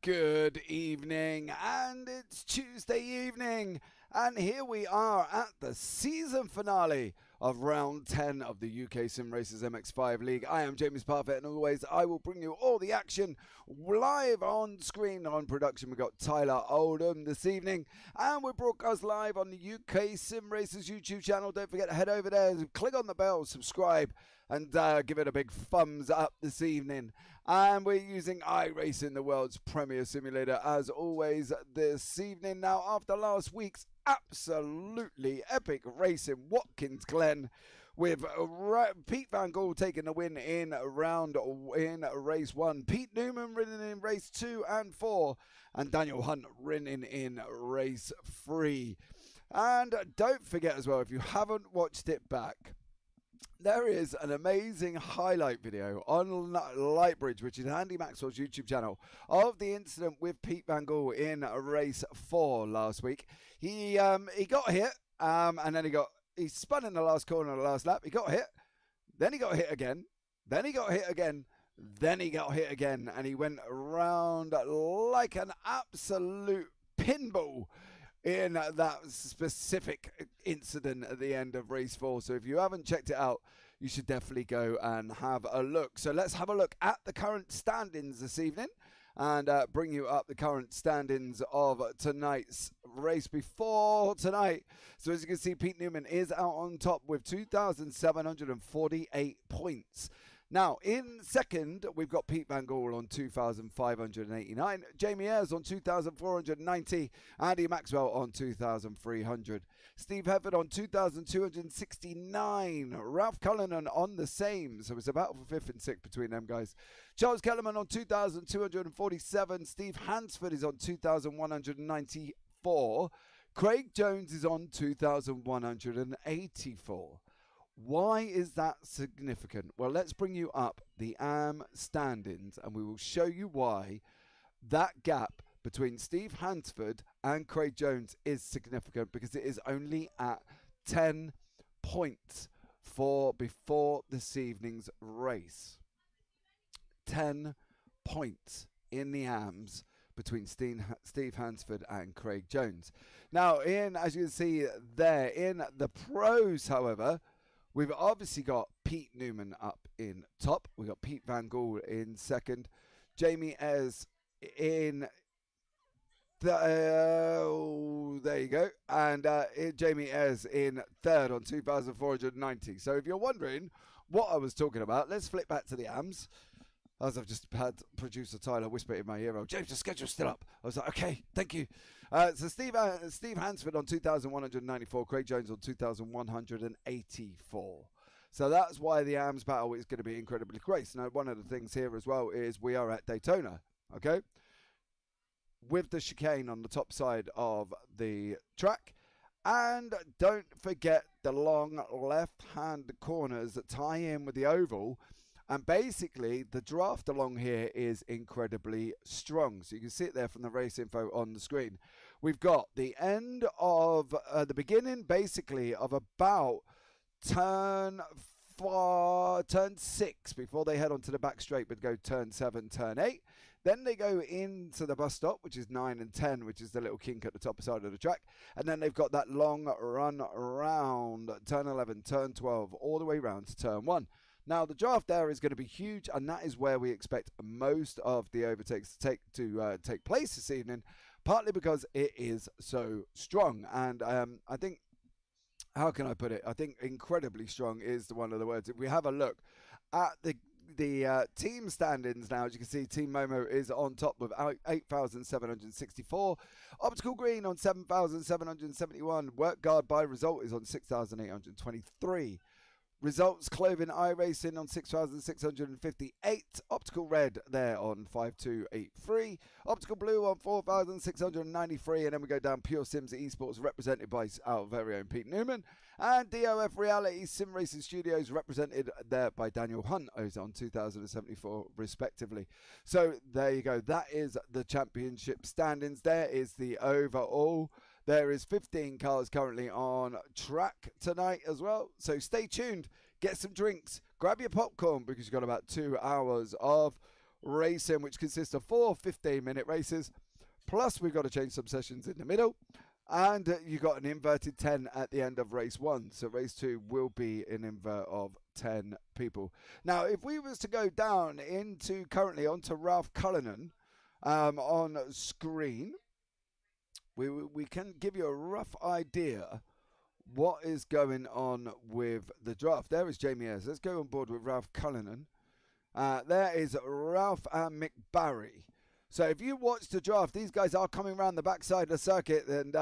Good evening, and it's Tuesday evening, and here we are at the season finale of round 10 of the UK SimRacers MX5 League. I am James Parfitt, and always I will bring you all the action live on screen. On production, we've got Tyler Oldham this evening, and we're broadcast live on the UK SimRacers YouTube channel. Don't forget to head over there, click on the bell, subscribe, and give it a big thumbs up this evening. And we're using iRacing, the world's premier simulator, as always this evening. Now, after last week's absolutely epic race in Watkins Glen, with Pete Van Gaal taking the win in race 1, Pete Newman winning in race 2 and 4, and Daniel Hunt winning in race 3. And don't forget as well, if you haven't watched it back, there is an amazing highlight video on Lightbridge, which is Andy Maxwell's YouTube channel, of the incident with Pete Van Gaal in race 4 last week. He got hit, and then he spun in the last corner of the last lap. He got hit, then he got hit again, then he got hit again, then he got hit again, and he went around like an absolute pinball in that specific incident at the end of race 4. So if you haven't checked it out, you should definitely go and have a look. So let's have a look at the current standings this evening, and bring you up the current standings of tonight's race before tonight. So as you can see, Pete Newman is out on top with 2,748 points. Now, in second, we've got Pete Van Gaal on 2,589, Jamie Ayres on 2,490, Andy Maxwell on 2,300, Steve Hefford on 2,269, Ralph Cullinan on the same, so it's a battle for 5th and 6th between them guys. Charles Kellerman on 2,247, Steve Hansford is on 2,194, Craig Jones is on 2,184. Why is that significant? Well, let's bring you up the AM standings, and we will show you why that gap between Steve Hansford and Craig Jones is significant, because it is only at 10 points before this evening's race. 10 points in the AMs between Steve Hansford and Craig Jones. Now, as you can see there, in the pros, however, we've obviously got Pete Newman up in top. We've got Pete Van Gaal in second. Jamie Ayres in... there you go. And Jamie Ayres in third on 2,490. So if you're wondering what I was talking about, let's flip back to the AMs. As I've just had producer Tyler whisper in my ear, "Oh, James, the schedule's still up." I was like, okay, thank you. So Steve Hansford on 2,194, Craig Jones on 2,184. So that's why the AMS battle is going to be incredibly close. Now, one of the things here as well is we are at Daytona, okay? With the chicane on the top side of the track. And don't forget the long left-hand corners that tie in with the oval. And basically, the draft along here is incredibly strong. So you can see it there from the race info on the screen. We've got the end of the beginning, basically, of about turn 6 before they head onto the back straight, but go turn 7, turn 8. Then they go into the bus stop, which is 9 and 10, which is the little kink at the top side of the track. And then they've got that long run around turn 11, turn 12, all the way round to turn 1. Now, the draft there is going to be huge, and that is where we expect most of the overtakes to take place this evening, partly because it is so strong. And I think, how can I put it? I think incredibly strong is one of the words. If we have a look at the team standings now, as you can see, Team Momo is on top with 8,764. Optical Green on 7,771. Work Guard by Result is on 6,823. Results Clothing iRacing on 6,658. Optical Red there on 5,283. Optical Blue on 4,693. And then we go down Pure Sims Esports, represented by our very own Pete Newman. And DOF Reality Sim Racing Studios, represented there by Daniel Hunt, who's on 2,074 respectively. So there you go. That is the championship standings. There is the overall. There is 15 cars currently on track tonight as well. So stay tuned. Get some drinks. Grab your popcorn, because you've got about 2 hours of racing, which consists of 4 15-minute races. Plus, we've got to change some sessions in the middle. And you got an inverted 10 at the end of race 1. So race 2 will be an invert of 10 people. Now, if we was to go down currently onto Ralph Cullinan on screen, we can give you a rough idea what is going on with the draft. There is Jamie Ayres. Let's go on board with Ralph Cullinan. There is Ralph and Mick Barry. So if you watch the draft, these guys are coming around the backside of the circuit and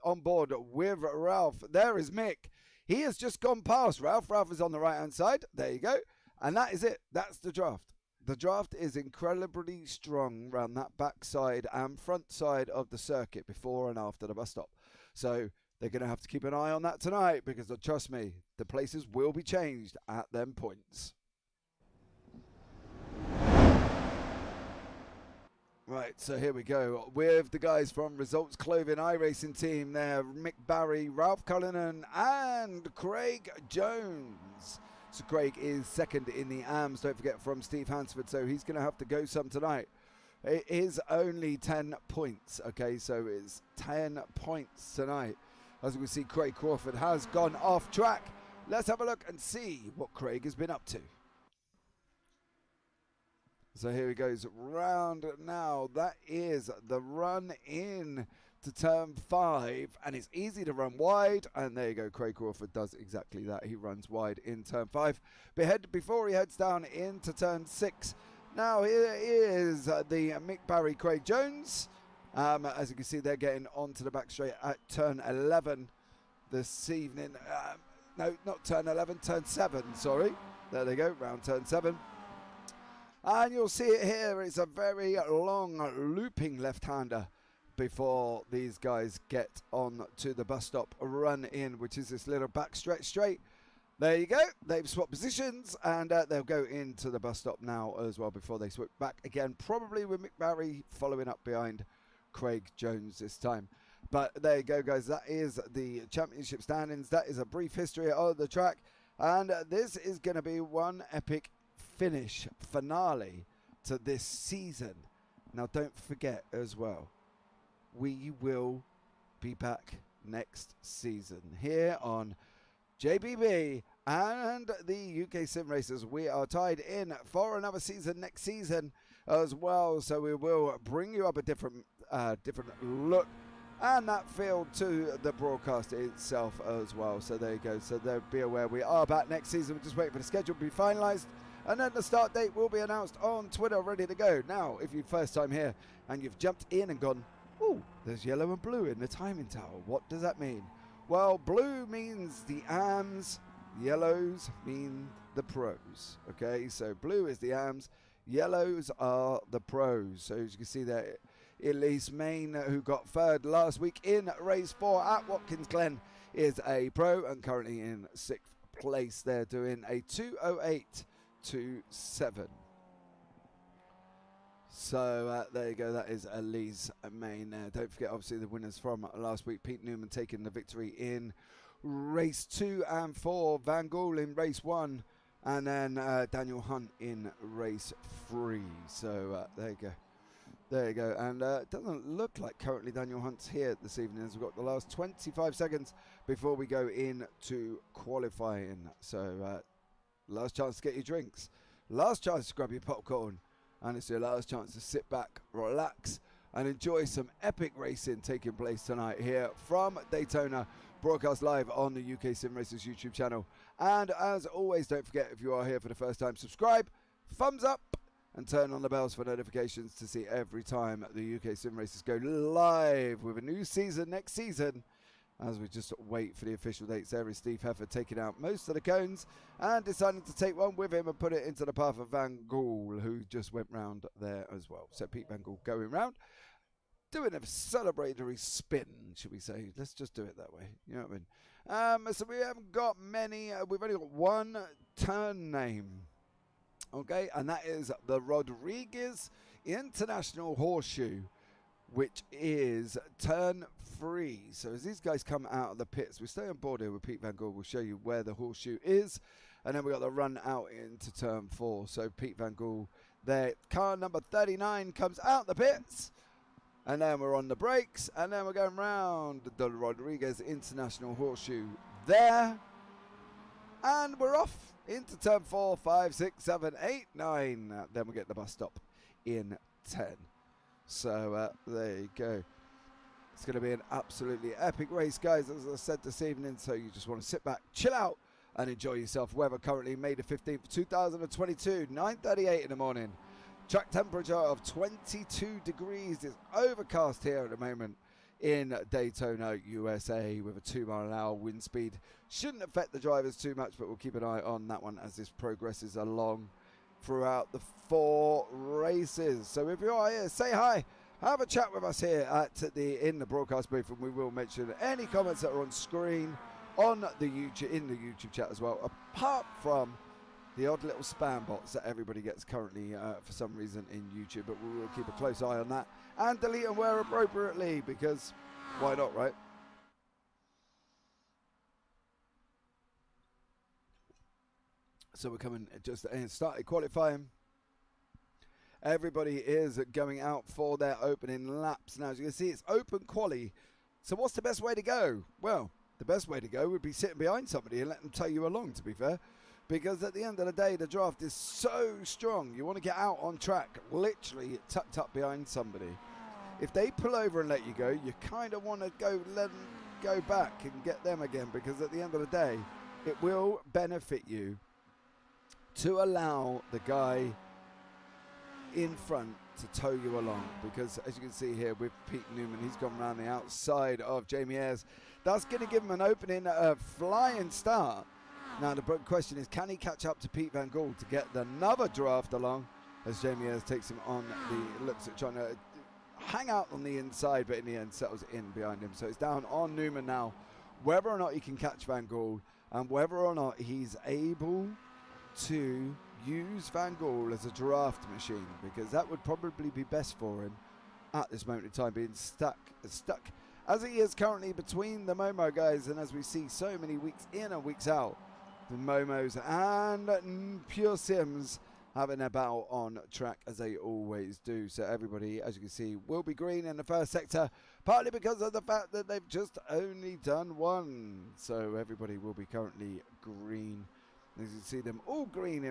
on board with Ralph. There is Mick. He has just gone past Ralph. Ralph is on the right-hand side. There you go. And that is it. That's the draft. The draft is incredibly strong around that backside and front side of the circuit before and after the bus stop. So they're going to have to keep an eye on that tonight because, trust me, the places will be changed at them points. Right, so here we go with the guys from Results Clothing iRacing team there. Mick Barry, Ralph Cullinan and Craig Jones. So Craig is second in the AMS, don't forget, from Steve Hansford, so he's going to have to go some tonight. It is only 10 points, okay, so it's 10 points tonight. As we see, Craig Crawford has gone off track. Let's have a look and see what Craig has been up to. So here he goes round now. That is the run in to turn 5, and it's easy to run wide, and there you go. Craig Crawford does exactly that. He runs wide in turn 5 before he heads down into turn 6. Now here is the Mick Barry Craig Jones. As you can see, they're getting onto the back straight at turn 11 this evening. No, not turn 11, turn 7, sorry. There they go, round turn 7. And you'll see it here. It's a very long looping left-hander before these guys get on to the bus stop run in, which is this little back stretch straight. There you go. They've swapped positions, and they'll go into the bus stop now as well before they switch back again, probably with Mick Barry following up behind Craig Jones this time. But there you go, guys. That is the championship standings. That is a brief history of the track, and this is going to be one epic finale to this season. Now, don't forget as well, we will be back next season here on JBB and the UK SimRacers. We are tied in for another season next season as well, so we will bring you up a different look and that feel to the broadcast itself as well. So there you go. So they'll be aware we are back next season. We're just waiting for the schedule to be finalised, and then the start date will be announced on Twitter, ready to go. Now, if you're first time here and you've jumped in and gone, oh, there's yellow and blue in the timing tower, what does that mean? Well, blue means the AMs, yellows mean the pros. Okay, so blue is the AMs, yellows are the pros. So as you can see there, Elise Main, who got third last week in race 4 at Watkins Glen, is a pro and currently in 6th place. They're doing a 2:08.27. So there you go, that is Elise Main. Don't forget, obviously, the winners from last week. Pete Newman taking the victory in race 2 and 4. Van Gool in race 1. And then Daniel Hunt in race 3. So there you go. There you go. And it doesn't look like currently Daniel Hunt's here this evening, as we've got the last 25 seconds before we go into qualifying. So last chance to get your drinks. Last chance to grab your popcorn. And it's your last chance to sit back, relax, and enjoy some epic racing taking place tonight here from Daytona, broadcast live on the UK SimRacers YouTube channel. And as always, don't forget, if you are here for the first time, subscribe, thumbs up, and turn on the bells for notifications to see every time the UK SimRacers go live with a new season next season. As we just wait for the official dates, there is Steve Heffer taking out most of the cones and deciding to take one with him and put it into the path of Van Gool, who just went round there as well. So Pete Van Gool going round, doing a celebratory spin, should we say. Let's just do it that way. You know what I mean? So we haven't got many. We've only got one turn name. Okay, and that is the Rodriguez International Horseshoe, which is turn 3. So as these guys come out of the pits, we stay on board here with Pete Van Gool. We'll show you where the horseshoe is, and then we got the run out into turn 4. So Pete Van Gool there. Car number 39 comes out the pits. And then we're on the brakes. And then we're going round the Rodriguez International Horseshoe there. And we're off into turn 4, 5, 6, 7, 8, 9. Then we get the bus stop in 10. So there you go. It's going to be an absolutely epic race, guys, as I said this evening. So you just want to sit back, chill out, and enjoy yourself. Weather currently May the 15th, 2022, 9:38 in the morning. Track temperature of 22 degrees. It's overcast here at the moment in Daytona, USA, with a 2-mile-an-hour wind speed. Shouldn't affect the drivers too much, but we'll keep an eye on that one as this progresses along throughout the 4 races. So if you are here, say hi. Have a chat with us here in the broadcast booth, and we will mention any comments that are on screen on the YouTube chat as well, apart from the odd little spam bots that everybody gets currently for some reason in YouTube. But we will keep a close eye on that and delete and wear appropriately, because why not, right? So we're coming just started qualifying. Everybody is going out for their opening laps. Now, as you can see, it's open quali. So what's the best way to go? Well, the best way to go would be sitting behind somebody and let them tow you along, to be fair. Because at the end of the day, the draft is so strong. You want to get out on track, literally tucked up behind somebody. If they pull over and let you go, you kind of want to let them go back and get them again. Because at the end of the day, it will benefit you to allow the guy in front to tow you along, because as you can see here with Pete Newman, he's gone around the outside of Jamie Ayres. That's going to give him an opening flying start. Now the question is, can he catch up to Pete Van Gool to get another draft along, as Jamie Ayres takes him on looks at trying to hang out on the inside, but in the end settles in behind him. So it's down on Newman now, whether or not he can catch Van Gool and whether or not he's able to use Van Gool as a draft machine, because that would probably be best for him at this moment in time, being stuck as he is currently between the Momo guys. And as we see so many weeks in and weeks out, the Momos and Pure Sims having their battle on track, as they always do. So everybody, as you can see, will be green in the first sector, partly because of the fact that they've just only done one. So everybody will be currently green. As you can see them all green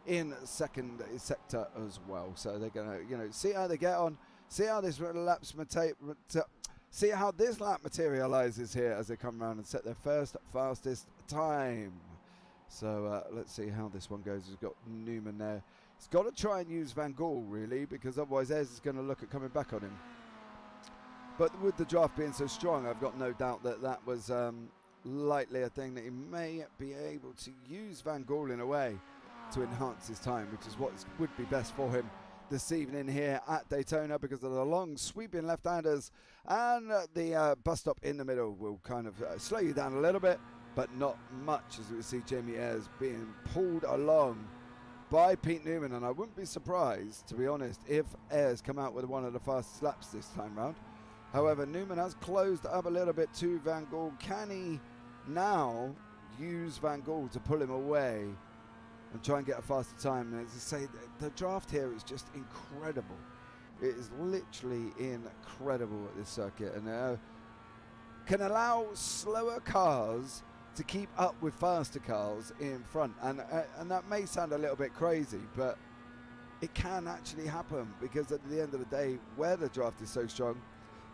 in second sector as well. So they're gonna, see how they get on, see how this see how this lap materializes here as they come around and set their first fastest time. So let's see how this one goes. We've got Newman there. He's got to try and use Van Gool really, because otherwise Ayres is going to look at coming back on him. But with the draft being so strong, I've got no doubt that that was likely a thing that he may be able to use Van Gool in a way to enhance his time, which is what would be best for him this evening here at Daytona, because of the long sweeping left-handers, and the bus stop in the middle will kind of slow you down a little bit, but not much, as we see Jamie Ayres being pulled along by Pete Newman. And I wouldn't be surprised, to be honest, if Ayres come out with one of the fastest laps this time round. However, Newman has closed up a little bit to Van Gool. Can he now use Van Gool to pull him away and try and get a faster time? And as I say, the draft here is just incredible. It is literally incredible at this circuit, and can allow slower cars to keep up with faster cars in front. And that may sound a little bit crazy, but it can actually happen, because at the end of the day, where the draft is so strong,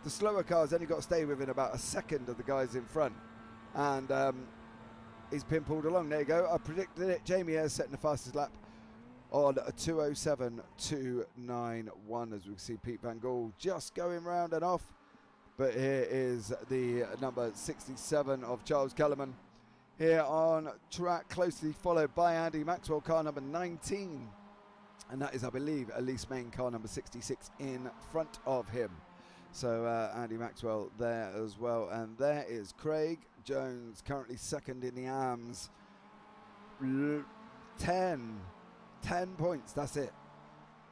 the slower cars only got to stay within about a second of the guys in front. And he's been pulled along. There you go. I predicted it. Jamie Ayres setting the fastest lap on a 2:07.291, as we see Pete Van Gool just going round and off. But here is the number 67 of Charles Kellerman here on track, closely followed by Andy Maxwell, car number 19. And that is, I believe, Elise Main, car number 66 in front of him. So Andy Maxwell there as well. And there is Craig Jones, currently second in the AMS. 10 points, that's it.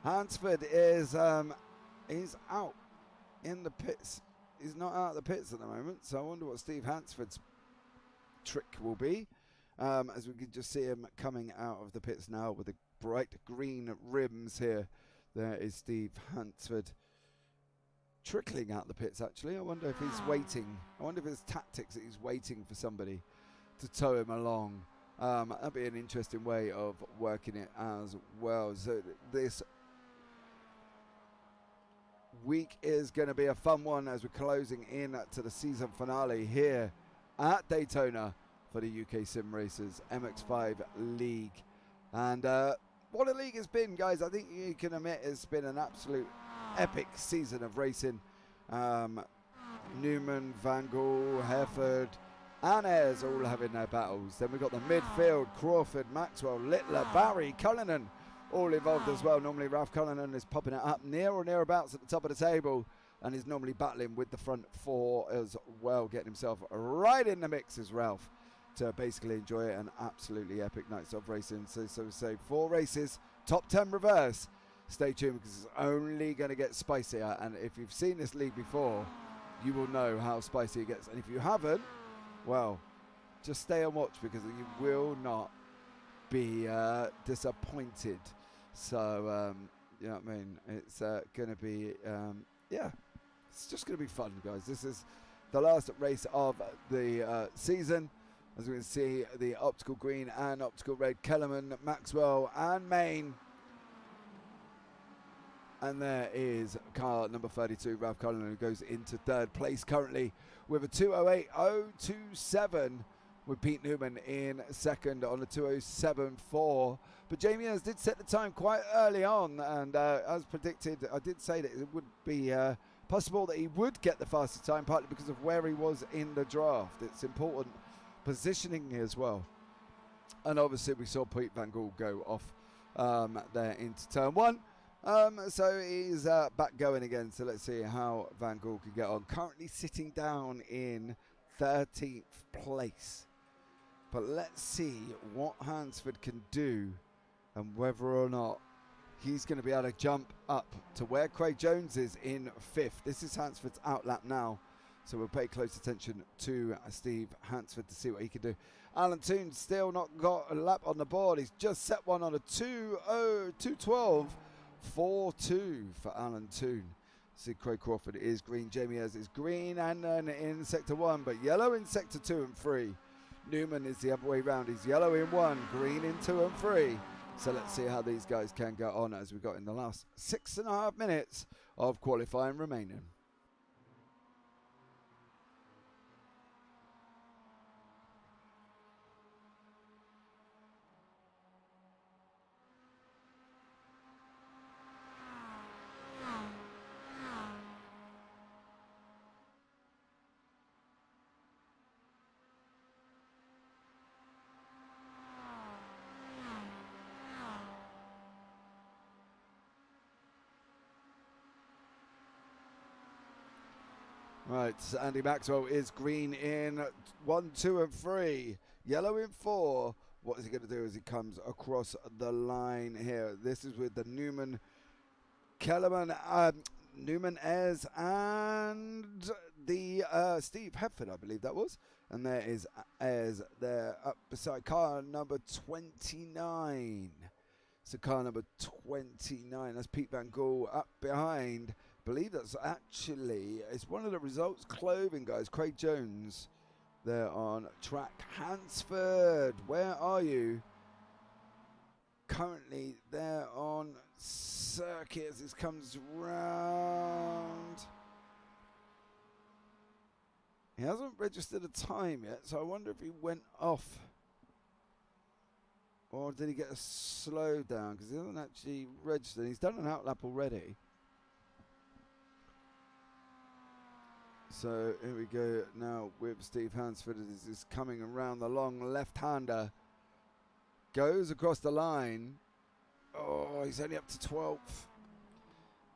Hansford is he's out in the pits. He's not out of the pits at the moment, so I wonder what Steve Hansford's trick will be. as we can just see him coming out of the pits now with the bright green rims here. There is Steve Hansford trickling out the pits, actually. I wonder if he's waiting. I wonder if it's tactics that he's waiting for somebody to tow him along. That'd be an interesting way of working it as well. So this week is going to be a fun one as we're closing in to the season finale here at Daytona for the UK SimRacers MX5 League. And what a league it's been, guys. I think you can admit it's been an absolute epic season of racing. Newman, Van Gaal, Hereford and Ayres all having their battles. Then we've got the midfield, Crawford, Maxwell, Littler, Barry, Cullinan all involved as well. Normally Ralph Cullinan is popping it up near or nearabouts at the top of the table and is normally battling with the front four as well, getting himself right in the mix as Ralph to basically enjoy an absolutely epic night of racing. So we say 4 races, top 10 reverse. Stay tuned because it's only going to get spicier, and if you've seen this league before, you will know how spicy it gets, and if you haven't, well, just stay and watch because you will not be disappointed. So you know what I mean, it's going to be yeah, it's just going to be fun, guys. This is the last race of the season. As we can see, the optical green and optical red, Kellerman, Maxwell and Main. And there is car number 32, Ralph Cullinan, who goes into 3rd place currently with a 2:08.027, with Pete Newman in 2nd on a 2:07.4. But Jamie Ayres did set the time quite early on, and as predicted, I did say that it would be possible that he would get the fastest time, partly because of where he was in the draft. It's important positioning as well. And obviously we saw Pete Van Gaal go off there into turn 1. So he's back going again, so let's see how Van Gaal can get on. Currently sitting down in 13th place. But let's see what Hansford can do and whether or not he's going to be able to jump up to where Craig Jones is in 5th. This is Hansford's outlap now, so we'll pay close attention to Steve Hansford to see what he can do. Alan Toon still not got a lap on the board. He's just set one on a 2:12.42 for Alan Toon. See, Craig Crawford is green. Jamie Ayres is green and in sector 1, but yellow in sector 2 and 3. Newman is the other way round. He's yellow in 1, green in 2 and 3. So let's see how these guys can go on as we got in the last 6.5 minutes of qualifying remaining. Right, Andy Maxwell is green in 1, 2 and 3. Yellow in 4. What is he going to do as he comes across the line here? This is with the Newman, Kellerman, Newman, Ayres and the Steve Hereford, I believe that was. And there is Ayres there up beside car number 29. So car number 29, that's Pete Van Gaal up behind. Believe that's actually, it's one of the results clothing guys. Craig Jones there on track. Hansford, where are you? Currently there on circuit as this comes round. He hasn't registered a time yet, so I wonder if he went off. Or did he get a slow down? Because he hasn't actually registered. He's done an outlap already. So here we go now with Steve Hansford as this is coming around the long left-hander. Goes across the line. Oh, he's only up to 12th.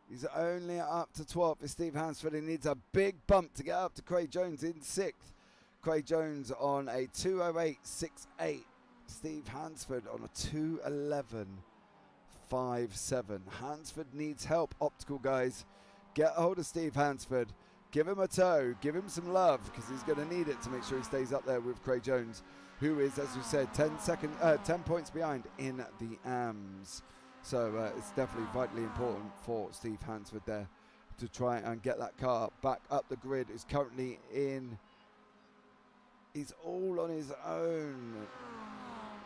He's only up to 12th for Steve Hansford. He needs a big bump to get up to Craig Jones in 6th. Craig Jones on a 2:08.68. Steve Hansford on a 2:11.57. Hansford needs help, optical guys. Get a hold of Steve Hansford. Give him a tow. Give him some love because he's going to need it to make sure he stays up there with Craig Jones, who is, as we said, 10 points behind in the AMS. So it's definitely vitally important for Steve Hansford there to try and get that car back up the grid. Is currently in. He's all on his own.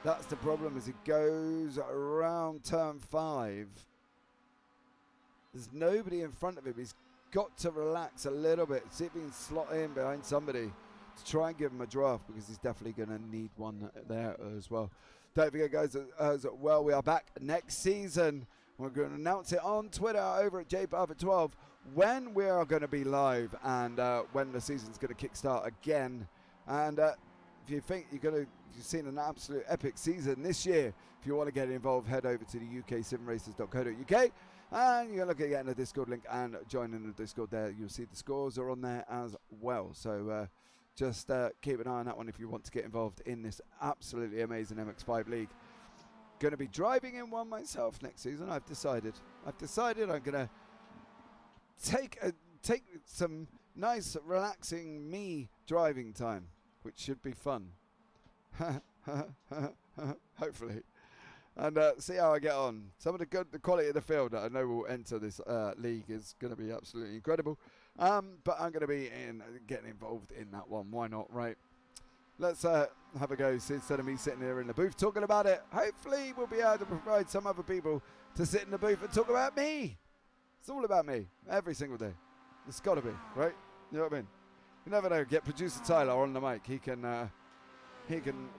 That's the problem as he goes around turn 5. There's nobody in front of him. He's got to relax a little bit. See if he can slot in behind somebody to try and give him a draft because he's definitely going to need one there as well. Don't forget, guys, as well, we are back next season. We're going to announce it on Twitter over at JParfitt12 when we are going to be live and when the season's going to kickstart again. And if you think you've seen an absolute epic season this year, if you want to get involved, head over to the uksimracers.co.uk and you can look at getting the Discord link and joining the Discord there. You'll see the scores are on there as well. So just keep an eye on that one if you want to get involved in this absolutely amazing MX5 league. Going to be driving in one myself next season. I've decided I'm going to take some nice relaxing me driving time, which should be fun. Hopefully. And see how I get on. Some of the quality of the field that I know will enter this league is going to be absolutely incredible. But I'm going to be getting involved in that one. Why not, right? Let's have a go. So instead of me sitting here in the booth talking about it, hopefully we'll be able to provide some other people to sit in the booth and talk about me. It's all about me every single day. It's got to be, right? You know what I mean? You never know. Get producer Tyler on the mic. He can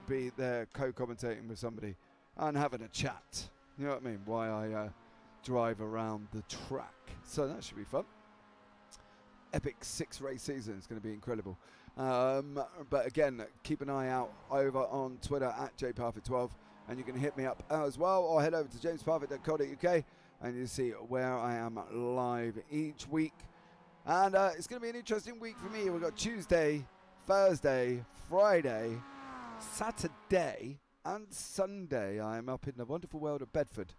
be there co-commentating with somebody and having a chat. You know what I mean? Why I drive around the track. So that should be fun. Epic 6-race season. It's going to be incredible. But again, keep an eye out over on Twitter at JParfitt12 and you can hit me up as well or head over to JamesParfitt.co.uk and you see where I am live each week. And it's going to be an interesting week for me. We've got Tuesday, Thursday, Friday, Saturday and Sunday. I'm up in the wonderful world of Bedford,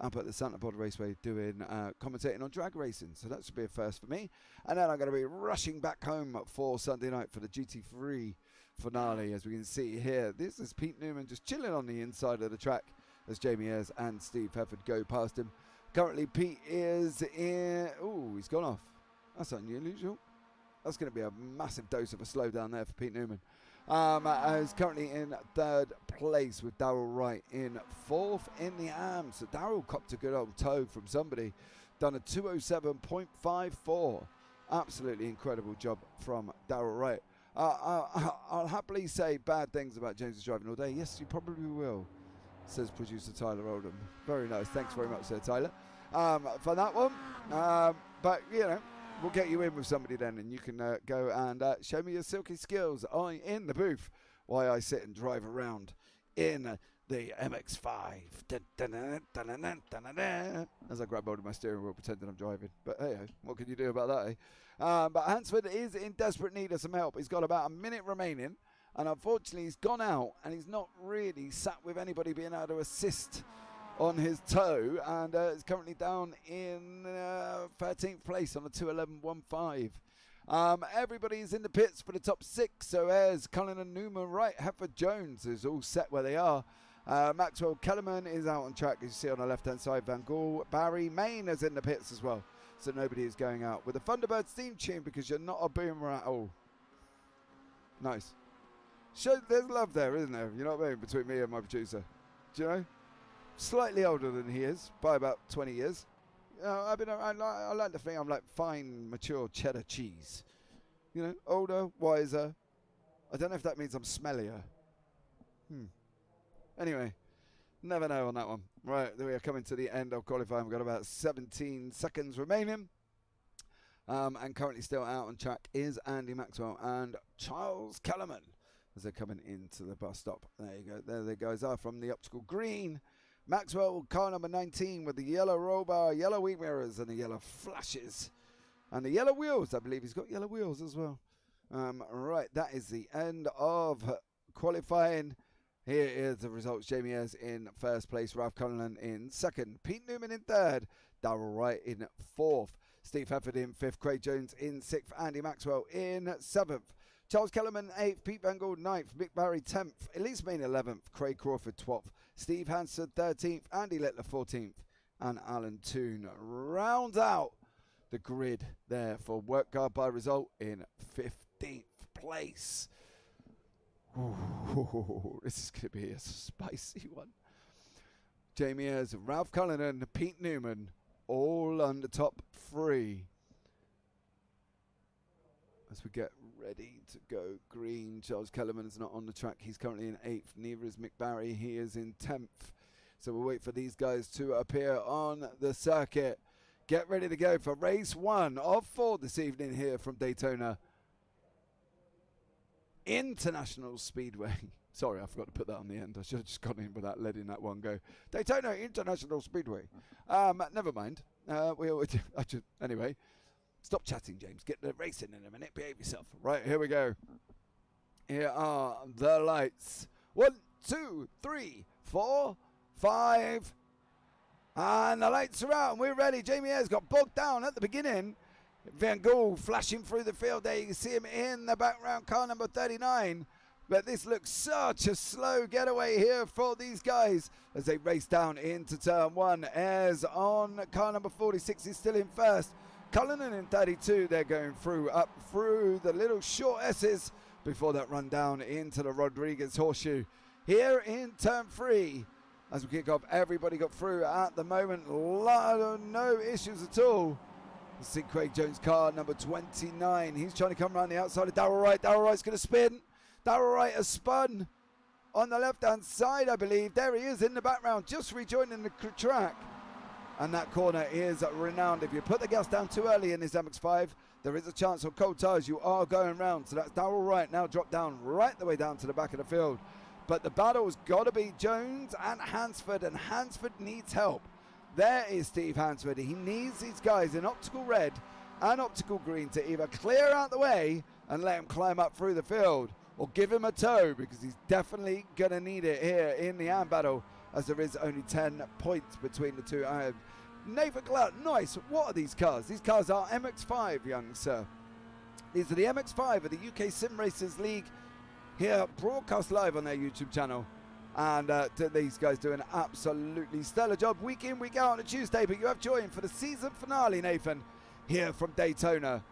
up at the Santa Pod Raceway doing commentating on drag racing. So that should be a first for me. And then I'm going to be rushing back home for Sunday night for the GT3 finale. As we can see here, this is Pete Newman just chilling on the inside of the track as Jamie Ayres and Steve Hefford go past him. Currently Pete is in... Oh, he's gone off. That's unusual. That's going to be a massive dose of a slowdown there for Pete Newman. Is currently in 3rd place with Darryl Wright in 4th in the AM. So Darryl copped a good old tow from somebody. Done a 207.54. Absolutely incredible job from Darryl Wright. I'll happily say bad things about James' driving all day. Yes, you probably will, says producer Tyler Oldham. Very nice. Thanks very much, Sir Tyler, for that one. But, you know, we'll get you in with somebody then, and you can go and show me your silky skills in the booth while I sit and drive around in the MX5. As I grab hold of my steering wheel, pretending I'm driving. But hey, what can you do about that, eh? But Hansford is in desperate need of some help. He's got about a minute remaining, and unfortunately he's gone out, and he's not really sat with anybody being able to assist on his toe, and is currently down in 13th place on a 2:11.15. Everybody's in the pits for the top 6, so Ayres, Cullen and Newman, Wright, Hefford, Jones is all set where they are. Maxwell Kellerman is out on track, as you see on the left hand side. Van Gaal, Barry, Main is in the pits as well, so nobody is going out with the Thunderbird theme tune because you're not a boomer at all. Nice. There's love there, isn't there? You know what I mean? Between me and my producer. Do you know? Slightly older than he is by about 20 years. I like to think I'm like fine, mature cheddar cheese. You know, older, wiser. I don't know if that means I'm smellier. Anyway, never know on that one. Right, we are coming to the end of qualifying. We've got about 17 seconds remaining. And currently still out on track is Andy Maxwell and Charles Kellerman as they're coming into the bus stop. There you go. There the guys are from the optical green. Maxwell, car number 19 with the yellow roll bar, yellow wing mirrors and the yellow flashes. And the yellow wheels. I believe he's got yellow wheels as well. Right, that is the end of qualifying. Here is the results. Jamie Ayres in 1st place, Ralph Cullen in 2nd, Pete Newman in 3rd, Darryl Wright in 4th, Steve Hefford in 5th, Craig Jones in 6th, Andy Maxwell in 7th, Charles Kellerman 8th, Pete Van Gould 9th, Mick Barry 10th, Elise Main 11th, Craig Crawford 12th, Steve Hansford 13th, Andy Littler 14th, and Alan Toon rounds out the grid there for work guard by result in 15th place. Ooh, this is going to be a spicy one. Jamie Ayres, Ralph Cullinan, Pete Newman, all under top 3. As we get ready to go green, Charles Kellerman is not on the track. He's currently in 8th. Neither is Mick Barry. He is in 10th. So we'll wait for these guys to appear on the circuit. Get ready to go for race 1 of 4 this evening here from Daytona International Speedway. Sorry, I forgot to put that on the end. I should have just gone in without letting that one go. Daytona International Speedway. Never mind. Anyway, stop chatting, James. Get the racing in a minute. Behave yourself. Right, here we go. Here are the lights. 1, 2, 3, 4, 5. And the lights are out and we're ready. Jamie Ayres got bogged down at the beginning. Van Gould flashing through the field there. You can see him in the background, car number 39. But this looks such a slow getaway here for these guys as they race down into turn 1. Ayres on car number 46 is still in first. Cullinan in 32. They're going up through the little short S's before that run down into the Rodriguez horseshoe. Here in turn 3, as we kick off, everybody got through at the moment. No issues at all. You see Craig Jones' car number 29. He's trying to come around the outside of Darrell Wright. Darrell Wright's going to spin. Darrell Wright has spun on the left-hand side, I believe. There he is in the background, just rejoining the track. And that corner is renowned. If you put the gas down too early in this MX-5, there is a chance on cold tyres you are going round. So that's Darrell Wright now dropped down right the way down to the back of the field. But the battle's got to be Jones and Hansford, and Hansford needs help. There is Steve Hansford. He needs these guys in optical red and optical green to either clear out the way and let him climb up through the field, or give him a tow, because he's definitely going to need it here in the AM battle, as there is only 10 points between the two. Nathan Glut, nice. What are these cars? These cars are MX-5, young sir. These are the MX-5 of the UK SimRacers League, here broadcast live on their YouTube channel. And these guys do an absolutely stellar job week in, week out on a Tuesday. But you have joined for the season finale, Nathan, here from Daytona.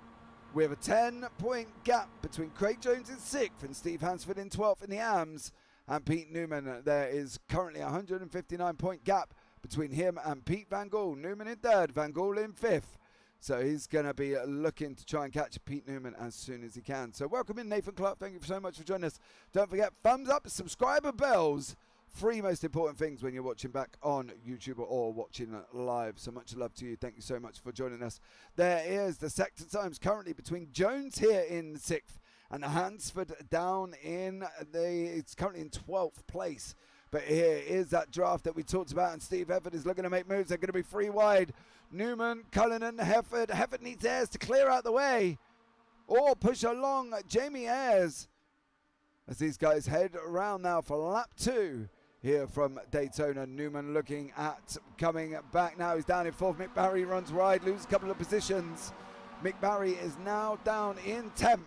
We have a 10-point gap between Craig Jones in 6th and Steve Hansford in 12th in the AMs. And Pete Newman, there is currently a 159-point gap between him and Pete Van Gould. Newman in 3rd, Van Gould in 5th. So he's going to be looking to try and catch Pete Newman as soon as he can. So welcome in, Nathan Clark. Thank you so much for joining us. Don't forget, thumbs up, subscriber bells. 3 most important things when you're watching back on YouTube or watching live. So much love to you. Thank you so much for joining us. There is the sector times currently between Jones here in 6th and Hansford down in it's currently in 12th place. But here is that draft that we talked about, and Steve Hefford is looking to make moves. They're going to be 3 wide. Newman, Cullinan, Hefford. Hefford needs Ayres to clear out the way or push along Jamie Ayres as these guys head around now for lap 2 here from Daytona. Newman looking at coming back now. He's down in 4th. Mick Barry runs wide, loses a couple of positions. Mick Barry is now down in 10th.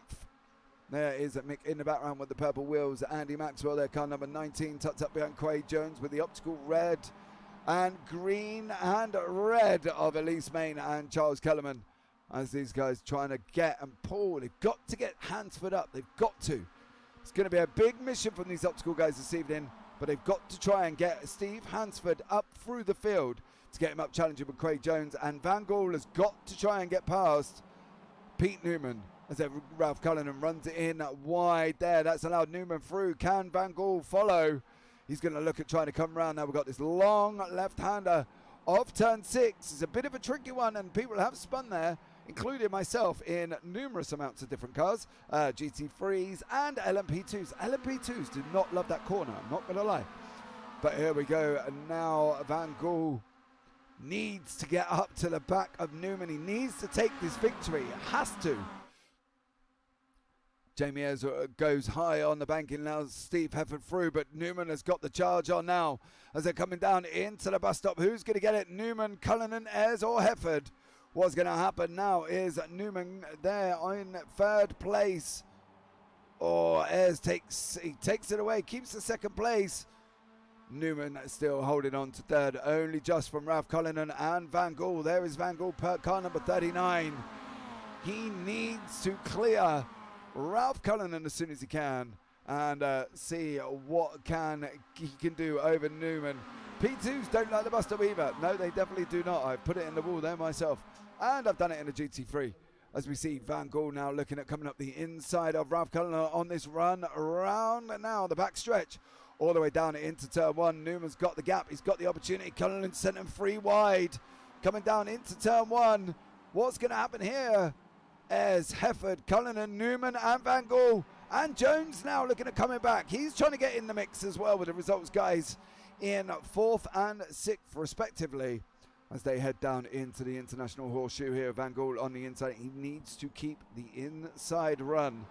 There is Mick in the background with the purple wheels. Andy Maxwell, their car number 19, tucked up behind Craig Jones with the optical red and green and red of Elise Main and Charles Kellerman. As these guys trying to get and pull. They've got to get Hansford up. They've got to. It's going to be a big mission from these optical guys this evening, but they've got to try and get Steve Hansford up through the field to get him up challenging with Craig Jones. And Van Gould has got to try and get past Pete Newman as Ralph Cullinan runs it in wide there. That's allowed Newman through. Can Van Gould follow? He's going to look at trying to come around. Now we've got this long left-hander of turn 6. It's a bit of a tricky one, and people have spun there, including myself, in numerous amounts of different cars, GT3s and LMP2s. LMP2s do not love that corner, I'm not going to lie. But here we go, and now Van Gould needs to get up to the back of Newman. He needs to take this victory, has to. Jamie Ayres goes high on the banking now. Steve Hefford through, but Newman has got the charge on now as they're coming down into the bus stop. Who's going to get it? Newman, Cullinan, Ayres or Hefford? What's going to happen now is Newman there in third place. Or Ayres takes it away, keeps the second place. Newman still holding on to third, only just from Ralph Cullinan and Van Gool. There is Van Gool, car number 39. He needs to clear Ralph Cullinan as soon as he can and see what he can do over Newman. P2s don't like the bust up either. No, they definitely do not. I've put it in the wall there myself, and I've done it in a GT3. As we see Van Gool now looking at coming up the inside of Ralph Cullinan on this run around now the back stretch all the way down into turn one. Newman's got the gap, he's got the opportunity. Cullinan sent him 3 wide coming down into turn one. What's going to happen here? Ayres, Hefford, Cullinan, Newman and Van Gool, and Jones now looking at coming back. He's trying to get in the mix as well with the results guys in 4th and 6th respectively as they head down into the International Horseshoe here. Van Gool on the inside. He needs to keep the inside run,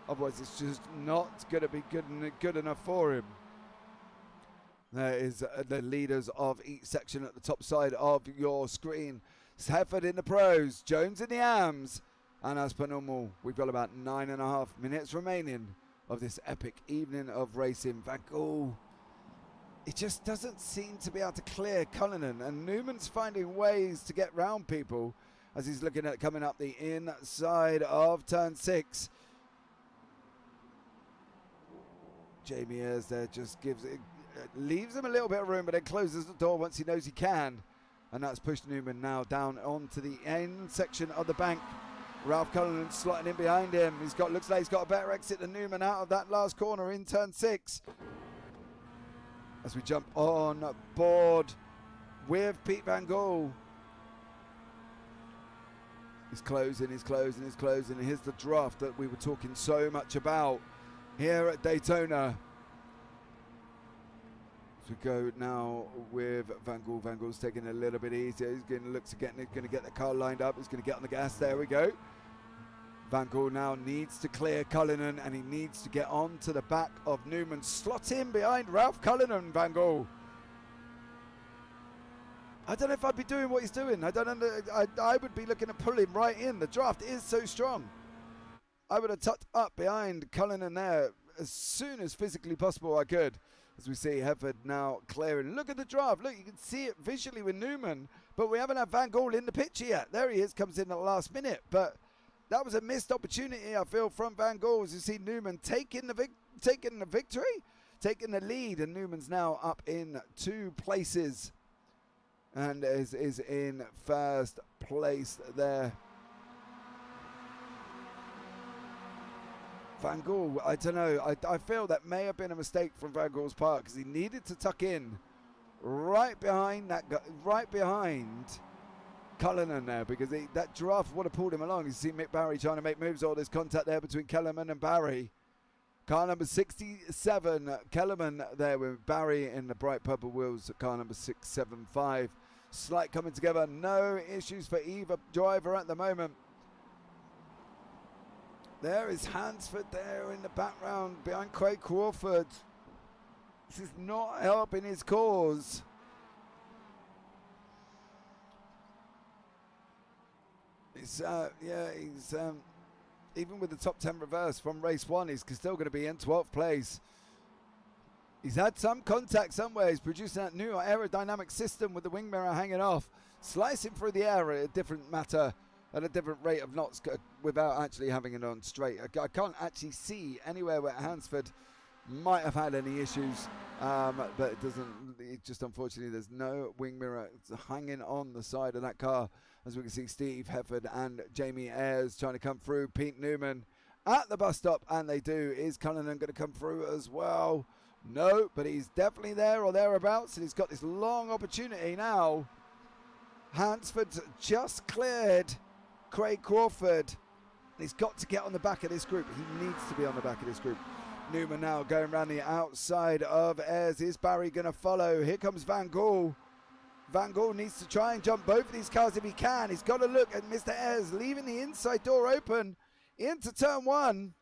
otherwise it's just not going to be good enough for him. There is the leaders of each section at the top side of your screen. Hefford in the pros, Jones in the AMs, and as per normal, we've got about 9.5 minutes remaining of this epic evening of racing. Van Gool, it just doesn't seem to be able to clear Cullinan, and Newman's finding ways to get round people as he's looking at coming up the inside of turn 6. Jamie Ayres there just leaves him a little bit of room, but then closes the door once he knows he can, and that's pushed Newman now down onto the end section of the bank. Ralph Cullinan slotting in behind him. Looks like he's got a better exit than Newman out of that last corner in turn 6. As we jump on board with Pete Van Gool. He's closing. Here's the draft that we were talking so much about here at Daytona. As we go now with Van Gool. Van Gool's taking it a little bit easier. He's going to look to get the car lined up. He's going to get on the gas. There we go. Van Gool now needs to clear Cullinan, and he needs to get on to the back of Newman. Slot in behind Ralph Cullinan, Van Gool. I don't know if I'd be doing what he's doing. I would be looking at pulling right in. The draft is so strong. I would have tucked up behind Cullinan there as soon as physically possible I could. As we see Hefford now clearing. Look at the draft. Look, you can see it visually with Newman, but we haven't had Van Gool in the picture yet. There he is, comes in at the last minute, but that was a missed opportunity, I feel, from Van Gool. As you see Newman taking the victory, taking the lead, and Newman's now up in 2 places and is in first place there. Van Gool, I don't know. I feel that may have been a mistake from Van Gool's part, because he needed to tuck in right behind Cullinan there, because that draft would have pulled him along. You see Mick Barry trying to make moves. All this contact there between Kellerman and Barry. Car number 67, Kellerman there with Barry in the bright purple wheels at car number 675. Slight coming together. No issues for either driver at the moment. There is Hansford there in the background behind Craig Crawford. This is not helping his cause. He's even with the top 10 reverse from race 1, he's still going to be in 12th place. He's had some contact somewhere. He's producing that new aerodynamic system with the wing mirror hanging off, slicing through the air at a different matter, at a different rate of knots without actually having it on straight. I can't actually see anywhere where Hansford might have had any issues, but it doesn't. It just, unfortunately, there's no wing mirror. It's hanging on the side of that car. As we can see, Steve Hefford and Jamie Ayres trying to come through. Pete Newman at the bus stop, and they do. Is Cullinan going to come through as well? No, but he's definitely there or thereabouts, and he's got this long opportunity now. Hansford's just cleared Craig Crawford. He's got to get on the back of this group. He needs to be on the back of this group. Newman now going around the outside of Ayres. Is Barry going to follow? Here comes Van Gool. Van Gool needs to try and jump both of these cars if he can. He's got to look at Mr. Ayres leaving the inside door open into turn 1.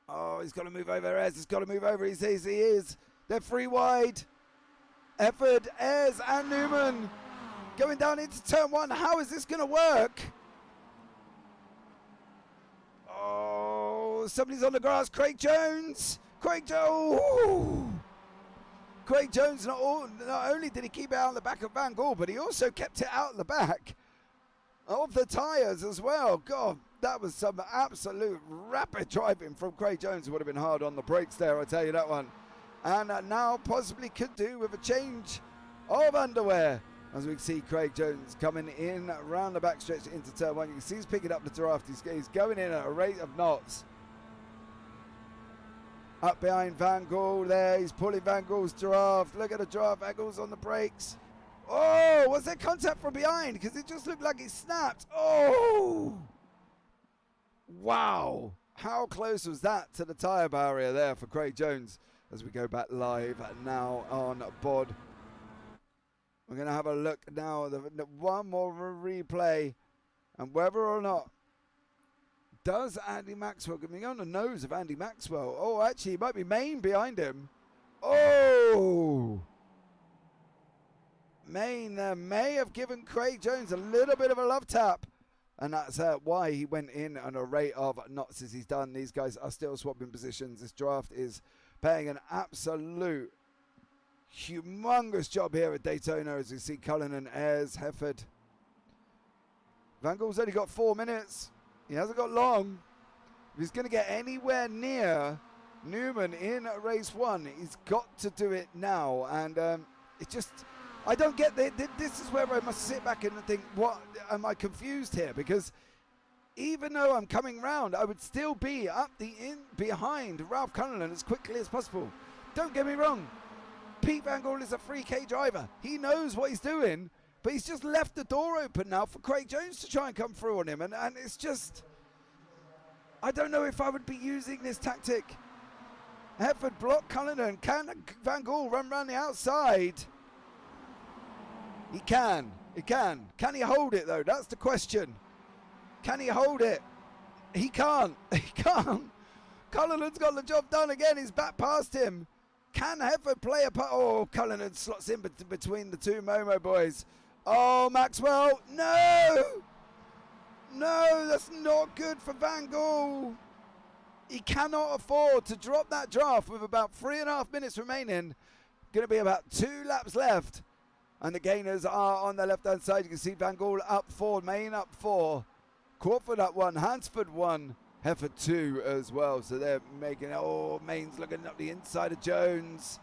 Oh, he's got to move over. Ayres has got to move over. He says he is. They're 3 wide. Hefford, Ayres and Newman. Going down into turn one. How is this going to work? Oh, somebody's on the grass. Craig Jones. Craig Jones. Craig Jones, not only did he keep it out of the back of Van Gaal, but he also kept it out of the back of the tyres as well. God, that was some absolute rapid driving from Craig Jones. It would have been hard on the brakes there, I tell you that one. And now possibly could do with a change of underwear. As we can see Craig Jones coming in around the backstretch into turn one. You can see he's picking up the draft. He's going in at a rate of knots. Up behind Van Gaal there. He's pulling Van Gaal's draft. Look at the draft. Van Gaal's on the brakes. Oh, was there contact from behind? Because it just looked like it snapped. Oh! Wow. How close was that to the tyre barrier there for Craig Jones? As we go back live now on bod. We're going to have a look now. One more replay. And whether or not does Andy Maxwell get me on the nose of Andy Maxwell? Oh, actually, it might be Main behind him. Oh! Main may have given Craig Jones a little bit of a love tap. And that's why he went in on a rate of knots as he's done. These guys are still swapping positions. This draft is paying an absolute humongous job here at Daytona as we see Cullinan, Ayres, Hefford. Van Gaal's only got 4 minutes. He hasn't got long. If he's going to get anywhere near Newman in race one, he's got to do it now. And it just, I don't get this is where I must sit back and think, what am I confused here? Because even though I'm coming round, I would still be up behind Ralph Cullinan as quickly as possible. Don't get me wrong. Pete Van Gaal is a 3K driver. He knows what he's doing, but he's just left the door open now for Craig Jones to try and come through on him. And it's just, I don't know if I would be using this tactic. Hefford block Cullinan. Can Van Gaal run around the outside? He can. He can. Can he hold it, though? That's the question. Can he hold it? He can't. He can't. Cullinan's got the job done again. He's back past him. Can Hefford play a part? Oh, Cullinan slots in between the two Momo boys. Oh, Maxwell. No! No, that's not good for Van Gaal. He cannot afford to drop that draft with about 3.5 minutes remaining. Going to be about 2 laps left. And the gainers are on the left-hand side. You can see Van Gaal up 4, Main up 4. Crawford up 1, Hansford 1. Hefford 2 as well, so they're making it. Oh, Main's looking up the inside of Jones.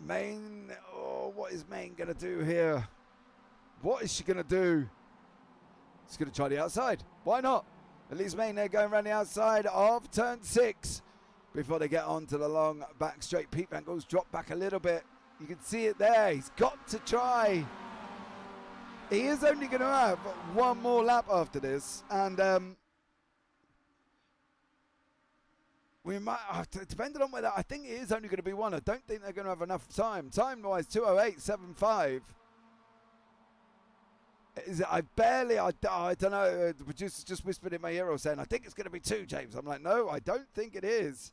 Main, oh, what is Main going to do here? What is she going to do? She's going to try the outside. Why not? At least Main there going around the outside of turn 6 before they get onto the long back straight. Pete Van Gaal's dropped back a little bit. You can see it there. He's got to try. He is only going to have 1 more lap after this, and we might, depending on whether, I think it is only going to be 1. I don't think they're going to have enough time. Time-wise, 2:08.75. I don't know. The producer's just whispered in my ear saying, I think it's going to be 2, James. I'm like, no, I don't think it is.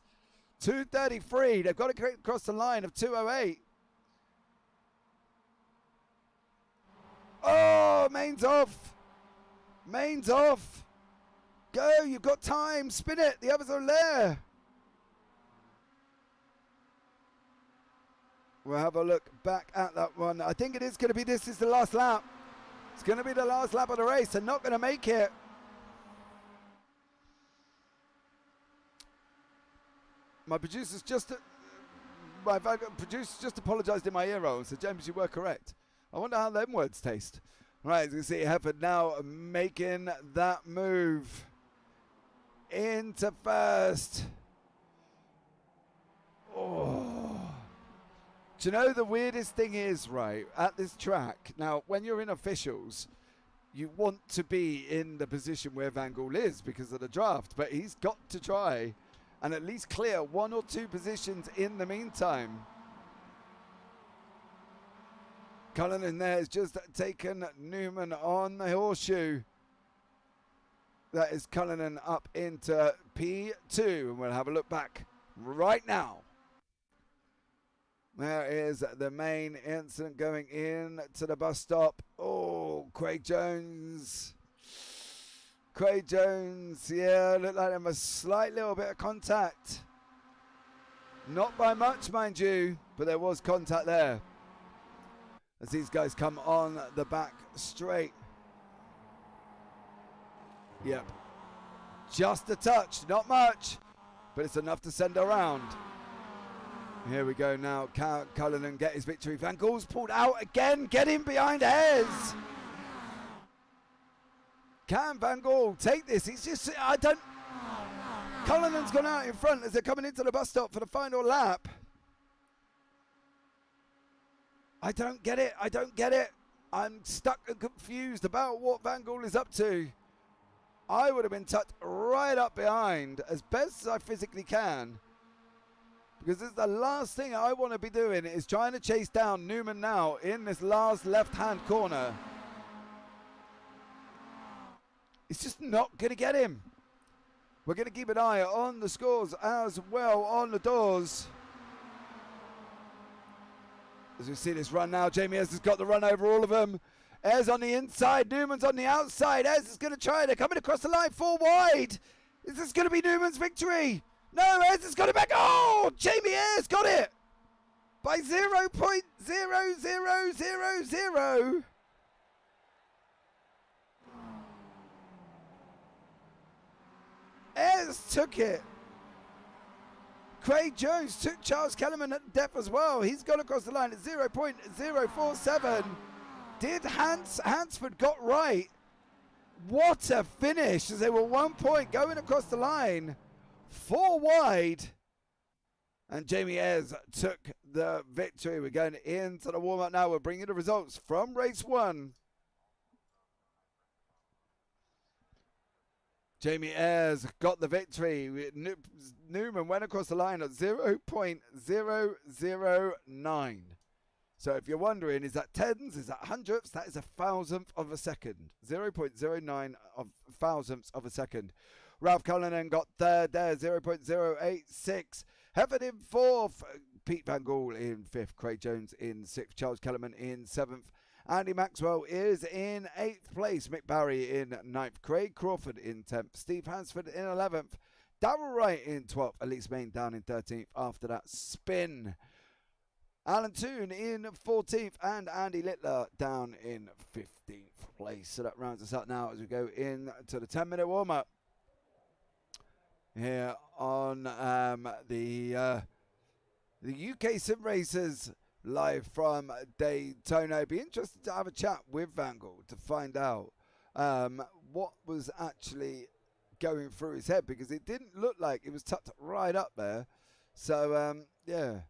2:33. They've got to get across the line of 2:08. Oh, Main's off. Main's off. Go, you've got time. Spin it. The others are there. We'll have a look back at that one. I think it is going to be, this is the last lap. It's going to be the last lap of the race. They're not going to make it. My producer's just apologised in my ear roll and said, James, you were correct. I wonder how them words taste. Right, as you can see, Hefford now making that move into first. Oh. Do you know the weirdest thing is, right, at this track, now, when you're in officials, you want to be in the position where Van Gaal is because of the draft, but he's got to try and at least clear 1 or 2 positions in the meantime. Cullinan there has just taken Newman on the horseshoe. That is Cullinan up into P2. And we'll have a look back right now. There is the main incident going in to the bus stop. Oh, Craig Jones. Craig Jones, yeah, looked like there was a slight little bit of contact. Not by much, mind you, but there was contact there. As these guys come on the back straight. Yep. Just a touch, not much, but it's enough to send around. Here we go now. Cullinan get his victory. Van Gool's pulled out again. Get in behind Ayres. Can Van Gool take this? He's just, Cullinan's gone out in front as they're coming into the bus stop for the final lap. I don't get it. I'm stuck and confused about what Van Gool is up to. I would have been tucked right up behind as best as I physically can. Because this is the last thing I want to be doing, is trying to chase down Newman now in this last left-hand corner. It's just not going to get him. We're going to keep an eye on the scores as well, on the doors. As we see this run now, Jamie Ayres has got the run over all of them. Ayres on the inside, Newman's on the outside. Ayres is going to try. They're coming across the line, 4 wide. Is this going to be Newman's victory? No, Ayres has got it back. Oh, Jamie Ayres got it by 0.0000. Ayres took it. Craig Jones took Charles Kellerman at death as well. He's gone across the line at 0.047. Did Hansford got right. What a finish, as they were 1 point going across the line. 4 wide. And Jamie Ayres took the victory. We're going into the warm-up now. We're bringing the results from race 1. Jamie Ayres got the victory. Newman went across the line at 0.009. So if you're wondering, is that tens, is that hundredths? That is a thousandth of a second. 0.09 of thousandths of a second. Ralph Cullinan got third there, 0.086. Hefford in fourth. Pete Van Gool in fifth. Craig Jones in sixth. Charles Kellerman in seventh. Andy Maxwell is in 8th place. Mick Barry in 9th. Craig Crawford in 10th. Steve Hansford in 11th. Darrell Wright in 12th. Elise Main down in 13th after that spin. Alan Toon in 14th. And Andy Littler down in 15th place. So that rounds us up now as we go into the 10-minute warm-up. Here on the UK SimRacers live from Daytona. It'd be interesting to have a chat with Van Gool to find out what was actually going through his head, because it didn't look like it was tucked right up there. So, yeah,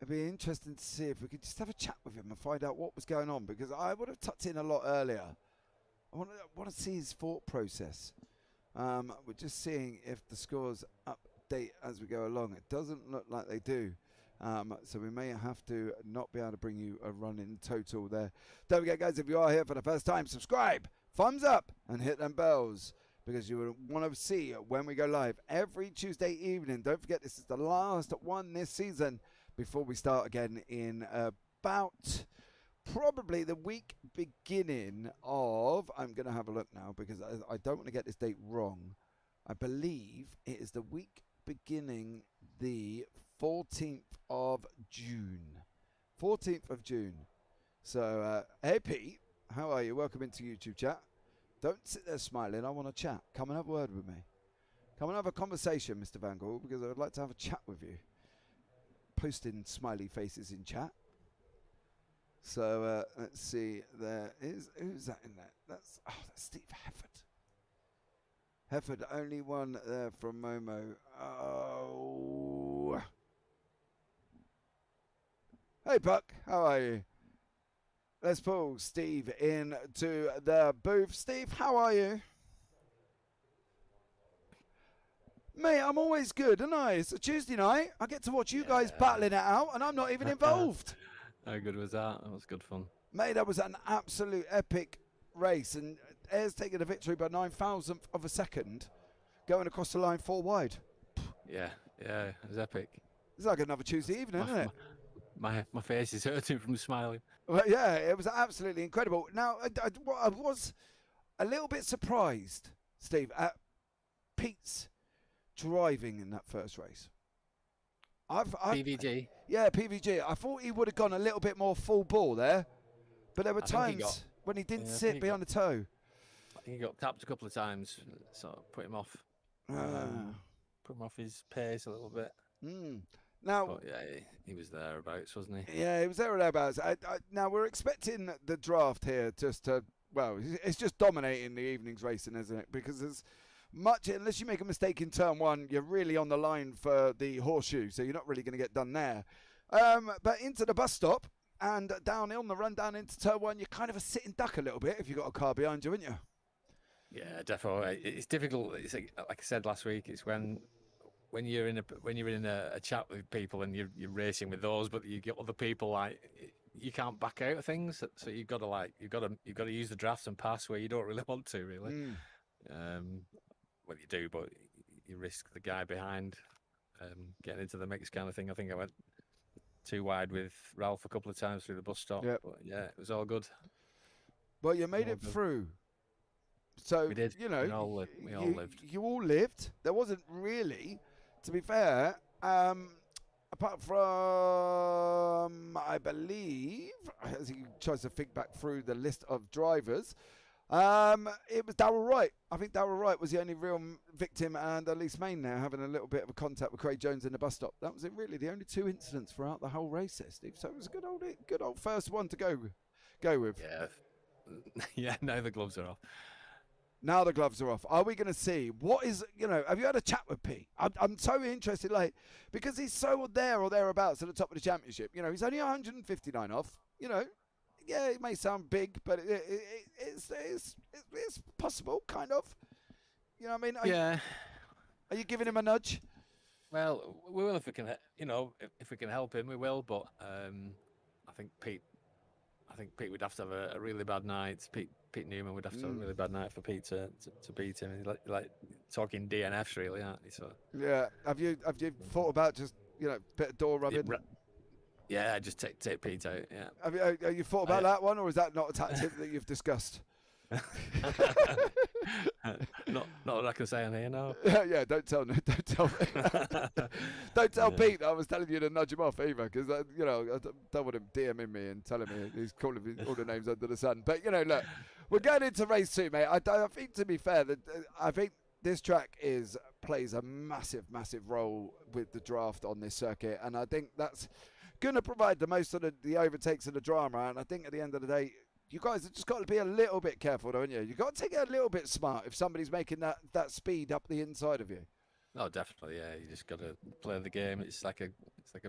it'd be interesting to see if we could just have a chat with him and find out what was going on, because I would have tucked in a lot earlier. I want to see his thought process. We're just seeing if the scores update as we go along. It doesn't look like they do. So we may have to not be able to bring you a run in total there. Don't forget, guys, if you are here for the first time, subscribe, thumbs up, and hit them bells, because you will want to see when we go live every Tuesday evening. Don't forget, this is the last one this season before we start again in about probably the week beginning of, I'm going to have a look now because I don't want to get this date wrong. I believe it is the week beginning the 14th of June. 14th of June. So, hey Pete, how are you? Welcome into YouTube chat. Don't sit there smiling. I want to chat. Come and have a word with me. Come and have a conversation, Mr. Van Gool, because I would like to have a chat with you. Posting smiley faces in chat. So, let's see. There is, who's that in there? That's Steve Hefford. Hefford, only one there from Momo. Oh. Hey, Puck. How are you? Let's pull Steve into the booth. Steve, how are you? Mate, I'm always good, and it's a Tuesday night. I get to watch you guys battling it out, and I'm not even involved. How good was that? That was good fun. Mate, that was an absolute epic race, and Ayres taking the victory by 9,000th of a second, going across the line 4 wide. Yeah, it was epic. It's like another Tuesday evening, isn't it? my face is hurting from smiling. Well, yeah, it was absolutely incredible. Now, I was a little bit surprised, Steve, at Pete's driving in that first race. PVG. Yeah, PVG. I thought he would have gone a little bit more full ball there, but there were I think he times when he didn't yeah, I sit think he behind the toe. I think he got tapped a couple of times, so put him off. Put him off his pace a little bit. Now, But yeah, he was thereabouts, wasn't he? Yeah, he was there or thereabouts. Now we're expecting the draft here just to, well, it's just dominating the evening's racing, isn't it? Because there's much, unless you make a mistake in turn one, you're really on the line for the horseshoe, so you're not really going to get done there. But into the bus stop and downhill on the run down into turn one, you're kind of a sitting duck a little bit if you've got a car behind you, aren't you? Yeah, definitely. It's difficult. It's like I said last week. It's when you're in a chat with people and you're racing with those, but you get other people like you can't back out of things. So you've got to use the draft and pass where you don't really want to, really. Well, you do, but you risk the guy behind getting into the mix kind of thing. I think I went too wide with Ralph a couple of times through the bus stop. Yep. But yeah, it was all good. Well, you made it through. So, we did. You know, we all lived. You all lived. There wasn't really, to be fair, apart from, I believe, as he tries to think back through the list of drivers, it was Darrell Wright. I think Darrell Wright was the only real victim, and Elise Main now having a little bit of a contact with Craig Jones in the bus stop. That was it, really, the only two incidents throughout the whole race there, Steve. So it was a good old first one to go with. Yeah. Yeah, now the gloves are off. Now the gloves are off. Are we going to see what is, have you had a chat with Pete? I'm so interested, because he's so there or thereabouts at the top of the championship. He's only 159 off. Yeah, it may sound big, but it's possible, kind of. You know what I mean? Yeah. Are you giving him a nudge? Well, we will if we can, if we can help him, we will. But I think Pete would have to have a really bad night. Pete Newman would have to have a really bad night for Pete to beat him. He's like talking DNFs, really, aren't he? So yeah. Have you thought about just bit of door rubbing? Yeah, just take Pete out. Yeah. Have you thought about that one, or is that not a tactic that you've discussed? Not that I can say on here, no. Yeah, don't tell me. Don't tell Pete that I was telling you to nudge him off either, because I don't want him DMing me and telling me he's calling me all the names under the sun. But look, we're going into race 2, mate. I think, to be fair, that I think this track plays a massive role with the draft on this circuit, and I think that's going to provide the most of the overtakes and the drama. And I think at the end of the day, you guys have just got to be a little bit careful, don't you? You've got to take it a little bit smart if somebody's making that speed up the inside of you. Oh, definitely, yeah. You just got to play the game. It's like a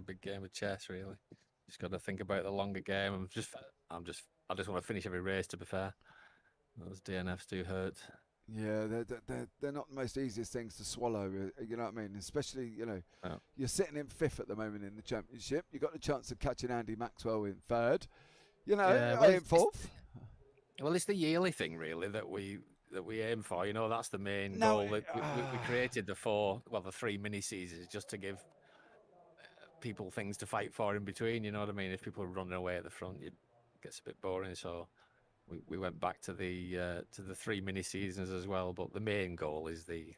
big game of chess, really. Just got to think about the longer game. I just want to finish every race, to be fair. Those DNFs do hurt. Yeah, they're not the most easiest things to swallow, you know what I mean? Especially, you're sitting in 5th at the moment in the championship. You've got the chance of catching Andy Maxwell in 3rd. In 4th. Well, it's the yearly thing, really, that we aim for. That's the main goal. We created the 3 mini seasons just to give people things to fight for in between. You know what I mean? If people are running away at the front, it gets a bit boring. So we went back to the 3 mini seasons as well. But the main goal is the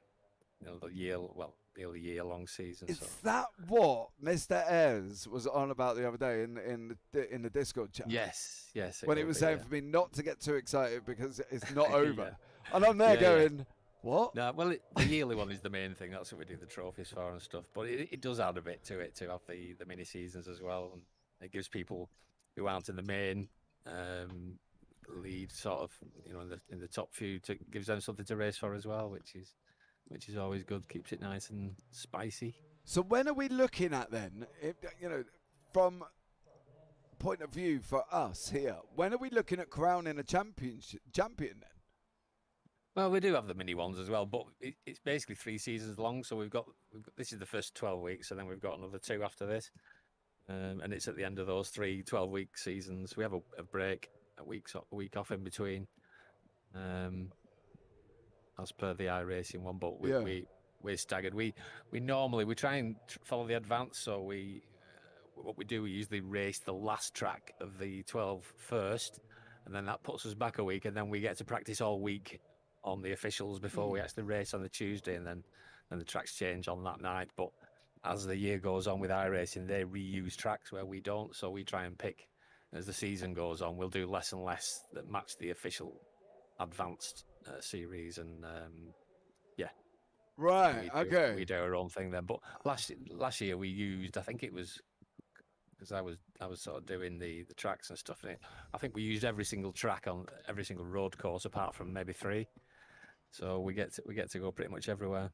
year-long season. Is that what Mr. Ayres was on about the other day in the Discord chat? Yes. When he was saying for me not to get too excited because it's not over. And I'm there going, what? No, well, the yearly one is the main thing. That's what we do the trophies for and stuff. But it does add a bit to it to have the mini seasons as well. And it gives people who aren't in the main lead sort of, in the top few, gives them something to race for as well, which is always good. Keeps it nice and spicy. So when are we looking at then, from point of view for us here, when are we looking at crowning a champion then? Well, we do have the mini ones as well, but it's basically 3 seasons long. So we've got this is the first 12 weeks, and then we've got another 2 after this. And it's at the end of those 3 12-week seasons. We have a break, a week off in between. As per the iRacing one, but we're staggered. We normally try and follow the advance, so we what we do, we usually race the last track of the 12 first, and then that puts us back a week, and then we get to practice all week on the officials before we actually race on the Tuesday, and then the tracks change on that night. But as the year goes on with iRacing, they reuse tracks where we don't, so we try and pick, as the season goes on, we'll do less and less that match the official advanced series, and Right. Okay. we do our own thing then. But last year we used, I think it was, because I was sort of doing the tracks and stuff. And I think we used every single track on every single road course apart from maybe 3. So we get to go pretty much everywhere.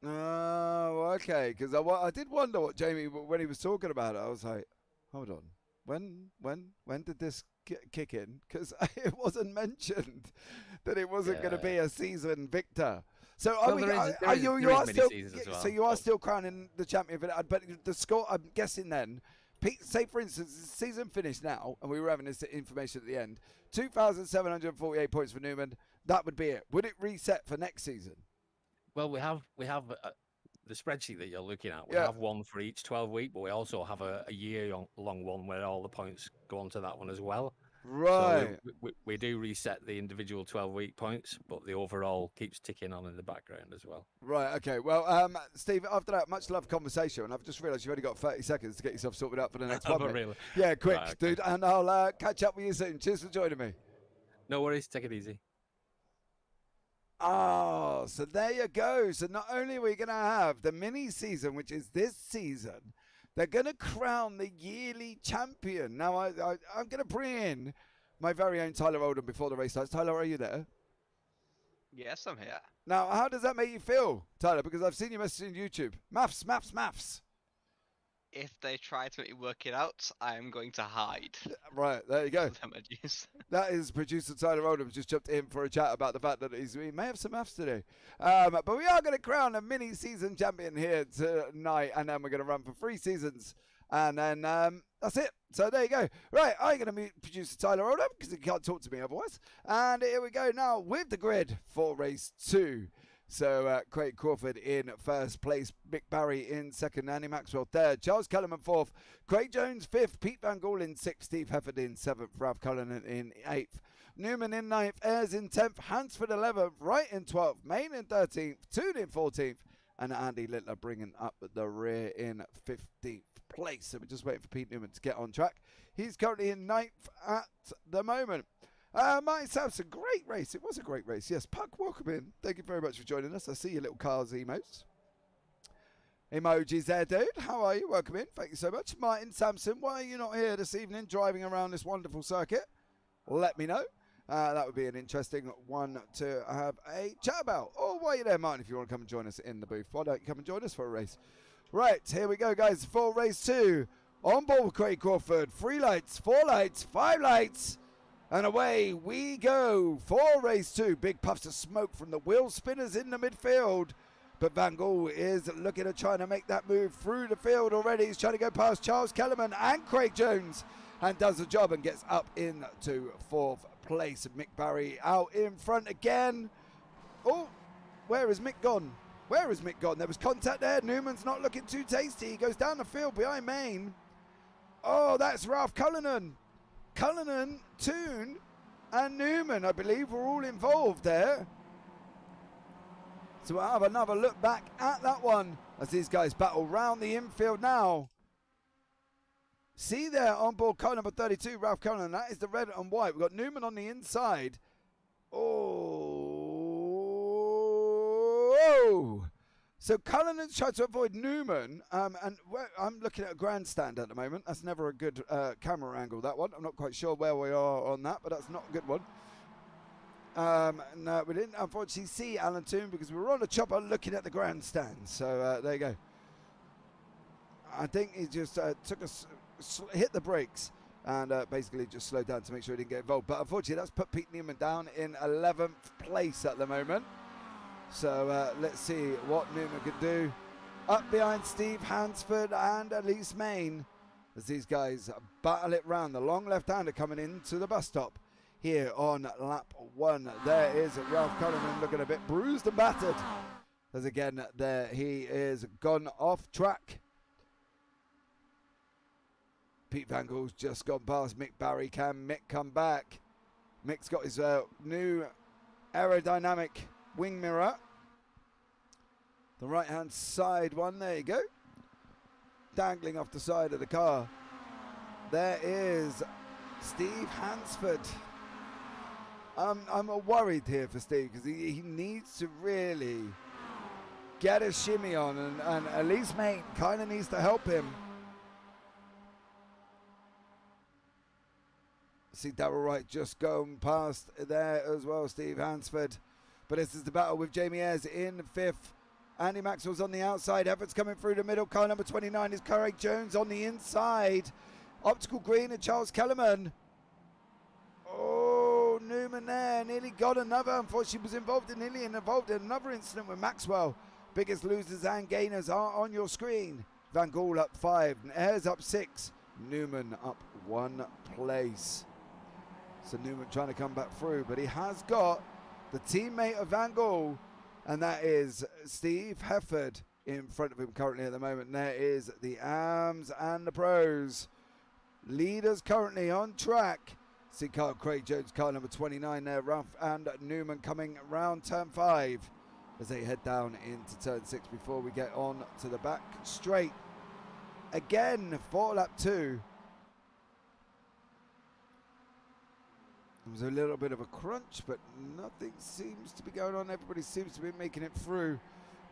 Oh, okay. Because I did wonder what Jamie, when he was talking about it, I was like, hold on, when did this kick in? Because it wasn't mentioned that it wasn't going to be a season victor. So you are still well, so you are still crowning the champion, but the score, I'm guessing then. Say, for instance, the season finished now, and we were having this information at the end. 2,748 points for Newman. That would be it. Would it reset for next season? Well, we have the spreadsheet that you're looking at. We have one for each 12-week, but we also have a year-long one where all the points go onto that one as well. Right. So we do reset the individual 12-week points, but the overall keeps ticking on in the background as well. Right, okay. Well, Steve, after that much love conversation, and I've just realised you've only got 30 seconds to get yourself sorted out for the next one. Really? Yeah, quick, right, okay. dude. And I'll catch up with you soon. Cheers for joining me. No worries. Take it easy. Oh, so there you go. So not only are we going to have the mini season, which is this season, they're going to crown the yearly champion. Now, I'm going to bring in my very own Tyler Oldham before the race starts. Tyler, are you there? Yes, I'm here. Now, how does that make you feel, Tyler? Because I've seen you messaging YouTube. Maths. If they try to make me work it out, I am going to hide. Right, there you go. Emojis. That is producer Tyler Oldham just jumped in for a chat about the fact that he may have some maths today. But we are going to crown a mini season champion here tonight, and then we're going to run for 3 seasons. And then that's it. So there you go. Right, I'm going to meet producer Tyler Oldham because he can't talk to me otherwise. And here we go now with the grid for race 2. So Craig Crawford in first place, Mick Barry in second, Andy Maxwell third, Charles Cullinan fourth, Craig Jones fifth, Pete Van Gaal in sixth, Steve Hefford in seventh, Ralph Cullinan in eighth, Newman in ninth, Ayres in 10th, Hansford 11th, Wright in 12th, Main in 13th, Toon in 14th, and Andy Littler bringing up the rear in 15th place. So we're just waiting for Pete Newman to get on track. He's currently in 9th at the moment. Martin Sampson, great race. It was a great race. Yes, Puck, welcome in. Thank you very much for joining us. I see your little cars emojis there, dude. How are you? Welcome in. Thank you so much. Martin Sampson, why are you not here this evening driving around this wonderful circuit? Let me know. That would be an interesting one to have a chat about. Or while you're there, Martin, if you want to come and join us in the booth, why don't you come and join us for a race? Right, here we go, guys, for race 2. On board with Craig Crawford. 3 lights, 4 lights, 5 lights. And away we go for race 2. Big puffs of smoke from the wheel spinners in the midfield. But Van Gaal is looking at trying to make that move through the field already. He's trying to go past Charles Kellerman and Craig Jones and does the job and gets up into 4th place. Mick Barry out in front again. Oh, where is Mick gone? Where is Mick gone? There was contact there. Newman's not looking too tasty. He goes down the field behind Main. Oh, that's Ralph Cullinan. Cullinan, Toon, and Newman, I believe, were all involved there. So we'll have another look back at that one as these guys battle round the infield now. See there on board car number 32, Ralph Cullinan. That is the red and white. We've got Newman on the inside. Oh. So Cullinan's tried to avoid Newman, and I'm looking at a grandstand at the moment. That's never a good camera angle, that one. I'm not quite sure where we are on that, but that's not a good one. No, we didn't unfortunately see Alan Toon because we were on a chopper looking at the grandstand. So there you go. I think he just hit the brakes and basically just slowed down to make sure he didn't get involved. But unfortunately, that's put Pete Newman down in 11th place at the moment. So let's see what Newman can do. Up behind Steve Hansford and Elise Main as these guys battle it round. The long left-hander coming into the bus stop here on lap 1. There is Ralph Cullinan looking a bit bruised and battered. As again, there he is gone off track. Pete Van Gool's just gone past Mick Barry. Can Mick come back? Mick's got his new aerodynamic wing mirror. The right-hand side one, there you go. Dangling off the side of the car. There is Steve Hansford. I'm worried here for Steve because he needs to really get a shimmy on, and Elise Mate kind of needs to help him. See Darryl Wright just going past there as well, Steve Hansford. But this is the battle with Jamie Ayres in 5th. Andy Maxwell's on the outside. Everett's coming through the middle. Car number 29 is Craig Jones on the inside. Optical Green and Charles Kellerman. Oh, Newman there. Nearly got another. Unfortunately, was involved in another incident with Maxwell. Biggest losers and gainers are on your screen. Van Gool up 5. Ayres up 6. Newman up 1 place. So Newman trying to come back through, but he has got the teammate of Van Gool, and that is Steve Hefford in front of him currently at the moment. And there is the AMs and the pros. Leaders currently on track. See Craig Jones, car number 29 there, Ruff and Newman coming round turn 5 as they head down into turn 6 before we get on to the back straight. Again, for lap 2. It was a little bit of a crunch, but nothing seems to be going on. Everybody seems to be making it through.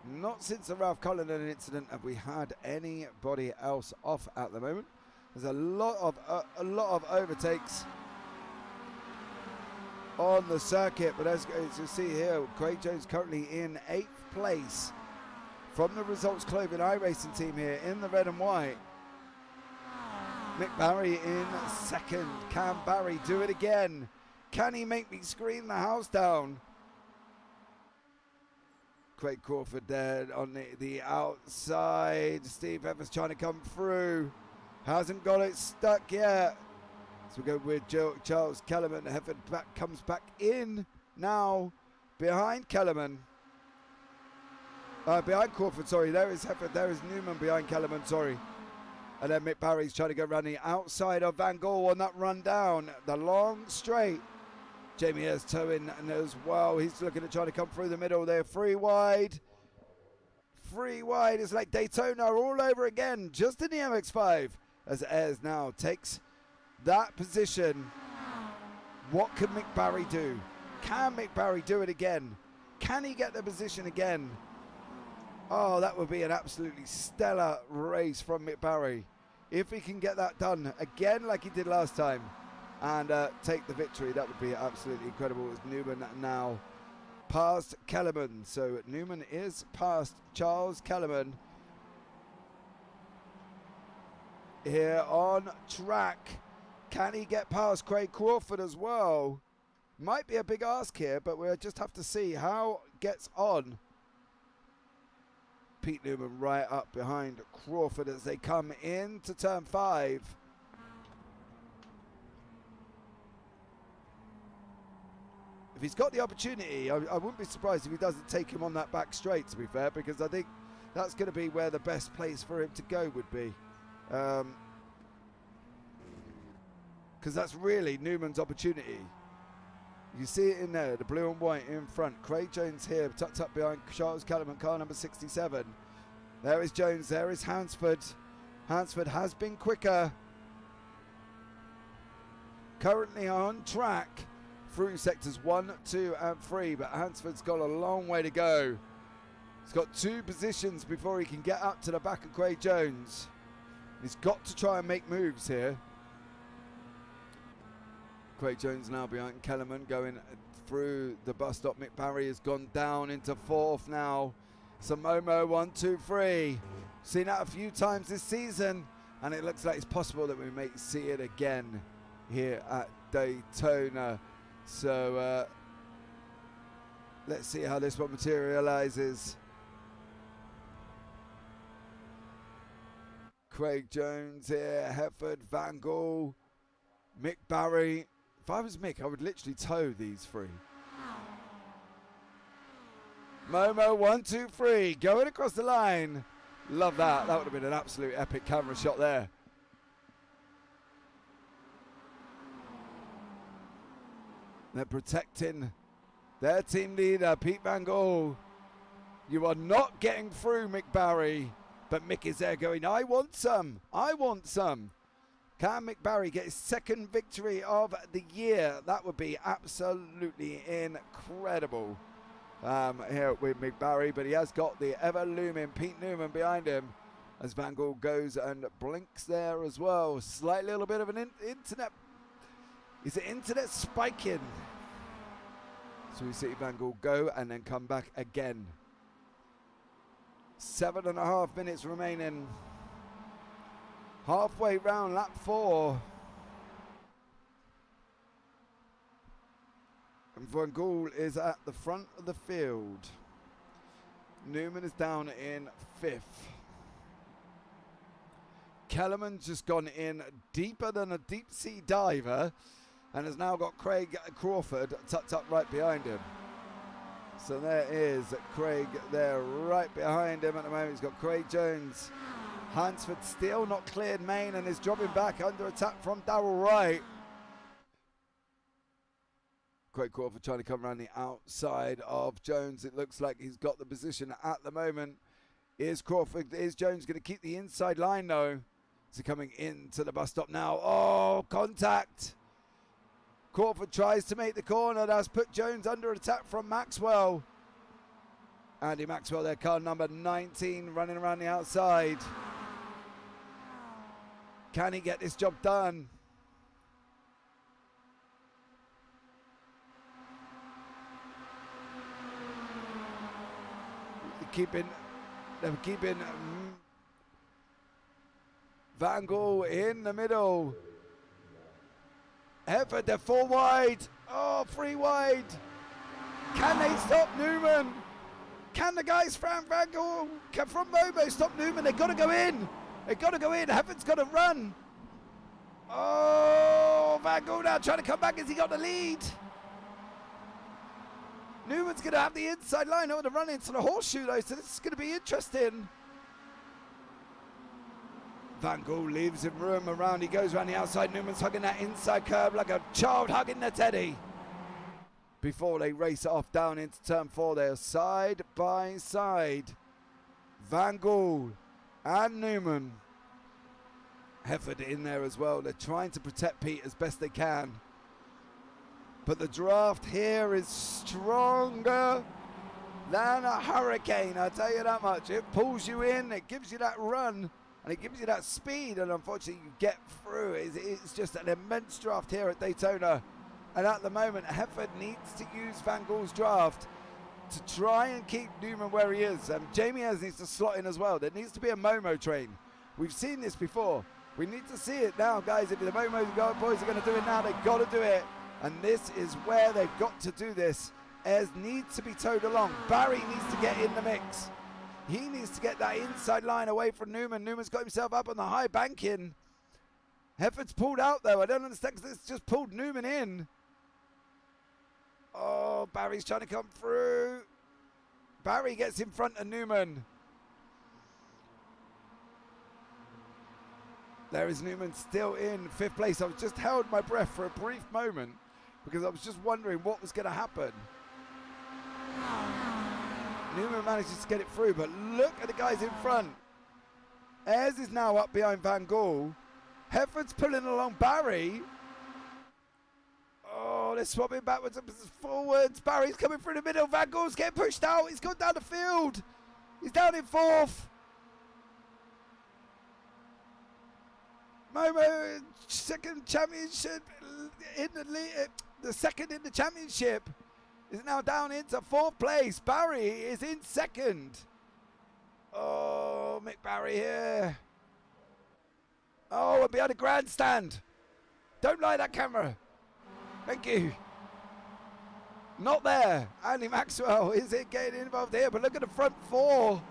Not since the Ralph Cullinan incident have we had anybody else off at the moment. There's a lot of overtakes on the circuit, but as you see here, Craig Jones currently in 8th place from the Results Clothing iRacing team here in the red and white. Mick Barry in 2nd. Can Barry do it again? Can he make me scream the house down? Craig Crawford there on the outside. Steve Evans trying to come through. Hasn't got it stuck yet. So we go with Charles Kellerman. Hefford comes back in now behind Kellerman. Behind Crawford, sorry. There is Hefford. There is Newman behind Kellerman, sorry. And then Mick Barry's trying to go around the outside of Van Gool on that run down. The long straight. Jamie Ayres towing as well. He's looking at trying to come through the middle there. 3 wide. 3 wide. It's like Daytona all over again. Just in the MX-5. As Ayres now takes that position. What can Mick Barry do? Can Mick Barry do it again? Can he get the position again? Oh, that would be an absolutely stellar race from Mick Barry. If he can get that done again like he did last time and take the victory, that would be absolutely incredible. As Newman now past Kellerman. So Newman is past Charles Kellerman here on track. Can he get past Craig Crawford as well? Might be a big ask here, but we'll just have to see how it gets on. Pete Newman right up behind Crawford as they come into turn 5. If he's got the opportunity, I wouldn't be surprised if he doesn't take him on that back straight, to be fair, because I think that's going to be where the best place for him to go would be. Because that's really Newman's opportunity. You see it in there, the blue and white in front. Craig Jones here, tucked up behind Charles Kellerman, car number 67. There is Jones, there is Hansford. Hansford has been quicker. Currently on track through sectors 1, 2 and 3, but Hansford's got a long way to go. He's got 2 positions before he can get up to the back of Craig Jones. He's got to try and make moves here. Craig Jones now behind Kellerman going through the bus stop. Mick Barry has gone down into 4th now. Momo 1, 2, 3. Seen that a few times this season, and it looks like it's possible that we may see it again here at Daytona. So let's see how this one materializes. Craig Jones here, Hefford, Van Gool, Mick Barry. If I was Mick, I would literally tow these 3. Momo 1, 2, 3 going across the line. Love that. That would have been an absolute epic camera shot there. They're protecting their team leader, Pete Van Gogh. You are not getting through, Mick Barry. But Mick is there going, I want some. I want some. Can Mick Barry get his second victory of the year? That would be absolutely incredible here with Mick Barry. But he has got the ever-looming Pete Newman behind him as Van Gogh goes and blinks there as well. Slight little bit of an internet. Is it internet spiking? So we see Van Gogh go and then come back again. 7.5 minutes remaining. Halfway round lap 4. And Van Gogh is at the front of the field. Newman is down in 5th. Kellerman's just gone in deeper than a deep sea diver and has now got Craig Crawford tucked up right behind him. So there is Craig there right behind him at the moment. He's got Craig Jones. Hansford still not cleared main and is dropping back under attack from Darrell Wright. Craig Crawford trying to come around the outside of Jones. It looks like he's got the position at the moment. Is Crawford, is Jones going to keep the inside line though? Is he coming into the bus stop now? Oh, contact. Crawford tries to make the corner. That's put Jones under attack from Maxwell. Andy Maxwell, their car number 19, running around the outside. Can he get this job done? They're keeping Van Gogh in the middle. Hefford, they're 4 wide. Oh, 3 wide. Can they stop Newman? Can the guys from Van Gogh, from Momo stop Newman? They've got to go in. They've got to go in. Hefford's got to run. Oh, Van Gogh now trying to come back as he got the lead. Newman's going to have the inside line over to run into the horseshoe though, so this is going to be interesting. Van Gogh leaves him room around. He goes around the outside. Newman's hugging that inside curve like a child hugging their teddy. Before they race off down into turn 4, they're side by side. Van Gogh and Newman. Hefford in there as well. They're trying to protect Pete as best they can. But the draft here is stronger than a hurricane, I'll tell you that much. It pulls you in, it gives you that run, and it gives you that speed, and unfortunately you get through. It's just an immense draft here at Daytona. And at the moment, Hefford needs to use Van Gogh's draft to try and keep Newman where he is. Jamie Ayres needs to slot in as well. There needs to be a Momo train. We've seen this before. We need to see it now, guys. If the Momo boys are going to do it now, they've got to do it. And this is where they've got to do this. Ayres needs to be towed along. Barry needs to get in the mix. He needs to get that inside line away from Newman. Newman's got himself up on the high banking. Hefford's pulled out though. I don't understand because it's just pulled Newman in. Oh, Barry's trying to come through. Barry gets in front of Newman. There is Newman still in 5th place. I was just held my breath for a brief moment because I was just wondering what was going to happen. Newman manages to get it through, but look at the guys in front. Ayres is now up behind Van Gogh. Hefford's pulling along Barry. Oh, they're swapping backwards and forwards. Barry's coming through the middle. Van Gogh's getting pushed out. He's gone down the field. He's down in 4th. Momo, second championship in the second in the championship is now down into 4th place. Barry is in 2nd. Oh, Mick Barry here. Oh, and behind the grandstand. Don't lie that camera. Thank you. Not there. Andy Maxwell is it getting involved here, but look at the front 4.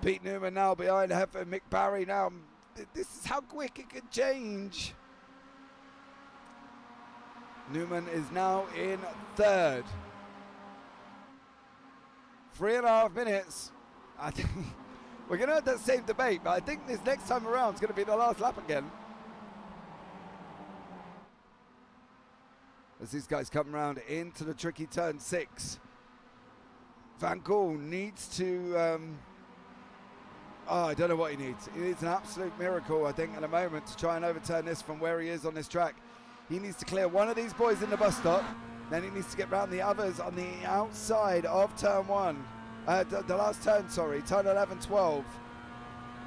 Pete Newman now behind Hefford. Mick Barry now. This is how quick it can change. Newman is now in 3rd. 3.5 minutes. I think we're going to have that same debate, but I think this next time around is going to be the last lap again. as these guys come around into the tricky turn 6. Van Gool needs to... I don't know what he needs. He needs an absolute miracle, I think, at the moment to try and overturn this from where he is on this track. He needs to clear one of these boys in the bus stop. Then he needs to get round the others on the outside of turn 1. The last turn, sorry, turn 11, 12.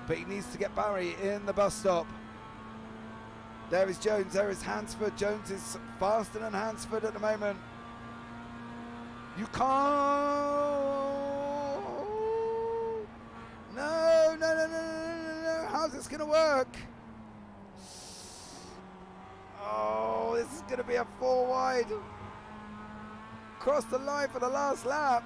But he needs to get Barry in the bus stop. There is Jones, there is Hansford. Jones is faster than Hansford at the moment. You can't... No. How's this going to work? Oh, this is going to be a 4 wide. Cross the line for the last lap.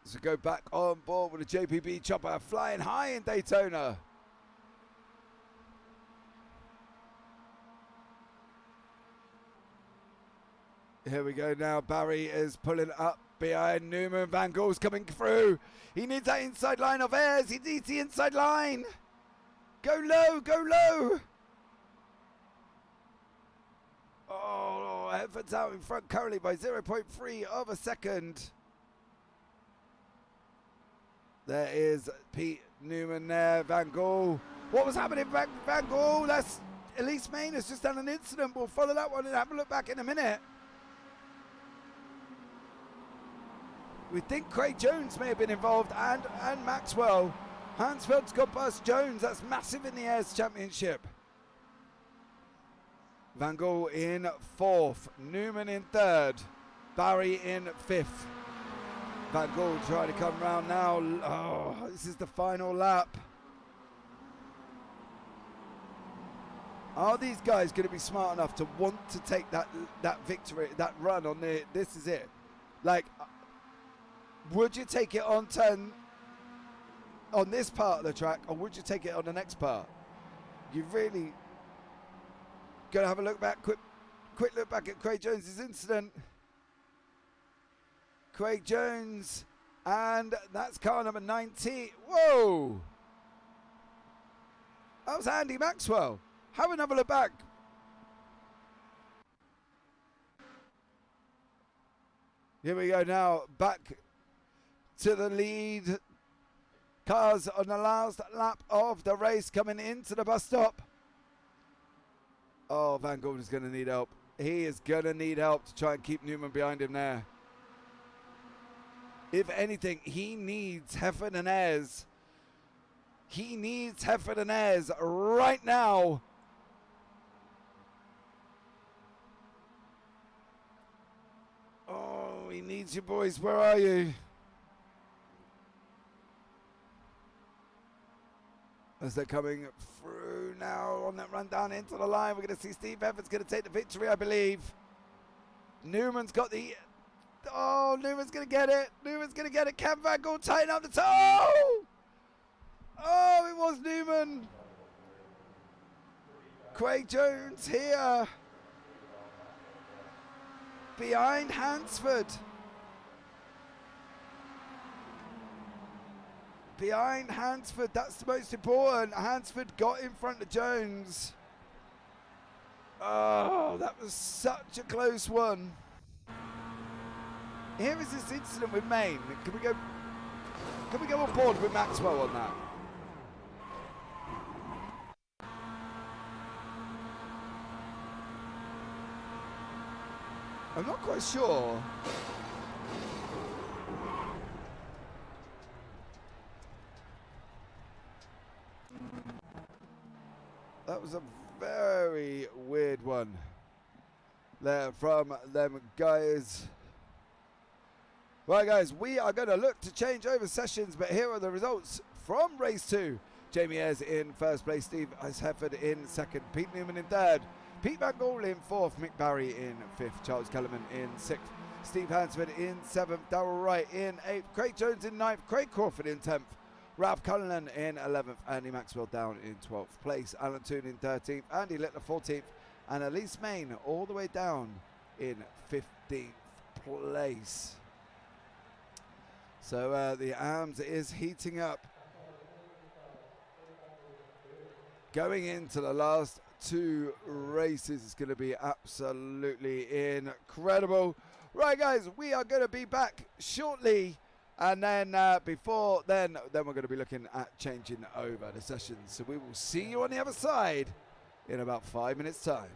So go back on board with a JPB chopper flying high in Daytona. Here we go now. Barry is pulling up behind Newman. Van Gool's coming through. He needs that inside line of Ayres. He needs the inside line. Go low, go low. Oh, Heffert's out in front currently by 0.3 of a second. There is Pete Newman there. Van Gool. What was happening back Van Gool? That's Elise Main has just done an incident. We'll follow that one and have a look back in a minute. We think Craig Jones may have been involved and Maxwell. Hansfeld's got past Jones. That's massive in the Ayres Championship. Van Gool in 4th. Newman in 3rd. Barry in 5th. Van Gool trying to come round now. Oh, this is the final lap. Are these guys going to be smart enough to want to take that victory, that run on the... This is it. Like... Would you take it on this part of the track, or would you take it on the next part? You really got to have a look back, quick look back at Craig Jones's incident. Craig Jones, and that's car number 19. Whoa! That was Andy Maxwell. Have another look back. Here we go now, back to the lead. Cars on the last lap of the race coming into the bus stop. Oh, Van Gool is going to need help. He is going to need help to try and keep Newman behind him there. If anything, he needs Hefford and Ayres. He needs Hefford and Ayres right now. Oh, he needs you boys. Where are you? As they're coming through now on that run down into the line, we're going to see Steve Hefford's going to take the victory, I believe. Newman's got the... Oh, Newman's going to get it. Newman's going to get it. Can Van Gool tighten up the toe? Oh, it was Newman. Craig Jones here. Behind Hansford. Behind Hansford, that's the most important. Hansford got in front of Jones. Oh, that was such a close one. Here is this incident with Maine. Can we go on board with Maxwell on that? I'm not quite sure. That was a very weird one there from them guys. Right, guys, we are going to look to change over sessions, but here are the results from race 2. Jamie Ayres in first place, Steve Hefford in second, Pete Newman in third, Pete Van Gool in fourth, Mick Barry in fifth, Charles Kellerman in sixth, Steve Hansford in seventh, Darrell Wright in eighth, Craig Jones in ninth, Craig Crawford in 10th, Ralph Cullinan in 11th, Andy Maxwell down in 12th place, Alan Toon in 13th, Andy Littler 14th, and Elise Main all the way down in 15th place. So the ARMS is heating up. going into the last 2 races. It's going to be absolutely incredible. Right, guys, we are going to be back shortly. And then before then we're going to be looking at changing over the sessions. So we will see you on the other side in about 5 minutes' time.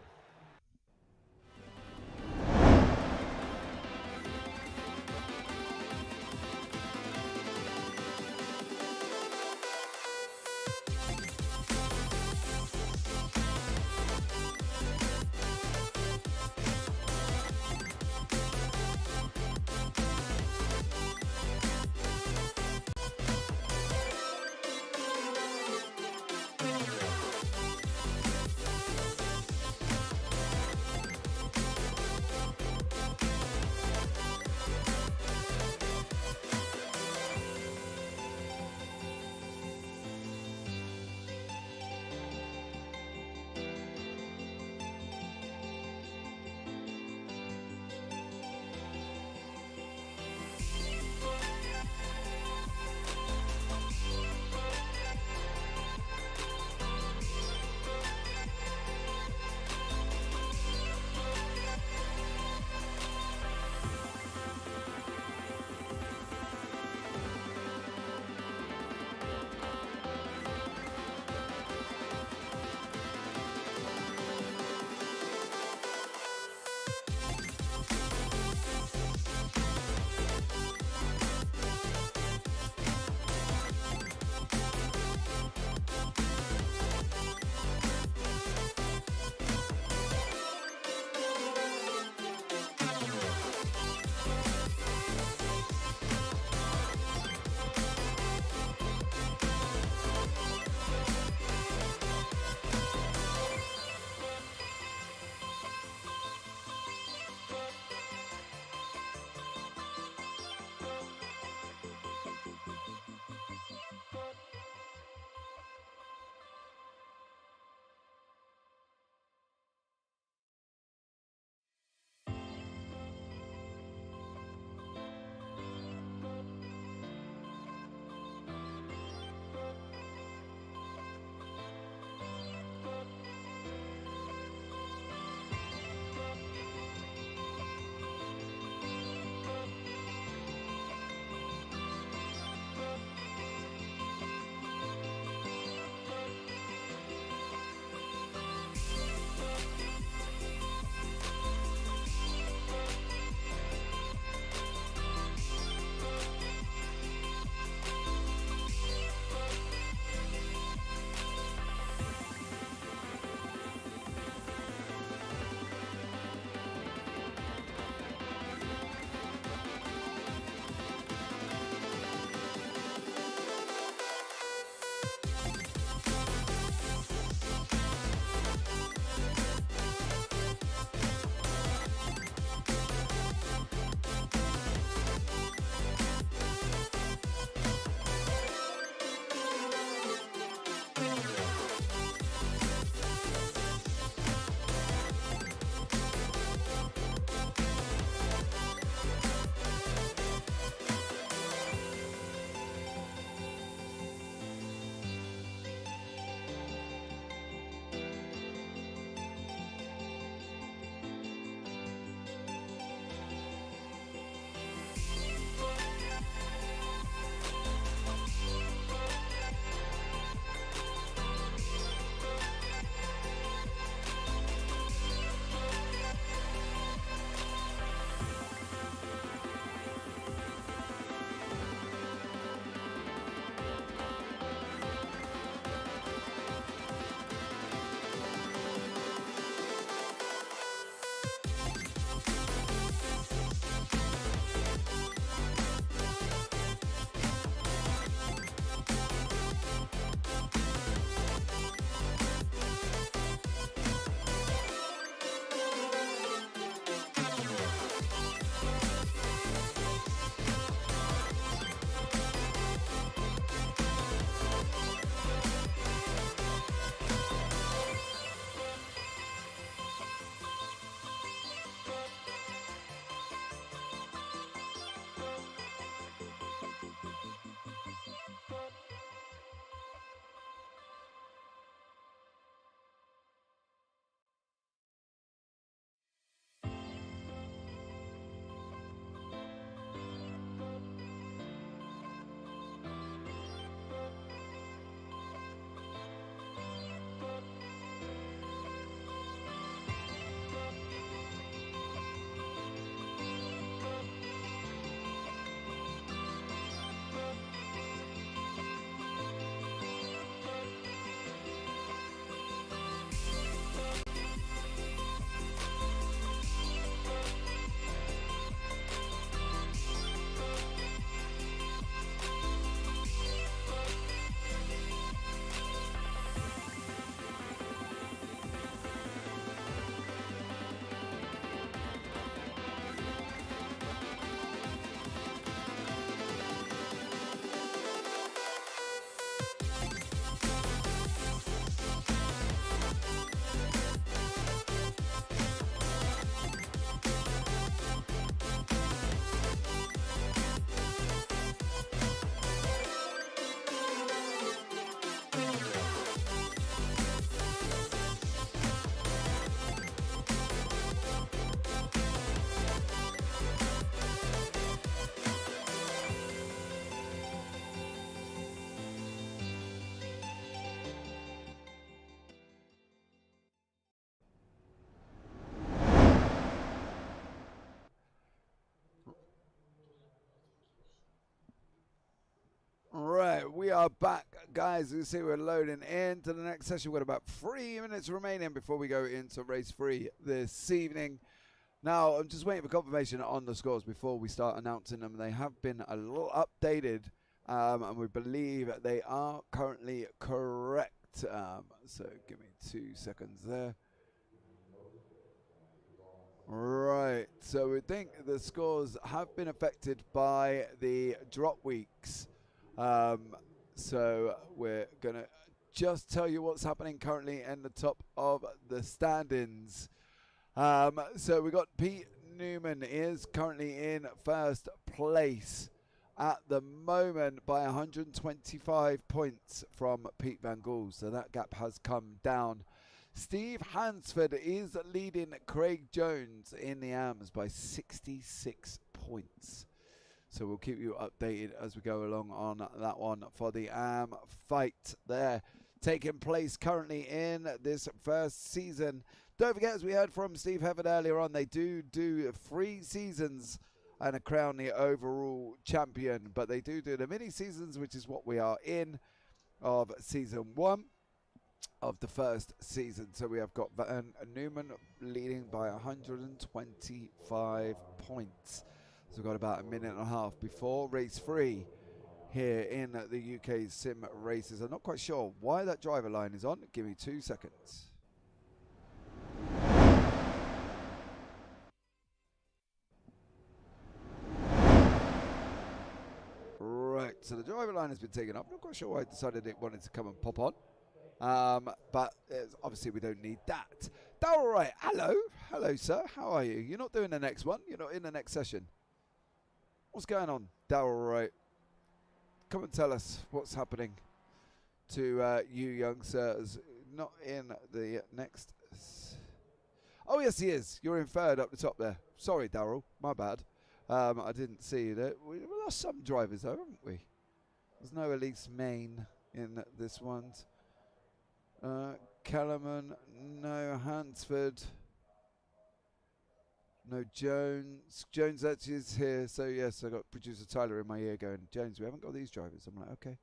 we are back, guys. You see we're loading into the next session. We've got about 3 minutes remaining before we go into race 3 this evening. Now, I'm just waiting for confirmation on the scores before we start announcing them. They have been a little updated, and we believe they are currently correct. So give me 2 seconds there. Right, so we think the scores have been affected by the drop weeks. So we're going to just tell you what's happening currently in the top of the standings. So we got Pete Newman is currently in first place at the moment by 125 points from Pete Van Gool. So that gap has come down. Steve Hansford is leading Craig Jones in the AMs by 66 points. So we'll keep you updated as we go along on that one for the AM fight there. Taking place currently in this first season. Don't forget, as we heard from Steve Hefford earlier on, they do 3 seasons and a crown the overall champion. But they do the mini seasons, which is what we are in, of season 1 of the first season. So we have got Van Newman leading by 125 points. So we've got about a minute and a half before race 3 here in the UK Sim Races. I'm not quite sure why that driver line is on. Give me 2 seconds. Right, so the driver line has been taken up. I'm not quite sure why I decided it wanted to come and pop on. But obviously we don't need that. Darryl Wright, hello sir, how are you? You're not doing the next one, you're not in the next session. What's going on, Darryl Wright? Come and tell us what's happening to you young sirs. Not in the next... Oh yes he is, you're in third up the top there. Sorry Darryl, my bad. I didn't see that. We lost some drivers though, haven't we? There's no Elise Main in this one. Kellerman, no Hansford, no Jones. Jones actually is here, so yes, I got producer Tyler in my ear going, Jones, we haven't got these drivers. I'm like, okay.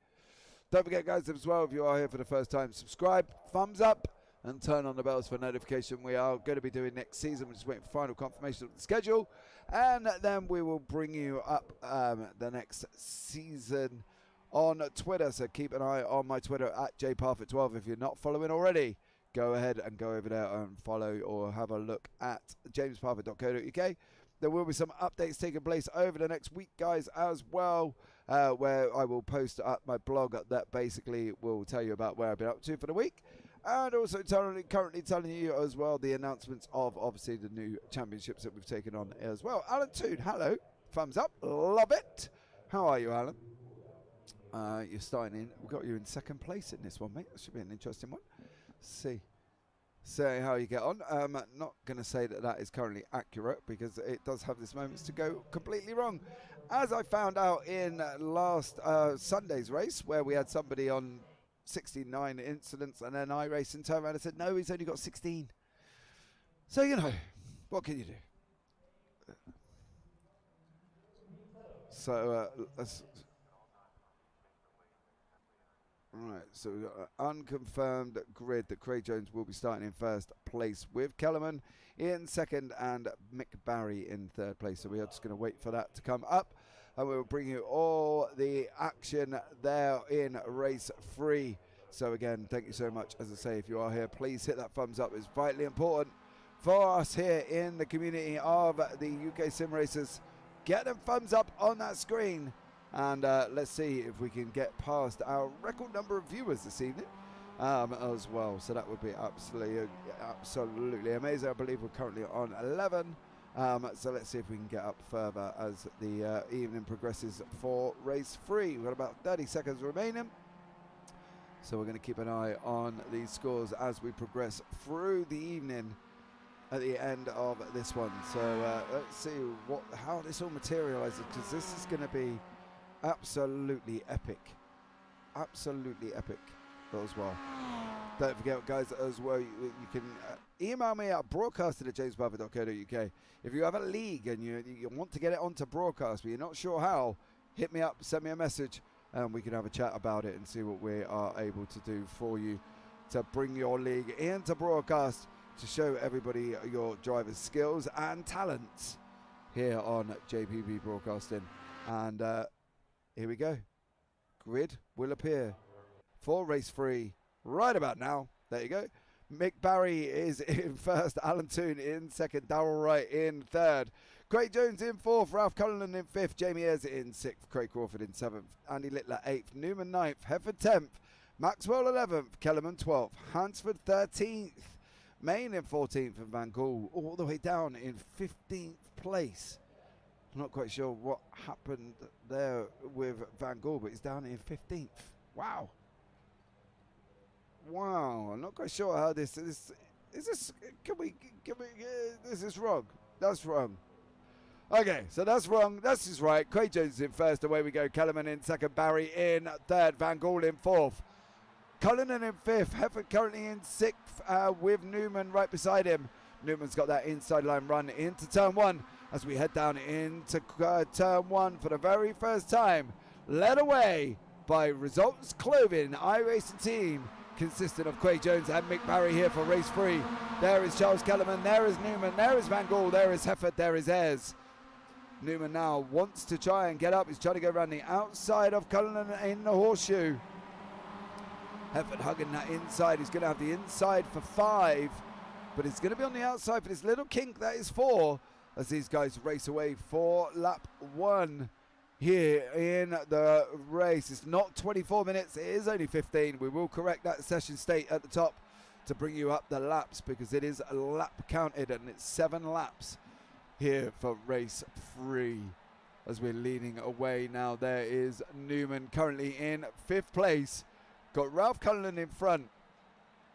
Don't forget, guys, as well, if you are here for the first time, subscribe, thumbs up, and turn on the bells for notification. We are going to be doing next season. We're just waiting for final confirmation of the schedule, and then we will bring you up the next season on Twitter. So keep an eye on my Twitter at JamesParfitt12. If you're not following already, go ahead and go over there and follow or have a look at JamesParfitt.co.uk. There will be some updates taking place over the next week, guys, as well, where I will post up my blog that basically will tell you about where I've been up to for the week. And also currently telling you as well the announcements of obviously the new championships that we've taken on as well. Alan Toon, hello. Thumbs up. Love it. How are you, Alan? You're starting in. We've got you in second place in this one, mate. That should be an interesting one. See how you get on. Not going to say that is currently accurate because it does have this moments to go completely wrong. As I found out in last Sunday's race where we had somebody on 69 incidents and then I raced and turned around and said, no, he's only got 16. So, you know, what can you do? So, let's... Right, so we've got an unconfirmed grid that Craig Jones will be starting in first place with Kellerman in second and Mick Barry in third place. So we are just going to wait for that to come up and we will bring you all the action there in race 3. So again, thank you so much. As I say, if you are here, please hit that thumbs up. It's vitally important for us here in the community of the UK Sim Racers. Get them thumbs up on that screen. And let's see if we can get past our record number of viewers this evening as well. So that would be absolutely amazing. I believe we're currently on 11. So let's see if we can get up further as the evening progresses for race 3. We've got about 30 seconds remaining. So we're going to keep an eye on these scores as we progress through the evening at the end of this one. So let's see how this all materializes, because this is going to be absolutely epic as well. Don't forget, guys, as well, you can email me at broadcasting@jamesparfitt.co.uk. If you have a league and you want to get it onto broadcast but you're not sure how, hit me up, send me a message, and we can have a chat about it and see what we are able to do for you to bring your league into broadcast, to show everybody your driver's skills and talents here on JPB Broadcasting. And here we go. Grid will appear for race 3 right about now. There you go. Mick Barry is in first, Alan Toon in second, Darrell Wright in third, Craig Jones in fourth, Ralph Cullinan in fifth, Jamie Ayres in sixth, Craig Crawford in seventh, Andy Littler eighth, Newman ninth, Hefford 10th, Maxwell 11th, Kellerman 12th, Hansford 13th, Main in 14th, and Van Gool all the way down in 15th place. I'm not quite sure what happened there with Van Gool, but he's down in 15th. Wow. Wow, I'm not quite sure how this is. This this is wrong. That's wrong. Okay, so that's wrong. This is right. Craig Jones in first. Away we go. Kellerman in second. Barry in third. Van Gool in fourth. Cullinan in fifth. Hefford currently in sixth with Newman right beside him. Newman's got that inside line run into turn 1 as we head down into turn 1 for the very first time. Led away by Results Clothing iRacing team, consisting of Craig Jones and Mick Barry here for race 3. There is Charles Kellerman, there is Newman, there is Van Gool, there is Hefford, there is Ayres. Newman now wants to try and get up. He's trying to go around the outside of Cullinan in the horseshoe. Hefford hugging that inside. He's going to have the inside for 5, but it's going to be on the outside for this little kink that is 4 as these guys race away for lap 1. Here in the race. It's not 24 minutes, it is only 15. We will correct that session state at the top to bring you up the laps, because it is a lap counted, and it's 7 laps here for race 3 as we're leading away now. There is Newman currently in 5th place, got Ralph Cullinan in front,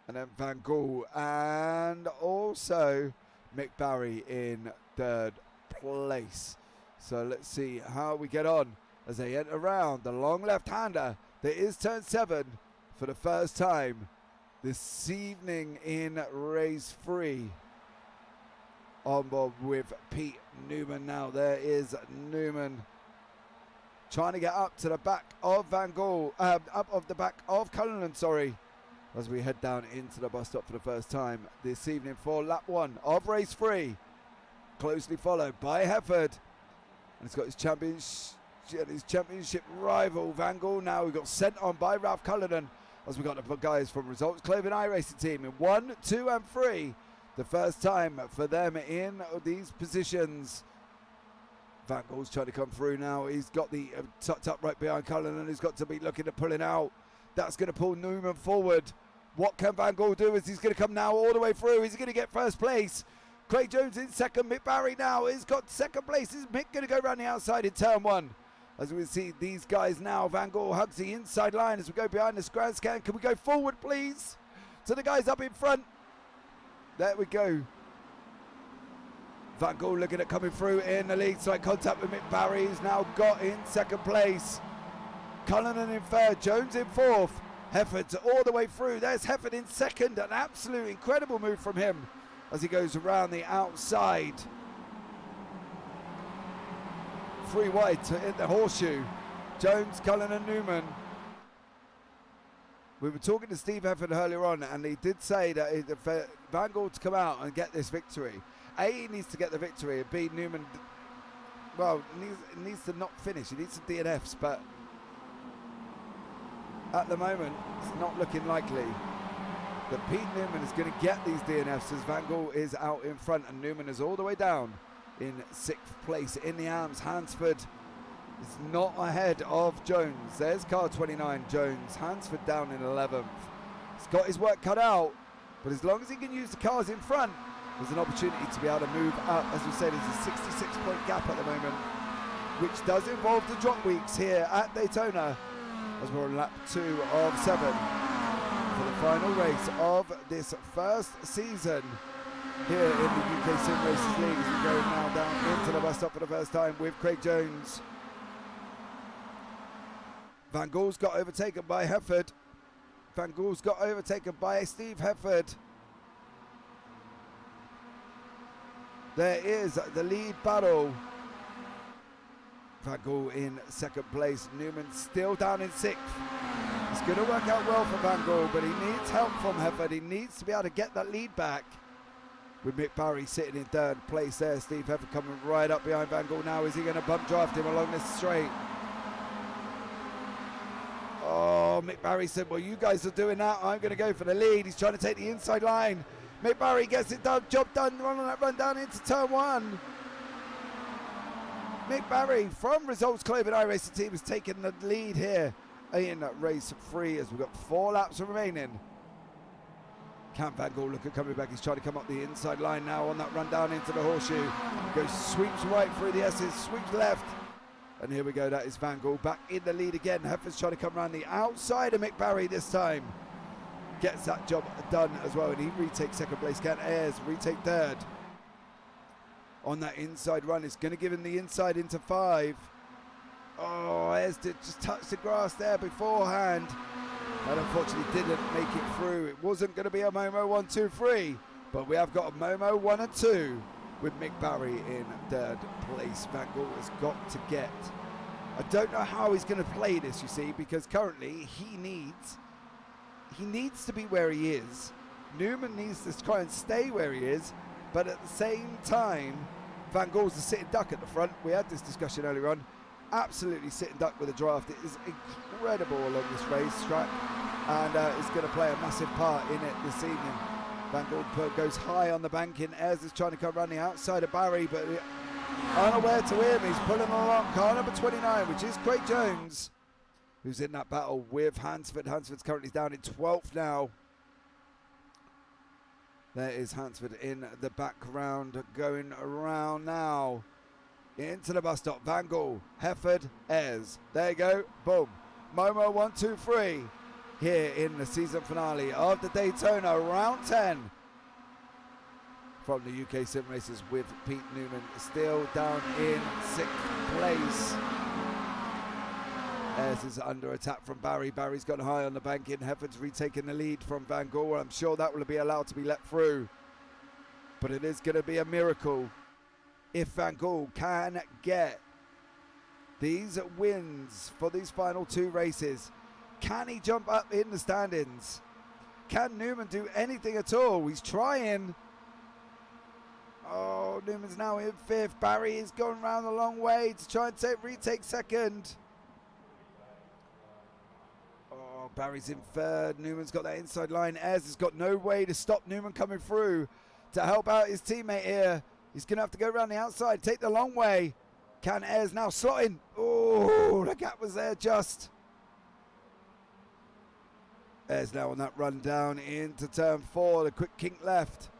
and then Van Gool, and also Mick Barry in 3rd place. So let's see how we get on as they enter around the long left-hander. There is turn 7 for the first time this evening in race 3. On board with Pete Newman now. There is Newman trying to get up to the back of Van Gool, up of the back of Cullinan, sorry, as we head down into the bus stop for the first time this evening for lap 1 of race 3. Closely followed by Hefford. And he's got his championship rival Van Gool now. We got sent on by Ralph Cullinan as we got the guys from Results Clothing iRacing team in 1, 2 and 3. The first time for them in these positions. Van Gool's trying to come through now. He's got the tucked up right behind Cullinan, who's got to be looking at pulling out. That's going to pull Newman forward. What can Van Gool do as he's going to come now all the way through? He's going to get first place. Craig Jones in second. Mick Barry now has got second place. Is Mick going to go around the outside in turn 1? As we see these guys now, Van Gool hugs the inside line as we go behind the grand scan. Can we go forward, please? To the guys up in front. There we go. Van Gool looking at coming through in the lead. Slight contact with Mick Barry. He's now got in second place. Cullinan in 3rd. Jones in 4th. Hefford all the way through. There's Hefford in 2nd. An absolute incredible move from him as he goes around the outside. 3 wide to hit the horseshoe. Jones, Cullinan, Newman. We were talking to Steve Hefford earlier on, and he did say that for Van Gool to come out and get this victory, A, he needs to get the victory, and B, Newman, well, needs to not finish. He needs some DNFs, but at the moment, it's not looking likely that Pete Newman is going to get these DNFs as Van Gool is out in front and Newman is all the way down in 6th place in the arms. Hansford is not ahead of Jones. There's car 29, Jones. Hansford down in 11th. He's got his work cut out, but as long as he can use the cars in front, there's an opportunity to be able to move up. As we said, there's a 66-point gap at the moment, which does involve the drop weeks here at Daytona as we're on lap 2 of 7. For the final race of this first season here in the UK SimRacers League, as we go now down into the bus stop for the first time with Craig Jones. Van Gool's got overtaken by Hefford. Van Gool's got overtaken by Steve Hefford. There is the lead battle Van Gaal in second place. Newman still down in 6th. It's going to work out well for Van Gaal, but he needs help from Hefford. He needs to be able to get that lead back. With Mick Barry sitting in 3rd place there. Steve Hefford coming right up behind Van Gaal now. Is he going to bump draft him along this straight? Oh, Mick Barry said, well, you guys are doing that. I'm going to go for the lead. He's trying to take the inside line. Mick Barry gets it done. Job done. Run on that run down into turn 1. Mick Barry from Results Clothing iRacing Team has taken the lead here in race 3 as we've got 4 laps remaining. Can Van Gaal look at coming back? He's trying to come up the inside line now on that run down into the horseshoe. Goes, sweeps right through the S's, sweeps left. And here we go, that is Van Gaal back in the lead again. Hefford's trying to come around the outside of Mick Barry this time. Gets that job done as well, and he retakes 2nd place. Can Ayres retake 3rd. On that inside run, it's going to give him the inside into 5. Oh, Ayres did just touch the grass there beforehand. But unfortunately didn't make it through. It wasn't going to be a Momo 1, 2, 3. But we have got a Momo 1 and 2 with Mick Barry in 3rd place. Van Gaal has got to get. I don't know how he's going to play this, you see, because currently he needs to be where he is. Newman needs to try and stay where he is. But at the same time, Van Gaal's a sitting duck at the front. We had this discussion earlier on. Absolutely sitting duck with a draft. It is incredible along this racetrack, and it's going to play a massive part in it this evening. Van Gaal goes high on the banking. Ayres is trying to come around the outside of Barry, but unaware to him, he's pulling along car number 29, which is Craig Jones, who's in that battle with Hansford. Hansford's currently down in 12th now. There is Hansford in the background, going around now. Into the bus stop. Van Gaal, Hefford, Ayres. There you go. Boom. Momo 1, 2, 3. Here in the season finale of the Daytona, round 10. From the UK SimRacers with Pete Newman still down in 6th place. Ayres is under attack from Barry. Barry's gone high on the banking. Hefford's retaking the lead from Van Gaal. I'm sure that will be allowed to be let through. But it is going to be a miracle if Van Gaal can get these wins for these final 2 races. Can he jump up in the standings? Can Newman do anything at all? He's trying. Oh, Newman's now in 5th. Barry is going round the long way to try and retake 2nd. Oh, Barry's in 3rd. Newman's got that inside line. Ayres has got no way to stop Newman coming through to help out his teammate here. He's going to have to go around the outside, take the long way. Can Ayres now slot in? Oh, the gap was there just. Ayres now on that run down into turn 4. The quick kink left.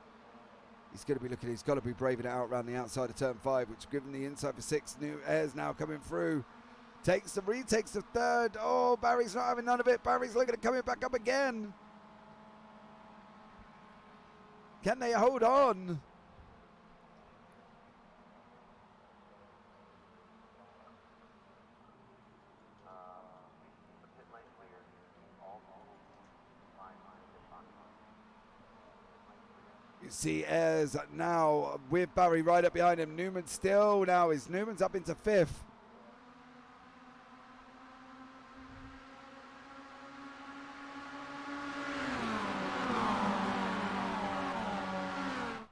He's going to be looking, he's got to be braving it out around the outside of turn 5, which given the inside for 6. Ayres now coming through. Retakes the 3rd. Oh, Barry's not having none of it. Barry's looking at coming back up again. Can they hold on? You see Ayres now with Barry right up behind him. Newman still now is Newman's up into 5th.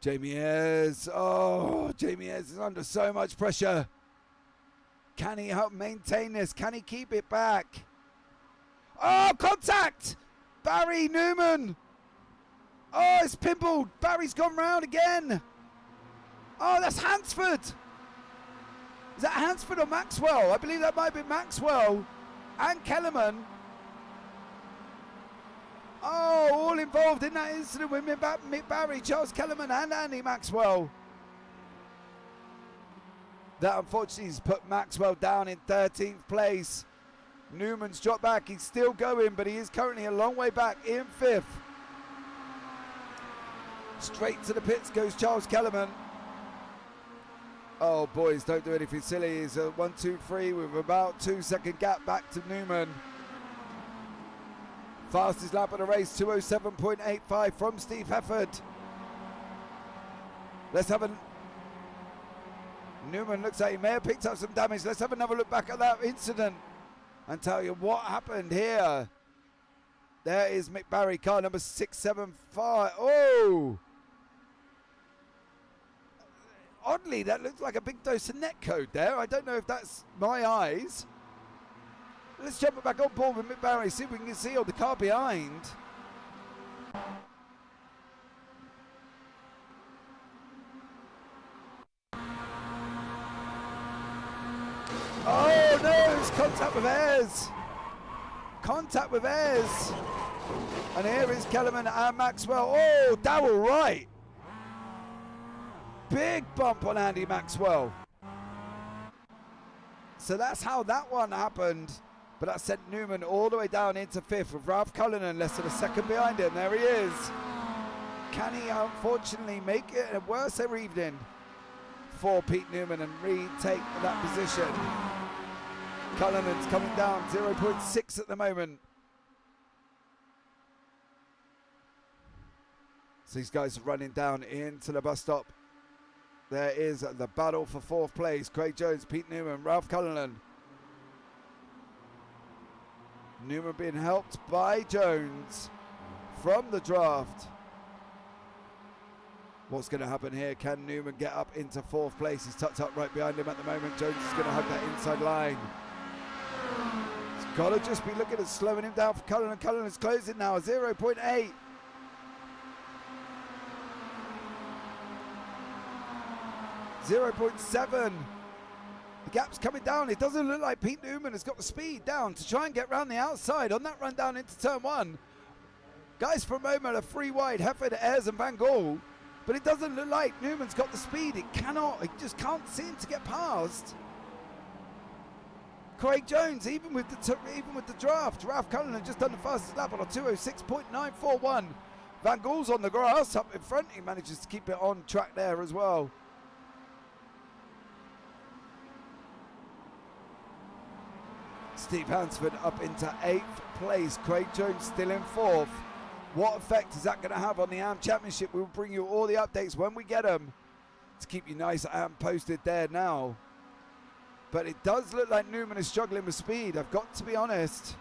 Jamie Ayres, oh, Jamie Ayres is under so much pressure. Can he help maintain this? Can he keep it back? Oh, contact! Barry, Newman! Oh, it's pimpled. Barry's gone round again. Oh, that's Hansford. Is that Hansford or Maxwell? I believe that might be Maxwell and Kellerman. Oh, all involved in that incident with Mick Barry, Charles Kellerman and Andy Maxwell. That unfortunately has put Maxwell down in 13th place. Newman's dropped back. He's still going, but he is currently a long way back in 5th. Straight to the pits goes Charles Kellerman. Oh, boys, don't do anything silly. It's a 1, 2, 3 with about 2-second gap back to Newman. Fastest lap of the race, 2:07.85 from Steve Hefford. Let's have a Newman looks like he may have picked up some damage. Let's have another look back at that incident and tell you what happened here. There is Mick Barry, car number 675. Oh! Oddly, that looks like a big dose of net code there. I don't know if that's my eyes. Let's jump back on board with Mick Barry, see if we can see on the car behind. Oh no, it's contact with Ayres. Contact with Ayres. And here is Kellerman and Maxwell. Oh, Darrell Wright. Big bump on Andy Maxwell. So that's how that one happened. But that sent Newman all the way down into 5th with Ralph Cullinan less than a second behind him. There he is. Can he unfortunately make it a worse evening for Pete Newman and retake that position? Cullinan's coming down 0.6 at the moment. So these guys are running down into the bus stop. There is the battle for 4th place. Craig Jones, Pete Newman, Ralph Cullinan. Newman being helped by Jones from the draft. What's going to happen here? Can Newman get up into 4th place? He's tucked up right behind him at the moment. Jones is going to hug that inside line. He's got to just be looking at slowing him down for Cullinan. Cullinan's closing now, 0.8. .7. The gap's coming down. It doesn't look like Pete Newman has got the speed down to try and get round the outside on that run down into turn 1. Guys, for a moment, are 3 wide, Hefford, Ayres and Van Gaal. But it doesn't look like Newman's got the speed. It just can't seem to get past Craig Jones, even with the draft. Ralph Cullinan just done the fastest lap on a 206.941. Van Gaal's on the grass up in front. He manages to keep it on track there as well. Steve Hansford up into 8th place. Craig Jones still in 4th. What effect is that going to have on the AM Championship? We'll bring you all the updates when we get them to keep you nice and posted there now. But it does look like Newman is struggling with speed, I've got to be honest.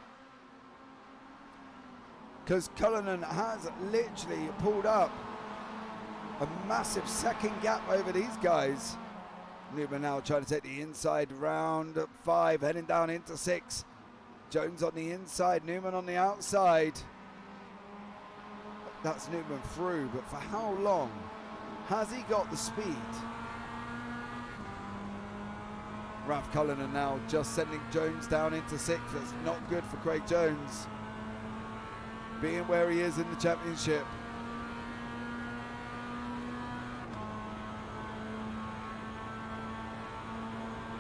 Because Cullinan has literally pulled up a massive second gap over these guys. Newman now trying to take the inside round 5, heading down into 6. Jones on the inside, Newman on the outside. That's Newman through, but for how long has he got the speed? Ralph Cullinan now just sending Jones down into 6th. That's not good for Craig Jones, being where he is in the championship.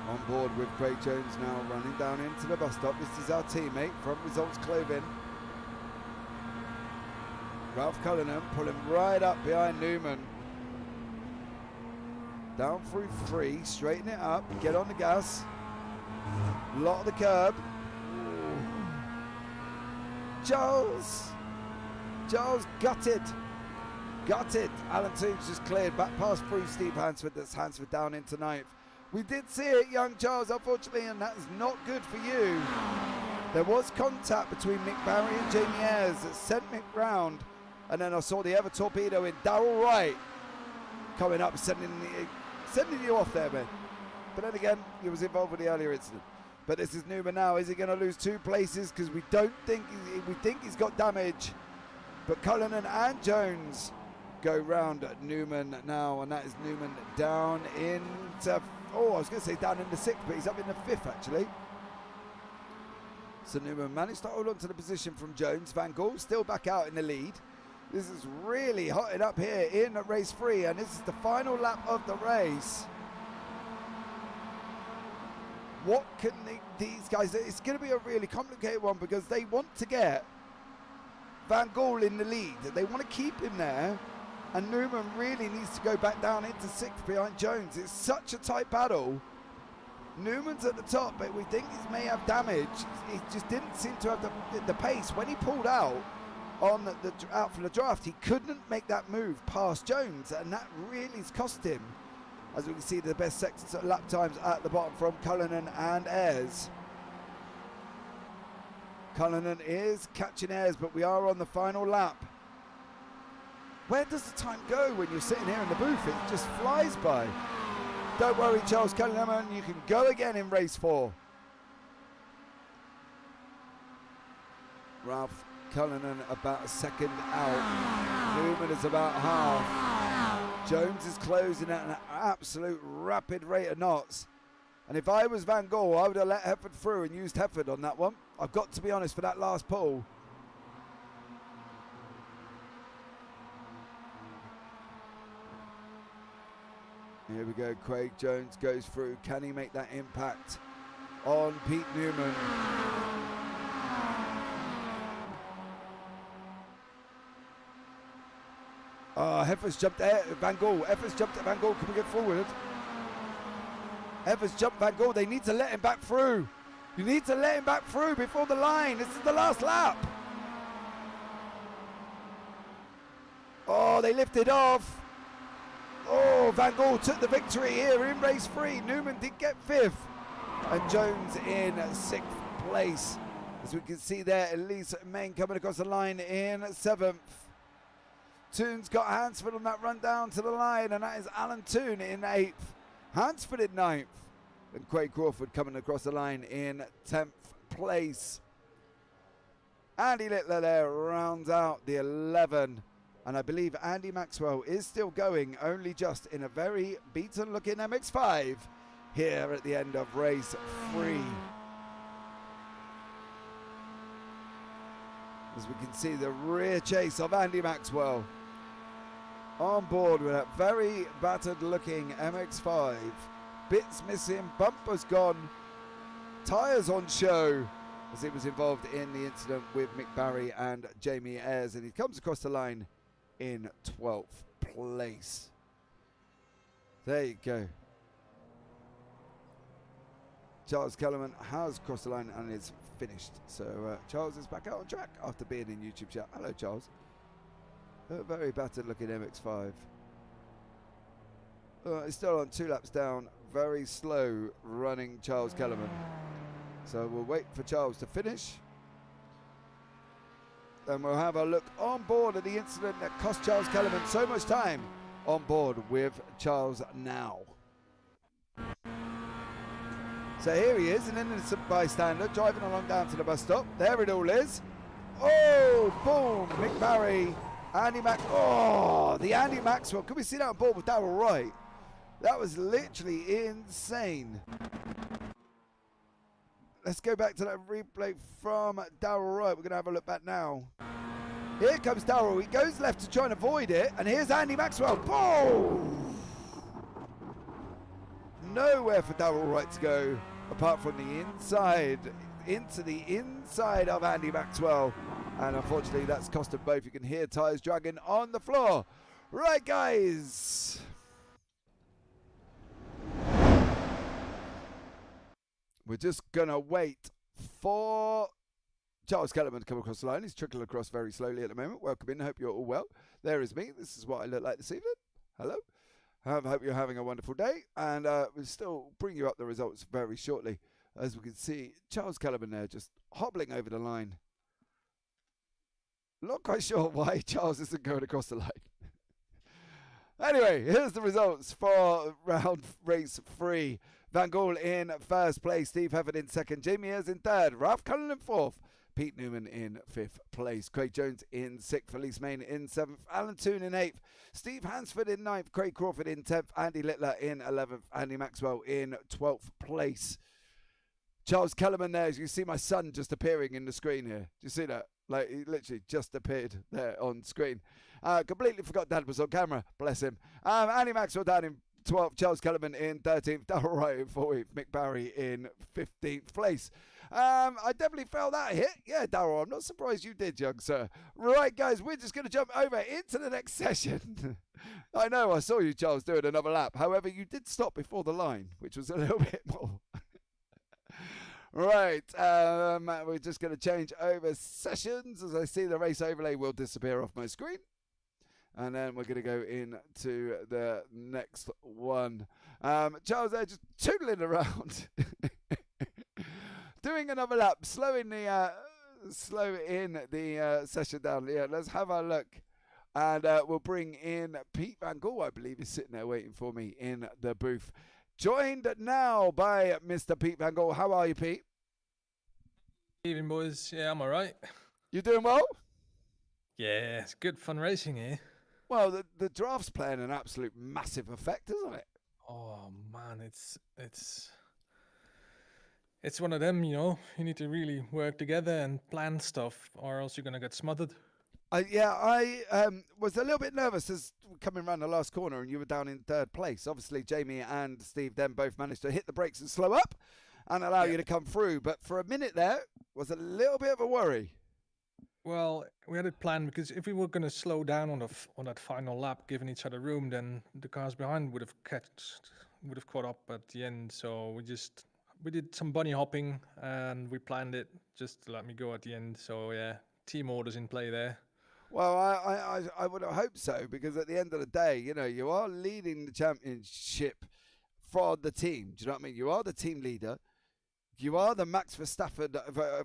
On board with Craig Jones now running down into the bus stop. This is our teammate from Results Clothing. Ralph Cullinan pulling right up behind Newman. Down through 3, straighten it up, get on the gas. Lot of the curb. Charles gutted. Alan Toombs just cleared back past through Steve Hansford. That's Hansford down into 9th. We did see it, young Charles, unfortunately, and that is not good for you. There was contact between Mick Barry and Jamie Ayres that sent Mick round, and then I saw the ever torpedo in Darrell Wright coming up, sending you off there, man. But then again, he was involved with the earlier incident. But this is Newman now. Is he going to lose 2 places? Because we think he's got damage. But Cullinan and Jones go round at Newman now, and that is Newman down into, I was going to say down in the 6th, but he's up in the 5th actually. So Newman managed to hold on to the position from Jones. Van Gaal still back out in the lead. This is really hotted up here in race 3, and this is the final lap of the race. What can these guys do? It's going to be a really complicated one because they want to get Van Gaal in the lead. They want to keep him there, and Newman really needs to go back down into 6th behind Jones. It's such a tight battle. Newman's at the top, but we think he may have damage. He just didn't seem to have the pace. When he pulled out out from the draft, he couldn't make that move past Jones, and that really's cost him. as we can see the best lap times at the bottom from Cullinan and Ayres. Cullinan is catching Ayres, but we are on the final lap. Where does the time go when you're sitting here in the booth? It just flies by. Don't worry, Charles Cullinan, you can go again in race 4. Ralph Cullinan about a second out. Newman is about half. Jones is closing at an absolute rapid rate of knots. And if I was Van Gogh, I would have let Hefford through and used Hefford on that one. I've got to be honest, for that last pull. Here we go, Craig Jones goes through. Can he make that impact on Pete Newman? Hefford's jumped at Van Gogh. Hefford's jumped at Van Gogh. Can we get forward? Hefford's jumped Van Gogh. They need to let him back through. You need to let him back through before the line. This is the last lap. Oh, they lifted off. Oh, Van Gogh took the victory here in race 3. Newman did get 5th. And Jones in 6th place. As we can see there, Elise Main coming across the line in 7th. Toon's got Hansford on that run down to the line, and that is Alan Toon in 8th. Hansford in 9th. And Craig Crawford coming across the line in 10th place. Andy Littler there rounds out the 11. And I believe Andy Maxwell is still going, only just in a very beaten looking MX-5 here at the end of race 3. As we can see the rear chase of Andy Maxwell on board with that very battered looking MX-5. Bits missing, bumpers gone, tyres on show, as he was involved in the incident with Mick Barry and Jamie Ayres, and he comes across the line in 12th place. There you go. Charles Kellerman has crossed the line and is finished. So Charles is back out on track after being in YouTube chat. Hello, Charles. A very battered looking MX-5. It's still on 2 laps down. Very slow running Charles Kellerman. So we'll wait for Charles to finish. And we'll have a look on board at the incident that cost Charles Kellerman so much time on board with Charles now. So here he is, an innocent bystander driving along down to the bus stop. There it all is. Oh, boom, Mick Barry, Andy the Andy Maxwell. Can we see that on board with Darrell Wright? That was literally insane. Let's go back to that replay from Darrell Wright. We're going to have a look back now. Here comes Darrell. He goes left to try and avoid it. And here's Andy Maxwell. Boom! Nowhere for Darrell Wright to go apart from the inside. Into the inside of Andy Maxwell. And unfortunately, that's cost them both. You can hear tyres dragging on the floor. Right, guys. We're just going to wait for Charles Kellerman to come across the line. He's trickling across very slowly at the moment. Welcome in. Hope you're all well. There is me. This is what I look like this evening. Hello. I hope you're having a wonderful day. And we'll still bring you up the results very shortly. As we can see, Charles Kellerman there just hobbling over the line. Not quite sure why Charles isn't going across the line. Anyway, here's the results for round race 3. Van Gaal in 1st place, Steve Hefford in 2nd, Jamie Ayres in 3rd, Ralph Cullen in 4th, Pete Newman in 5th place, Craig Jones in 6th, Elise Main in 7th, Alan Toon in 8th, Steve Hansford in 9th, Craig Crawford in 10th, Andy Littler in 11th, Andy Maxwell in 12th place. Charles Kellerman there, as you see my son just appearing in the screen here. Do you see that? Like, he literally just appeared there on screen. Completely forgot Dad was on camera. Bless him. Andy Maxwell down in 12th. Charles Kellerman in 13th. Darrell Wright in 14th. Mick Barry in 15th place. I definitely felt that hit. Yeah, Darrell, I'm not surprised you did, young sir. Right, guys, we're just going to jump over into the next session. I know, I saw you, Charles, doing another lap. However, you did stop before the line, which was a little bit more... Right, we're just going to change over sessions. As I see the race overlay will disappear off my screen. And then we're going to go into the next one. Charles there just tootling around. Doing another lap, slow in the session down. Yeah, let's have a look. And we'll bring in Pete Van Gaal, I believe, is sitting there waiting for me in the booth. Joined now by Mr. Pete Van Gaal. How are you, Pete? Evening, boys. Yeah, I'm all right. You doing well? Yeah, it's good fun racing here. Well, the draft's playing an absolute massive effect, isn't it? Oh man, it's one of them, you know. You need to really work together and plan stuff, or else you're gonna get smothered. I was a little bit nervous as coming around the last corner and you were down in third place. Obviously, Jamie and Steve then both managed to hit the brakes and slow up and allow you to come through. But for a minute there, was a little bit of a worry. Well, we had it planned because if we were going to slow down on that final lap, giving each other room, then the cars behind would have caught up at the end. So we did some bunny hopping and we planned it just to let me go at the end. So yeah, team orders in play there. Well, I would have hoped so, because at the end of the day, you know, you are leading the championship for the team. Do you know what I mean? You are the team leader. You are the Max Verstappen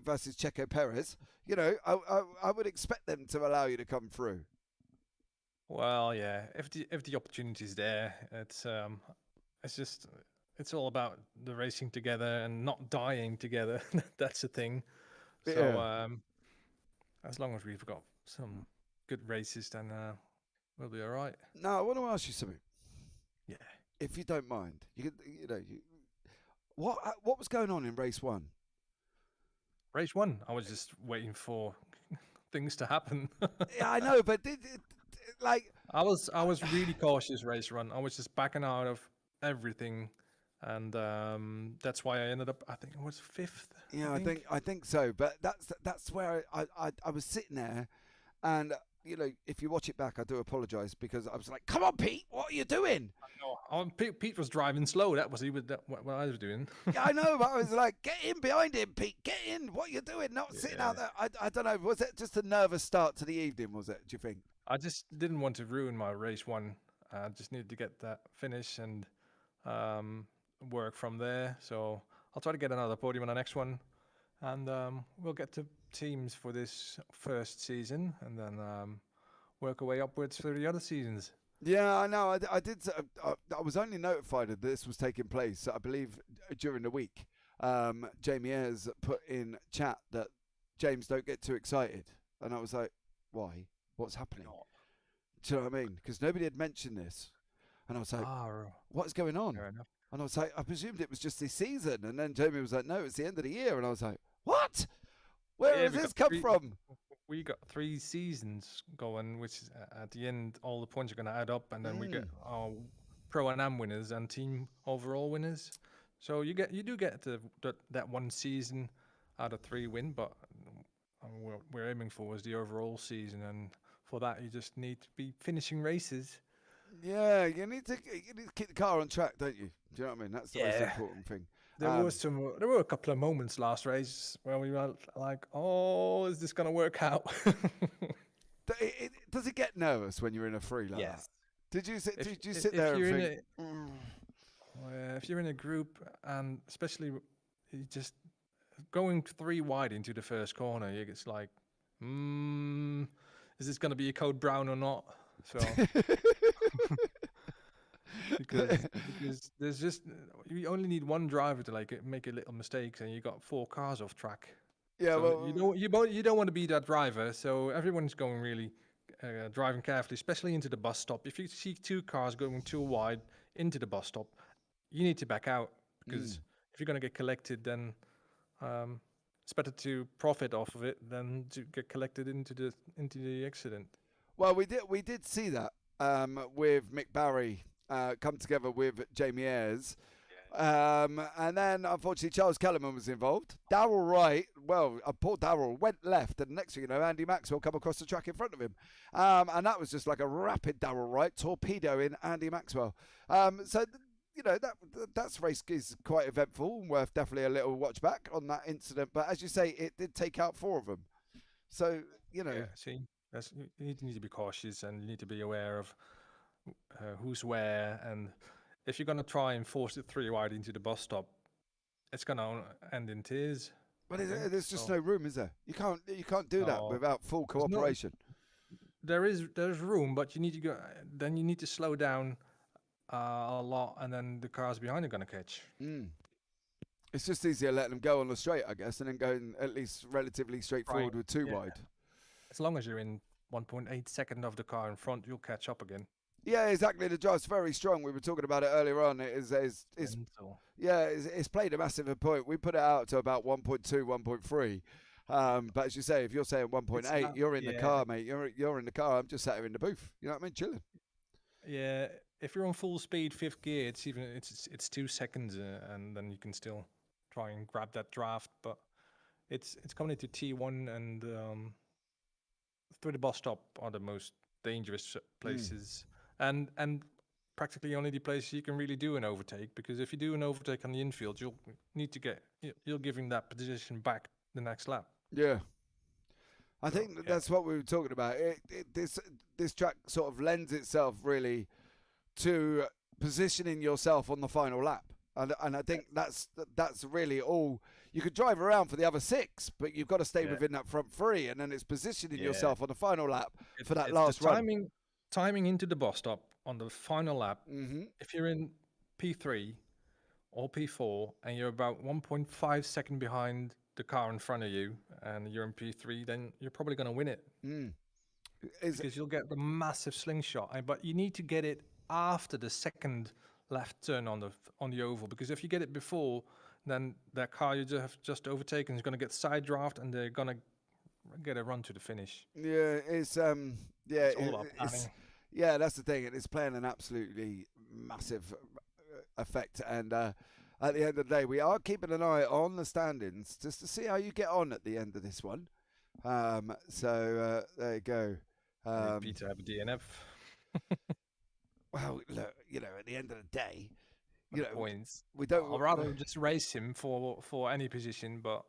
versus Checo Perez. You know, I would expect them to allow you to come through. Well, yeah, if the opportunity is there, it's all about the racing together and not dying together. That's the thing. So Yeah. As long as we've got some good races, then we'll be all right. Now, I want to ask you something. Yeah. If you don't mind, what was going on in race one? Race one, I was just waiting for things to happen. Yeah, I know, but I was really cautious race run. I was just backing out of everything, and that's why I ended up. I think it was fifth. Yeah, I think so. But that's where I was sitting there, and you know, if you watch it back, I do apologise, because I was like, "Come on, Pete, what are you doing?" Pete was driving slow. That was what I was doing. Yeah, I know, but I was like, "Get in behind him, Pete. Get in. What are you doing? Not sitting out there." I don't know. Was it just a nervous start to the evening? Was it? Do you think? I just didn't want to ruin my race one. I just needed to get that finish and work from there. So I'll try to get another podium on the next one, and we'll get to teams for this first season, and then work our way upwards for the other seasons. Yeah, I know. I did. I was only notified that this was taking place, I believe, during the week. Jamie Ayres put in chat that James, don't get too excited, and I was like, why? What's happening? Do you know what I mean? Because nobody had mentioned this, and I was like, what's going on? Fair enough. And I was like, I presumed it was just this season, and then Jamie was like, no, it's the end of the year, and I was like, what? Where has this come from? We got 3 seasons going, which at the end, all the points are going to add up, and then we get our Pro and Am winners and team overall winners. So you do get that one season out of 3 win, but what we're aiming for is the overall season, and for that you just need to be finishing races. Yeah, you need to keep the car on track, don't you? Do you know what I mean? That's the most important thing. There were a couple of moments last race where we were like, "Oh, is this gonna work out?" Does it get nervous when you're in a free like that? Did you sit there and think? If you're in a group, and especially you just going 3 wide into the first corner, it's like, is this gonna be a code brown or not? So. because there's just, you only need one driver to make a little mistake, and you got 4 cars off track. Yeah, so you don't want to be that driver. So everyone's going really driving carefully, especially into the bus stop. If you see 2 cars going too wide into the bus stop, you need to back out, because if you're going to get collected, then it's better to profit off of it than to get collected into the accident. Well, we did see that with Mick Barry come together with Jamie Ayres. And then, unfortunately, Charles Kellerman was involved. Darrell Wright, poor Darrell, went left. And next thing you know, Andy Maxwell come across the track in front of him. And that was just like a rapid Darrell Wright torpedoing Andy Maxwell. So, you know, that's race is quite eventful and worth definitely a little watch back on that incident. But as you say, it did take out 4 of them. So, you know. Yeah, see, You need to be cautious, and you need to be aware of who's where. And if you're gonna try and force it 3 wide into the bus stop, it's gonna end in tears. But there's just no room, is there? You can't do that No, without full there's no- cooperation. There's room, but you need to go. Then you need to slow down a lot, and then the cars behind are gonna catch. It's just easier letting them go on the straight, I guess, and then going at least relatively straightforward with 2 wide. As long as you're in 1.8 second of the car in front, you'll catch up again. Yeah, exactly. The drive's very strong. We were talking about it earlier on. It's played a massive point. We put it out to about 1.2, 1.3. But as you say, if you're saying 1.8, you're in the car, mate. You're in the car. I'm just sat here in the booth. You know what I mean? Chilling. Yeah, if you're on full speed 5th gear, it's 2 seconds, and then you can still try and grab that draft. But it's coming into T1 and through the bus stop are the most dangerous places, and practically only the places you can really do an overtake. Because if you do an overtake on the infield, you'll giving that position back the next lap. Yeah. I think that's what we were talking about. This track sort of lends itself really to positioning yourself on the final lap, and I think that's really all. You could drive around for the other 6, but you've got to stay within that front 3, and then it's positioning yourself on the final lap for that last run. Timing into the bus stop on the final lap. If you're in P3 or P4 and you're about 1.5 seconds behind the car in front of you, and you're in P3, then you're probably going to win it. Because you'll get the massive slingshot. But you need to get it after the second left turn on the oval, because if you get it before, then that car you just overtaken is going to get side draft, and they're going to get a run to the finish. Yeah, it's all about planning. Yeah, that's the thing. It's playing an absolutely massive effect, and at the end of the day, we are keeping an eye on the standings just to see how you get on at the end of this one. So there you go. Happy to have a DNF. Well, look, at the end of the day, points. We don't. I'd rather just race him for any position, but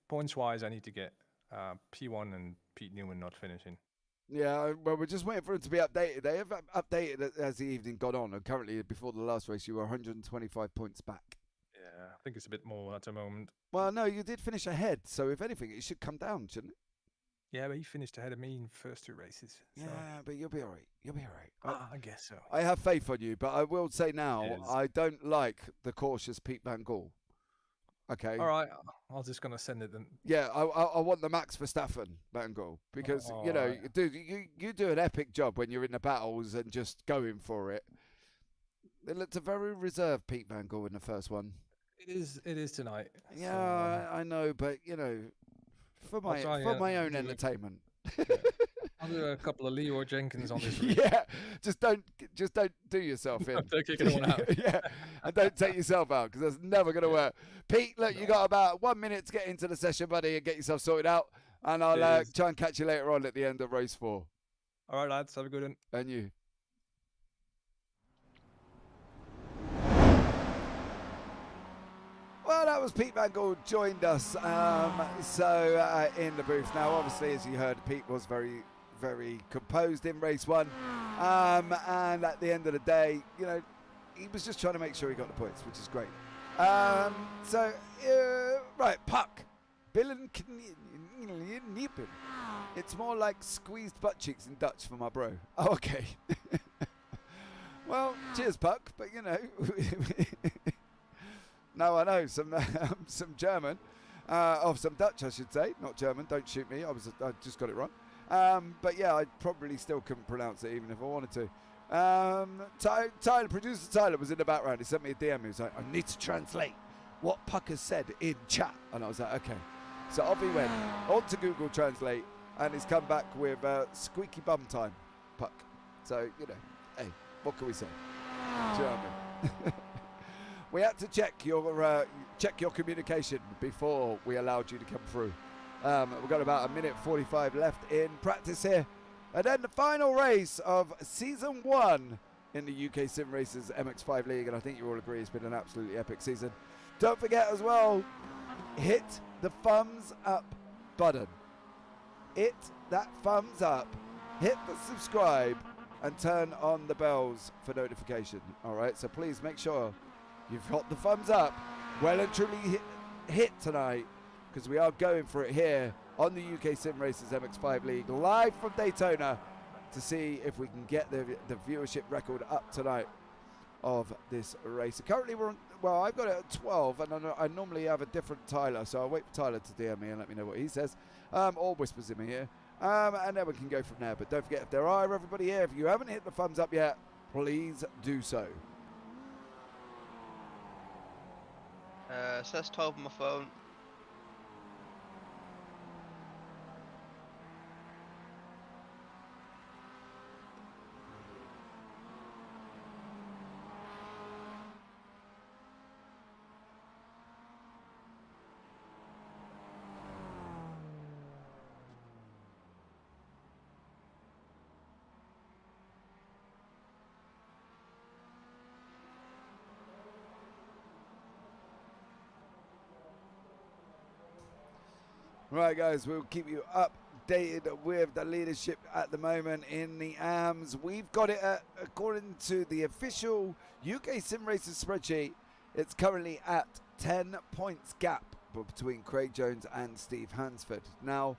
points wise, I need to get P1 and Pete Newman not finishing. Yeah, well, we're just waiting for it to be updated. They have updated it as the evening got on, and currently, before the last race, you were 125 points back. Yeah, I think it's a bit more at the moment. Well, no, you did finish ahead, so if anything, it should come down, shouldn't it? Yeah, but he finished ahead of me in the first 2 races. So. Yeah, but you'll be all right. You'll be all right. I guess so. I have faith on you, but I will say now, I don't like the cautious Pete Van Gaal. Okay. All right, I'm just gonna send it then. Yeah, I want the Max Verstappen Van Gaal, because dude, you do an epic job when you're in the battles and just going for it. It looked a very reserved Pete Van Gaal in the first one. It is tonight. Yeah, so, I know, but for my own entertainment. I'll do a couple of Leroy Jenkins on this. Yeah, just don't do yourself in. Don't kick anyone out. Yeah, and don't take yourself out, because that's never going to work. Pete, look, you got about 1 minute to get into the session, buddy, and get yourself sorted out. And I'll try and catch you later on at the end of race 4. All right, lads, have a good one. And you. Well, that was Pete Van Gaal joined us. In the booth now, obviously, as you heard, Pete was very, very composed in race 1. And at the end of the day, he was just trying to make sure he got the points, which is great. Right, Puck. Billen Kniepen. It's more like squeezed butt cheeks in Dutch for my bro. Oh, okay. Well, cheers, Puck. But, no, I know some German, some Dutch, I should say, not German. Don't shoot me. I just got it wrong. But yeah, I probably still couldn't pronounce it even if I wanted to. Producer Tyler was in the background. He sent me a DM. He was like, "I need to translate what Puck has said in chat," and I was like, "Okay." So off he went on to Google Translate, and he's come back with squeaky bum time, Puck. So hey, what can we say? German. We had to check your communication before we allowed you to come through. We've got about 1:45 left in practice here. And then the final race of Season 1 in the UK SimRacers MX5 League. And I think you all agree it's been an absolutely epic season. Don't forget as well, hit the thumbs up button. hit that thumbs up, hit the subscribe, and turn on the bells for notification. All right, so please make sure you've got the thumbs up, well and truly hit tonight, because we are going for it here on the UK SimRacers MX5 League, live from Daytona, to see if we can get the viewership record up tonight of this race. Currently we're on, well, I've got it at 12, and I normally have a different Tyler, so I'll wait for Tyler to DM me and let me know what he says, or whispers in my ear, and then we can go from there. But don't forget, if there are everybody here, if you haven't hit the thumbs up yet, please do so. Says 12 on my phone. Right, guys, we'll keep you updated with the leadership at the moment in the AMS. We've got it at, according to the official UK SimRacers spreadsheet, it's currently at 10 points gap between Craig Jones and Steve Hansford. Now,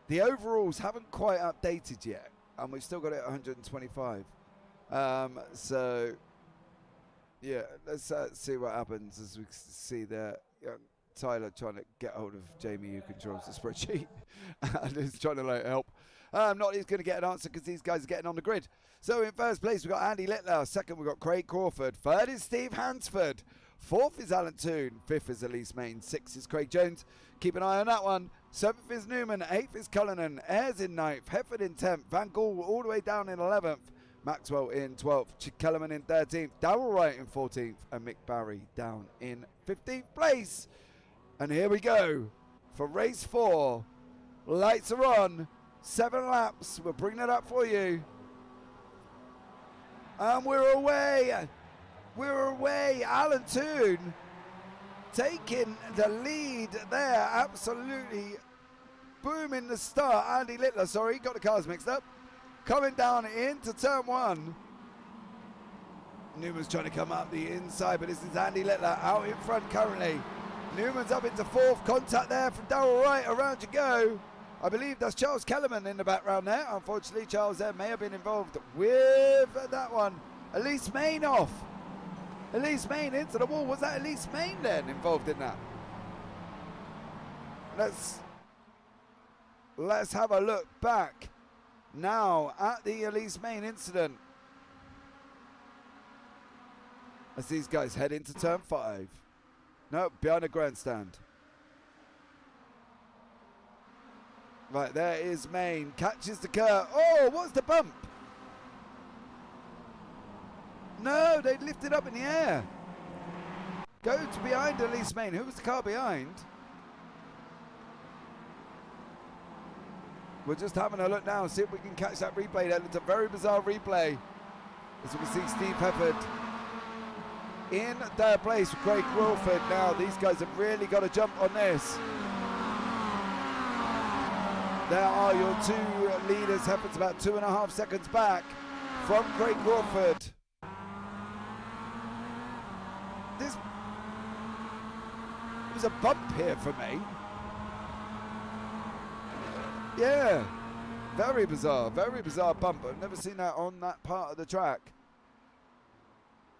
the overalls haven't quite updated yet, and we've still got it at 125. So, yeah, let's see what happens as we see there. Tyler trying to get hold of Jamie, who controls the spreadsheet, and is trying to like help. Not he's going to get an answer because these guys are getting on the grid. So in first place we've got Andy Littler, second we've got Craig Crawford, third is Steve Hansford, fourth is Alan Toon, fifth is Elise Main, sixth is Craig Jones. Keep an eye on that one. Seventh is Newman, eighth is Cullinan, Ayres in ninth, Hefford in 10th, Van Gaal all the way down in 11th, Maxwell in 12th, Kellerman in 13th, Darrell Wright in 14th, and Mick Barry down in 15th place. And here we go for race 4. Lights are on. 7 laps. We'll bring that up for you. And we're away. We're away. Alan Toon taking the lead there. Absolutely booming the start. Andy Littler, sorry, got the cars mixed up. Coming down into turn 1. Newman's trying to come up the inside, but this is Andy Littler out in front currently. Newman's up into 4th, contact there from Darrell Wright, around you go. I believe that's Charles Kellerman in the background there. Unfortunately, Charles there may have been involved with that one. Elise Main off. Elise Main into the wall. Was that Elise Main then involved in that? Let's have a look back now at the Elise Main incident as these guys head into turn 5. No, behind the grandstand. Right, there is Main. Catches the curve. Oh, what's the bump? No, they lifted up in the air. Go to behind Elise Main. Who was the car behind? We're just having a look now, see if we can catch that replay. That it's a very bizarre replay. As we can see Steve Hefford in third place with Craig Crawford. Now these guys have really got to jump on this. There are your 2 leaders. Hefford's about 2.5 seconds back from Craig Crawford. There was a bump here for me. Yeah, very bizarre bump. I've never seen that on that part of the track.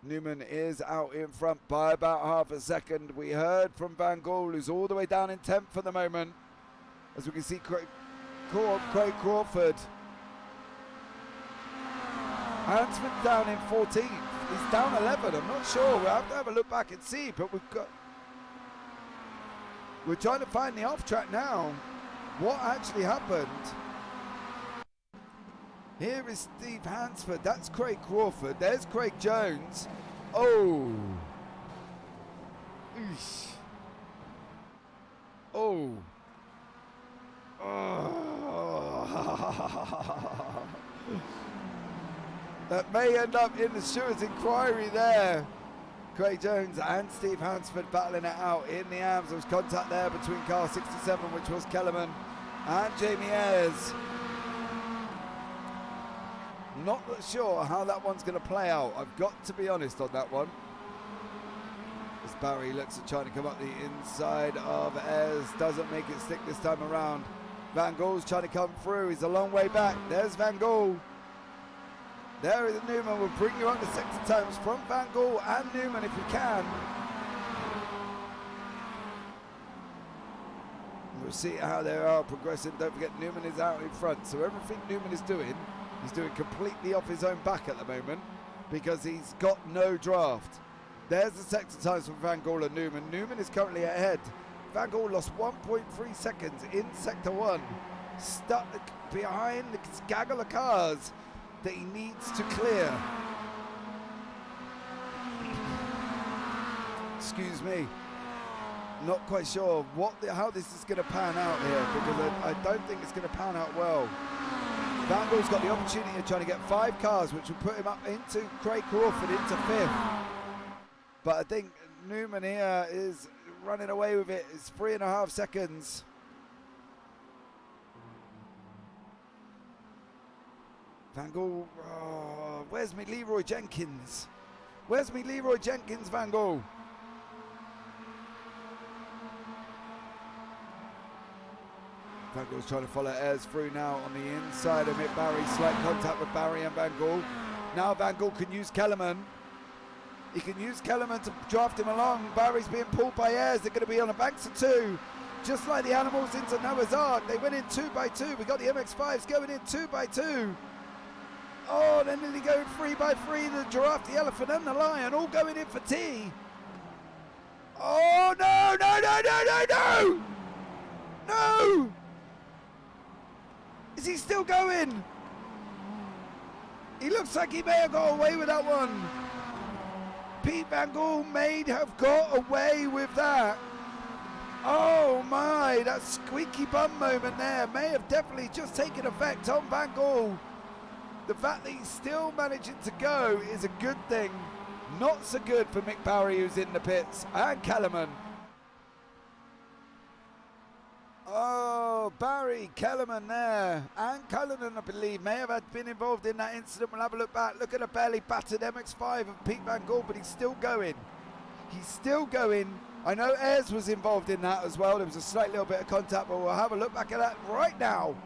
Newman is out in front by about half a second. We heard from Van Gaal, who's all the way down in 10th for the moment. As we can see, Craig Crawford. Hansford down in 14th. He's down 11. I'm not sure. We'll have to have a look back and see, but we're trying to find the off track now. What actually happened? Here is Steve Hansford. That's Craig Crawford. There's Craig Jones. Oh. Eesh. Oh. Oh. That may end up in the stewards' inquiry there. Craig Jones and Steve Hansford battling it out in the arms. There was contact there between car 67, which was Kellerman, and Jamie Ayres. Not sure how that one's going to play out. I've got to be honest on that one. As Barry looks at trying to come up the inside of Ayres, doesn't make it stick this time around. Van Goghl's trying to come through. He's a long way back. There's Van Gogh. There is Newman. We'll bring you up the sector times from Van Gogh and Newman if we can. We'll see how they are progressing. Don't forget Newman is out in front. So everything Newman is doing, he's doing completely off his own back at the moment because he's got no draft. There's the sector times from Van Gogh and Newman. Newman is currently ahead. Van Gogh lost 1.3 seconds in sector 1. Stuck behind the gaggle of cars that he needs to clear. Excuse me. Not quite sure how this is going to pan out here because I don't think it's going to pan out well. Van Gogh's got the opportunity of trying to get 5 cars, which will put him up into Craig Crawford into 5th. But I think Newman here is running away with it. It's 3.5 seconds. Van Gogh, where's me Leroy Jenkins? Where's me Leroy Jenkins, Van Gogh? Van Gogh's trying to follow Ayres through now on the inside of it. Barry, slight contact with Barry and Van Gogh. Now Van Gogh can use Kellerman. He can use Kellerman to draft him along. Barry's being pulled by Ayres. They're going to be on a banks of 2. Just like the animals into Noah's Ark. They went in 2 by 2. We got the MX-5s going in 2 by 2. Oh, they're nearly going 3 by 3. The giraffe, the elephant and the lion all going in for T. Oh, no, no, no, no, no, no! No! Is he still going? He looks like he may have got away with that one. Pete Van Gogh may have got away with that. Oh my, that squeaky bum moment there may have definitely just taken effect on Van Gogh. The fact that he's still managing to go is a good thing. Not so good for Mick Barry, who's in the pits, and Kellerman. Oh, Barry, Kellerman there, and Cullinan, I believe, may have been involved in that incident. We'll have a look back. Look at a barely battered MX-5 of Pete Van Gogh, but he's still going. He's still going. I know Ayres was involved in that as well. There was a slight little bit of contact, but we'll have a look back at that right now.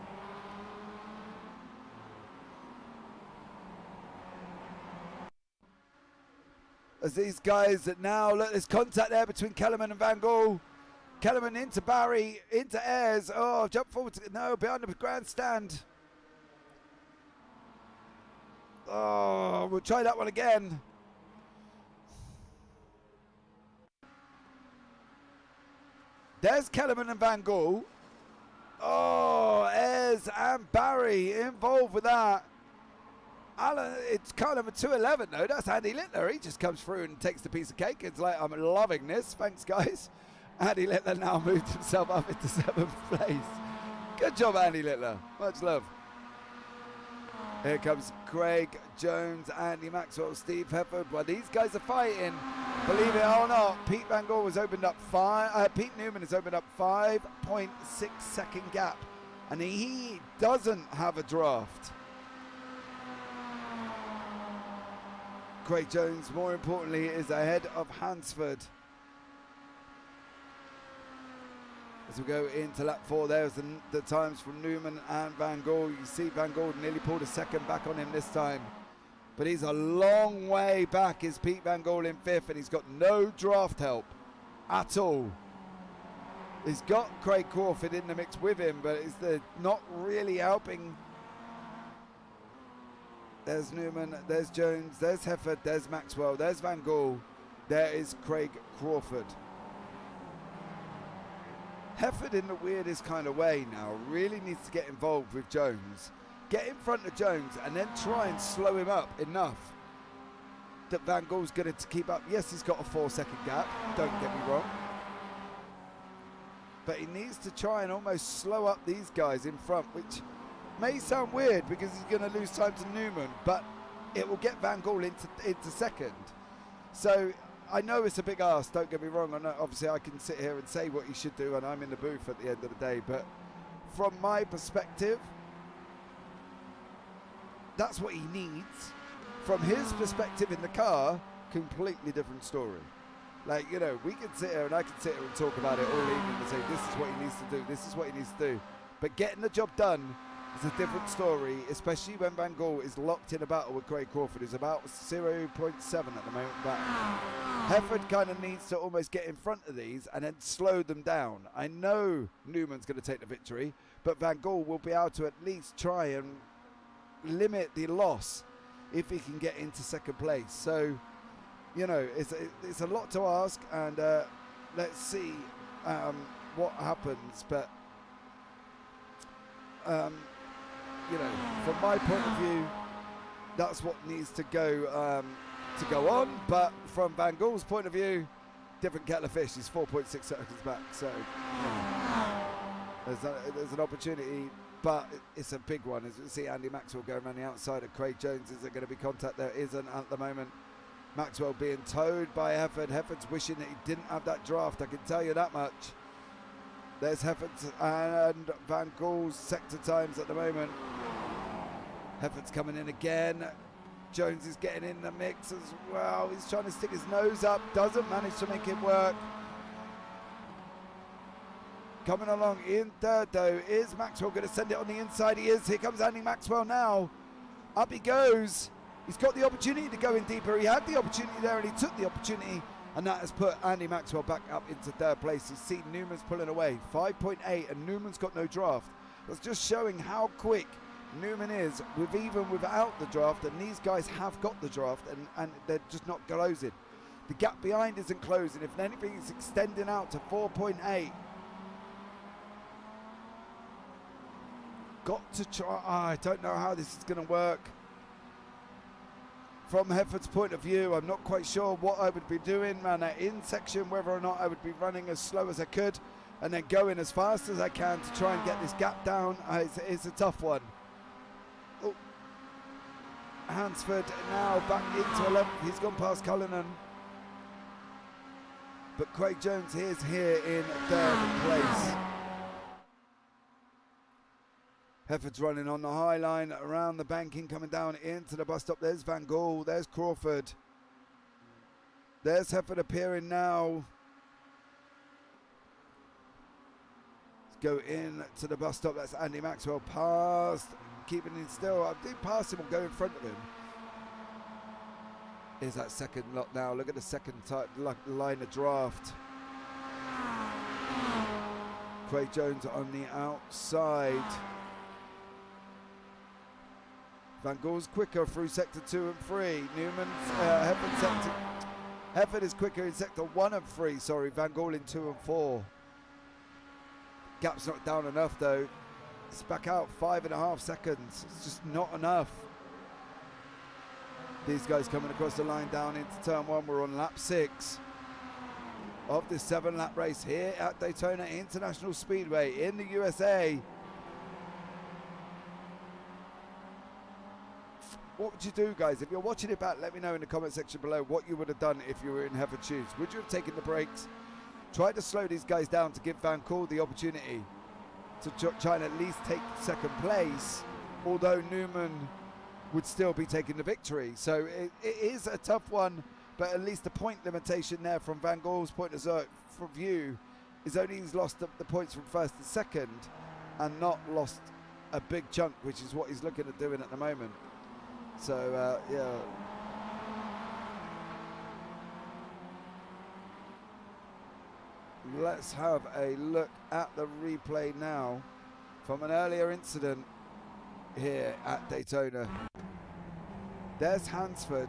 As these guys that now, look, there's contact there between Kellerman and Van Gogh. Kellerman into Barry, into Ayres. Oh, jump forward. No, behind the grandstand. Oh, we'll try that one again. There's Kellerman and Van Gogh. Oh, Ayres and Barry involved with that. Alan, it's kind of a 211 though. That's Andy Littler. He just comes through and takes the piece of cake. It's like, I'm loving this. Thanks, guys. Andy Littler now moved himself up into 7th place. Good job, Andy Littler. Much love. Here comes Craig Jones, Andy Maxwell, Steve Hefford. Well, these guys are fighting. Believe it or not, Pete Van Gogh has opened up Pete Newman has opened up 5.6 second gap, and he doesn't have a draft. Craig Jones, more importantly, is ahead of Hansford. As we go into lap 4, there's the times from Newman and Van Gogh. You see Van Gogh nearly pulled a second back on him this time. But he's a long way back, is Pete Van Gogh in 5th, and he's got no draft help at all. He's got Craig Crawford in the mix with him, but it's not really helping. There's Newman, there's Jones, there's Hefford, there's Maxwell, there's Van Gogh, there is Craig Crawford. Hefford, in the weirdest kind of way now, really needs to get involved with Jones. Get in front of Jones and then try and slow him up enough that Van Gogh's going to keep up. Yes, he's got a 4-second gap, don't get me wrong. But he needs to try and almost slow up these guys in front, which may sound weird because he's going to lose time to Newman, but it will get Van Gogh into second. So I know it's a big ask, don't get me wrong. I know, obviously I can sit here and say what he should do, and I'm in the booth at the end of the day, but from my perspective, that's what he needs. From his perspective in the car, completely different story. Like, you know, we can sit here and I can sit here and talk about it all evening and say, this is what he needs to do, this is what he needs to do. But getting the job done is a different story, especially when Van Gaal is locked in a battle with Craig Crawford, who's about 0.7 at the moment. But Hefford kind of needs to almost get in front of these and then slow them down. I know Newman's going to take the victory, but Van Gaal will be able to at least try and limit the loss if he can get into second place. So, you know, it's a lot to ask, and let's see what happens. But you know, from my point of view, that's what needs to go on. But from Van Gaal's point of view, different kettle of fish. He's 4.6 seconds back, so there's an opportunity, but it's a big one. As you see, Andy Maxwell going around the outside of Craig Jones. Is there going to be contact? There isn't at the moment. Maxwell being towed by Hefford. Hefford's wishing that he didn't have that draft, I can tell you that much. There's Hefford's and Van Gaal's sector times at the moment. Hefford's coming in again. Jones is getting in the mix as well. He's trying to stick his nose up, doesn't manage to make it work. Coming along in third though, is Maxwell going to send it on the inside? He is. Here comes Andy Maxwell now. Up he goes. He's got the opportunity to go in deeper. He had the opportunity there and he took the opportunity, and that has put Andy Maxwell back up into third place. You see Newman's pulling away. 5.8 and Newman's got no draft. That's just showing how quick Newman is even without the draft, and these guys have got the draft and they're just not closing. The gap behind isn't closing. If anything, it's extending out to 4.8. Got to try. I don't know how this is going to work. From Hefford's point of view, I'm not quite sure what I would be doing, man. In section, whether or not I would be running as slow as I could and then going as fast as I can to try and get this gap down. It's a tough one. Oh. Hansford now back into 11th. He's gone past Cullinan. But Craig Jones is here in third place. Hefford's running on the high line around the banking, coming down into the bus stop. There's Van Gaal, there's Crawford. There's Hefford appearing now. Let's go in to the bus stop. That's Andy Maxwell past, keeping him still. I did pass him or go in front of him. Is that second lot now? Look at the second line of draft. Craig Jones on the outside. Van Gaal's quicker through sector 2 and 3. Newman's Hefford is quicker in sector 1 and 3. Sorry, Van Gaal in 2 and 4. Gap's not down enough though. It's back out 5.5 seconds. It's just not enough. These guys coming across the line down into turn 1. We're on lap 6 of this 7-lap race here at Daytona International Speedway in the USA. What would you do, guys? If you're watching it back, let me know in the comment section below what you would have done if you were in Hefford's shoes. Would you have taken the brakes, tried to slow these guys down to give Van Gaal the opportunity to try and at least take second place, although Newman would still be taking the victory? So it is a tough one, but at least the point limitation there from Van Gaal's point of view is only he's lost the points from first and second and not lost a big chunk, which is what he's looking at doing at the moment. So, yeah. Let's have a look at the replay now from an earlier incident here at Daytona. There's Hansford.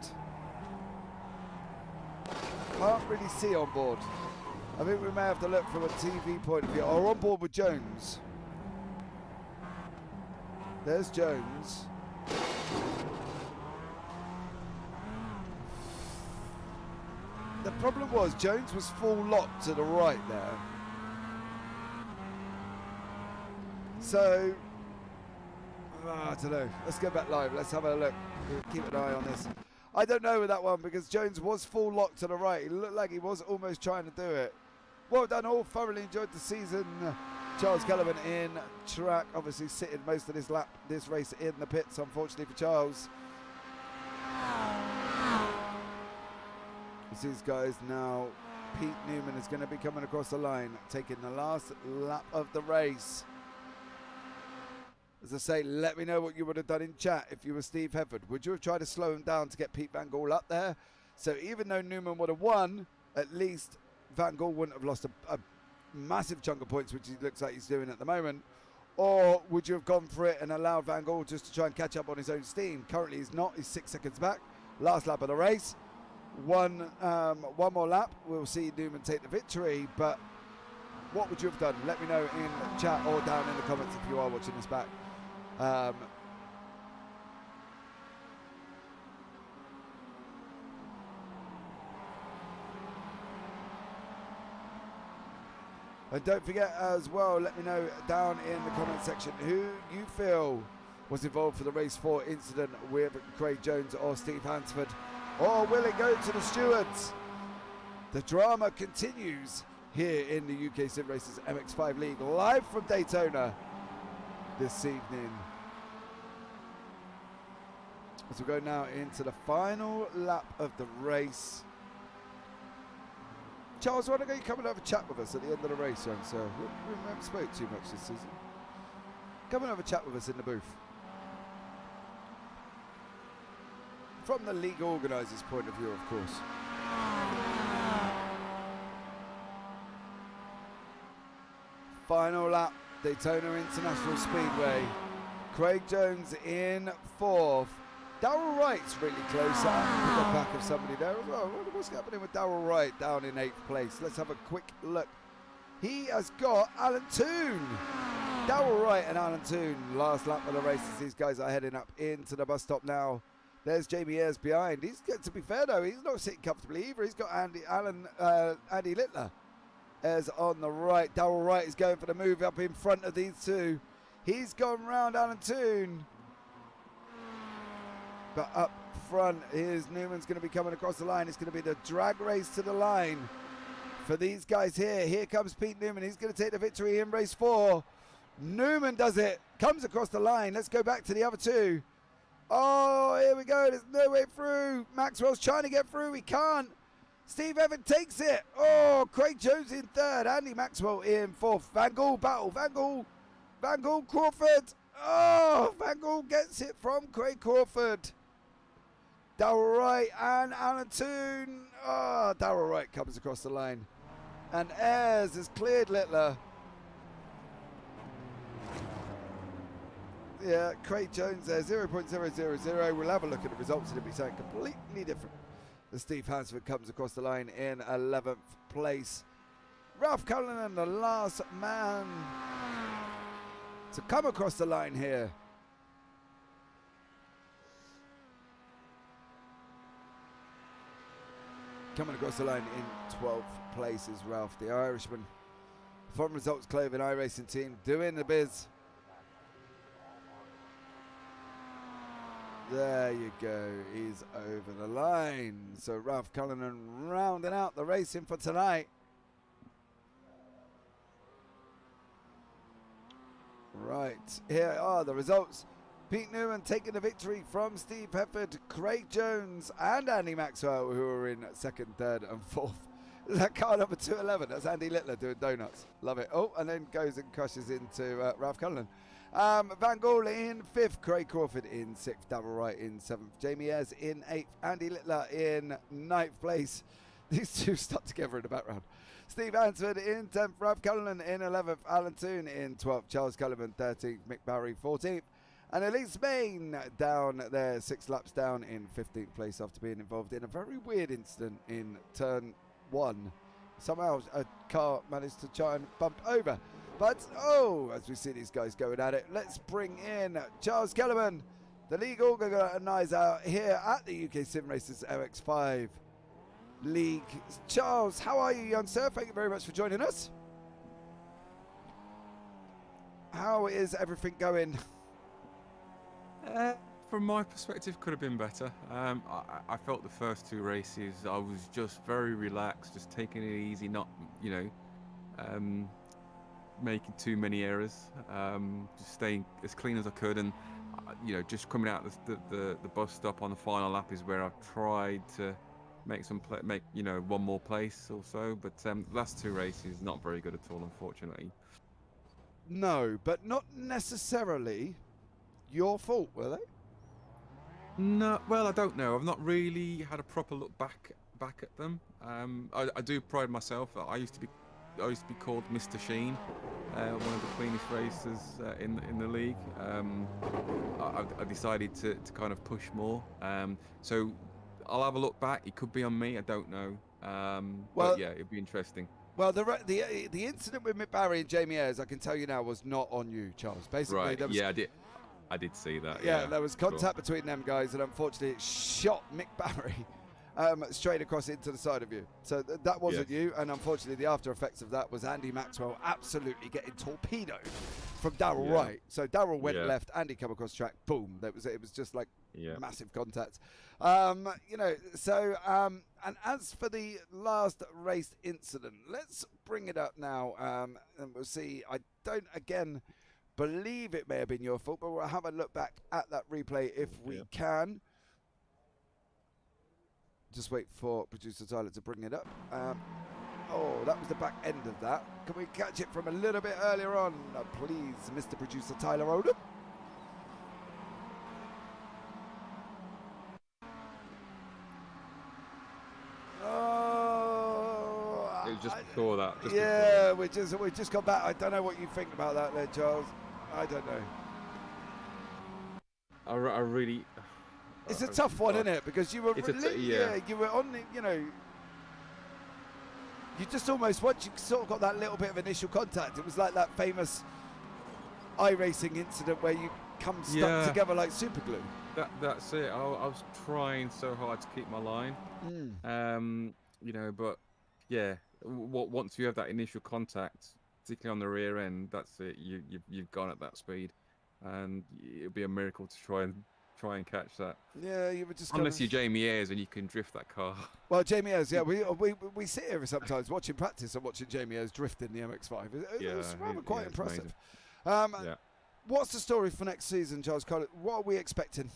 Can't really see on board. I think we may have to look from a TV point of view. Or on board with Jones. There's Jones. The problem was Jones was full lock to the right there. So, I don't know. Let's go back live. Let's have a look. We'll keep an eye on this. I don't know with that one because Jones was full lock to the right. It looked like he was almost trying to do it. Well done all. Thoroughly enjoyed the season Charles Kellerman in track, obviously sitting most of this race in the pits, unfortunately for Charles. As these guys now, Pete Newman is going to be coming across the line, taking the last lap of the race. As I say, let me know what you would have done in chat if you were Steve Hefford. Would you have tried to slow him down to get Pete Van Gaal up there? So even though Newman would have won, at least Van Gaal wouldn't have lost a massive chunk of points, which he looks like he's doing at the moment. Or would you have gone for it and allowed Van Gaal just to try and catch up on his own steam? Currently he's not, he's 6 seconds back. Last lap of the race. One more lap, we'll see Newman take the victory, but what would you have done? Let me know in chat or down in the comments if you are watching this back. And don't forget as well, let me know down in the comment section who you feel was involved for the race 4 incident with Craig Jones or Steve Hansford. Or will it go to the stewards? The drama continues here in the UK SimRacers MX5 League, live from Daytona this evening. As we go now into the final lap of the race. Charles, why don't you come and have a chat with us at the end of the race, young sir? We haven't spoke too much this season. Come and have a chat with us in the booth. From the league organisers' point of view, of course. Final lap, Daytona International Speedway. Craig Jones in 4th. Darrell Wright's really close at the back of somebody there as well. What's happening with Darrell Wright down in 8th place? Let's have a quick look. He has got Alan Toon. Darrell Wright and Alan Toon, last lap of the race as these guys are heading up into the bus stop now. There's Jamie Ayres behind. He's good, to be fair though, he's not sitting comfortably either. He's got Andy Littler as on the right. Darrell Wright is going for the move up in front of these two. He's gone round Alan Toon. But up front, here's Newman's going to be coming across the line. It's going to be the drag race to the line for these guys here. Here comes Pete Newman. He's going to take the victory in race 4. Newman does it. Comes across the line. Let's go back to the other two. Oh, here we go. There's no way through. Maxwell's trying to get through. He can't. Steve Evans takes it. Oh, Craig Jones in 3rd. Andy Maxwell in 4th. Van Gaal battle. Van Gaal, Crawford. Oh, Van Gaal gets it from Craig Crawford. Darrell Wright and Alan Toon. Oh, Darrell Wright comes across the line. And Ayres has cleared Littler. Yeah, Craig Jones there, 0.000. We'll have a look at the results and it'll be something completely different. As Steve Hansford comes across the line in 11th place. Ralph Cullinan, the last man to come across the line here. Coming across the line in 12th place is Ralph, the Irishman. From Results Clothing iRacing team, doing the biz. There you go, he's over the line. So Ralph Cullinan rounding out the racing for tonight. Right, here are the results. Pete Newman taking the victory from Steve Hefford, Craig Jones and Andy Maxwell, who are in 2nd, 3rd and 4th. That car number 211, that's Andy Littler doing donuts. Love it. Oh, and then goes and crashes into Ralph Cullinan. Van Gaal in 5th, Craig Crawford in 6th, Darrell Wright in 7th, Jamie Ayres in 8th, Andy Littler in 9th place. These two stuck together in the background. Steve Hansford in 10th, Ralph Cullinan in 11th, Alan Toon in 12th, Charles Cullinan 13th, Mick Barry 14th, and Elise Main down there, 6 laps down in 15th place after being involved in a very weird incident in turn 1. Somehow a car managed to try and bump over. But, oh, as we see these guys going at it, let's bring in Charles Kellerman, the league organiser here at the UK SimRacers MX5 League. Charles, how are you, young sir? Thank you very much for joining us. How is everything going? From my perspective, could have been better. I felt the first 2 races, I was just very relaxed, just taking it easy, not, making too many errors. Just staying as clean as I could, and just coming out the bus stop on the final lap is where I've tried to make one more place or so. But last 2 races not very good at all, unfortunately. No, but not necessarily your fault, were they? No, well, I don't know. I've not really had a proper look back at them. I do pride myself. I used to be called Mr. Sheen, one of the cleanest racers in the league. I decided to kind of push more. So I'll have a look back. It could be on me. I don't know. But yeah, it'd be interesting. Well, the incident with Mick Barry and Jamie Ayres, I can tell you now, was not on you, Charles. Basically, Right. there was, Yeah, I did see that. yeah, there was contact between them guys, and unfortunately, it shot Mick Barry straight across into the side of you. So that wasn't you, and unfortunately, the after effects of that was Andy Maxwell absolutely getting torpedoed from Darrell Wright. So Darrell went left, Andy come across track, boom. It was just like massive contact. And as for the last race incident, let's bring it up now, and we'll see. I don't believe it may have been your fault, but we'll have a look back at that replay if we can. Just wait for producer Tyler to bring it up. Oh, that was the back end of that. Can we catch it from a little bit earlier on, please, Mr. Producer Tyler Oldham? It was just before that. We just got back. I don't know what you think about that there, Charles. I don't know. I really. It's a tough one, isn't it? Because you were, you were on the, you just almost, once you sort of got that little bit of initial contact, it was like that famous iRacing incident where you come stuck together like super glue. That's it. I was trying so hard to keep my line. But yeah, once you have that initial contact, particularly on the rear end, that's it. You've gone at that speed, and it'd be a miracle to try and catch that. Yeah, you were just unless you're Jamie Ayres and you can drift that car. Well, Jamie Ayres, we sit here sometimes watching practice and watching Jamie Ayres drift in the MX-5. It's rather quite impressive. What's the story for next season, Charles Collett? What are we expecting?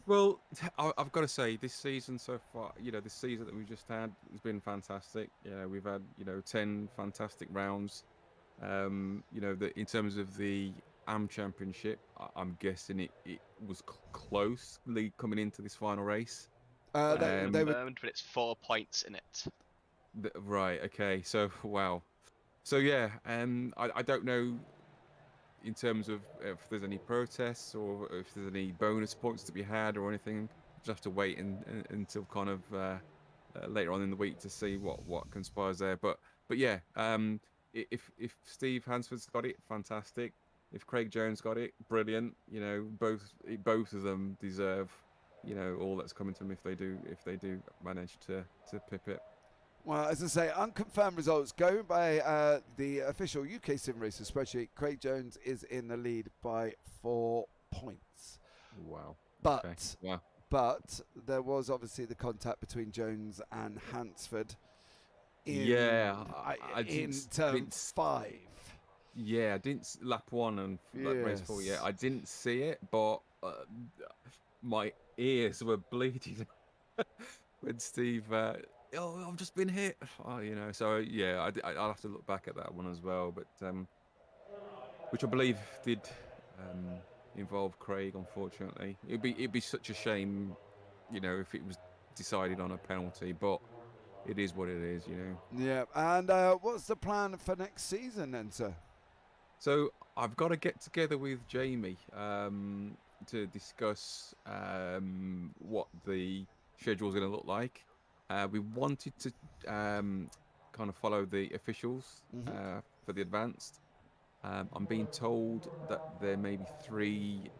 Well, I've got to say, this season so far, this season that we've just had has been fantastic. We've had, 10 fantastic rounds. In terms of the AM Championship, I'm guessing it was closely coming into this final race. They were, but it's 4 points in it. Right. Okay. So wow. So yeah. I don't know in terms of if there's any protests or if there's any bonus points to be had or anything. Just have to wait until kind of later on in the week to see what conspires there. But yeah. If Steve Hansford's got it, fantastic. If Craig Jones got it, brilliant. Both of them deserve, all that's coming to them if they do manage to pip it. Well, as I say, unconfirmed results going by the official UK SimRacers spreadsheet. Craig Jones is in the lead by 4 points. Wow. But there was obviously the contact between Jones and Hansford. In turn 5. Yeah, I didn't lap 1 and race 4. Yeah, I didn't see it, but my ears were bleeding when Steve. I've just been hit. So yeah, I'll have to look back at that one as well. But which I believe did involve Craig. Unfortunately, it'd be such a shame, if it was decided on a penalty. But it is what it is, Yeah, and what's the plan for next season then, sir? So I've got to get together with Jamie to discuss what the schedule's going to look like. We wanted to kind of follow the officials for the advanced. I'm being told that there may be 3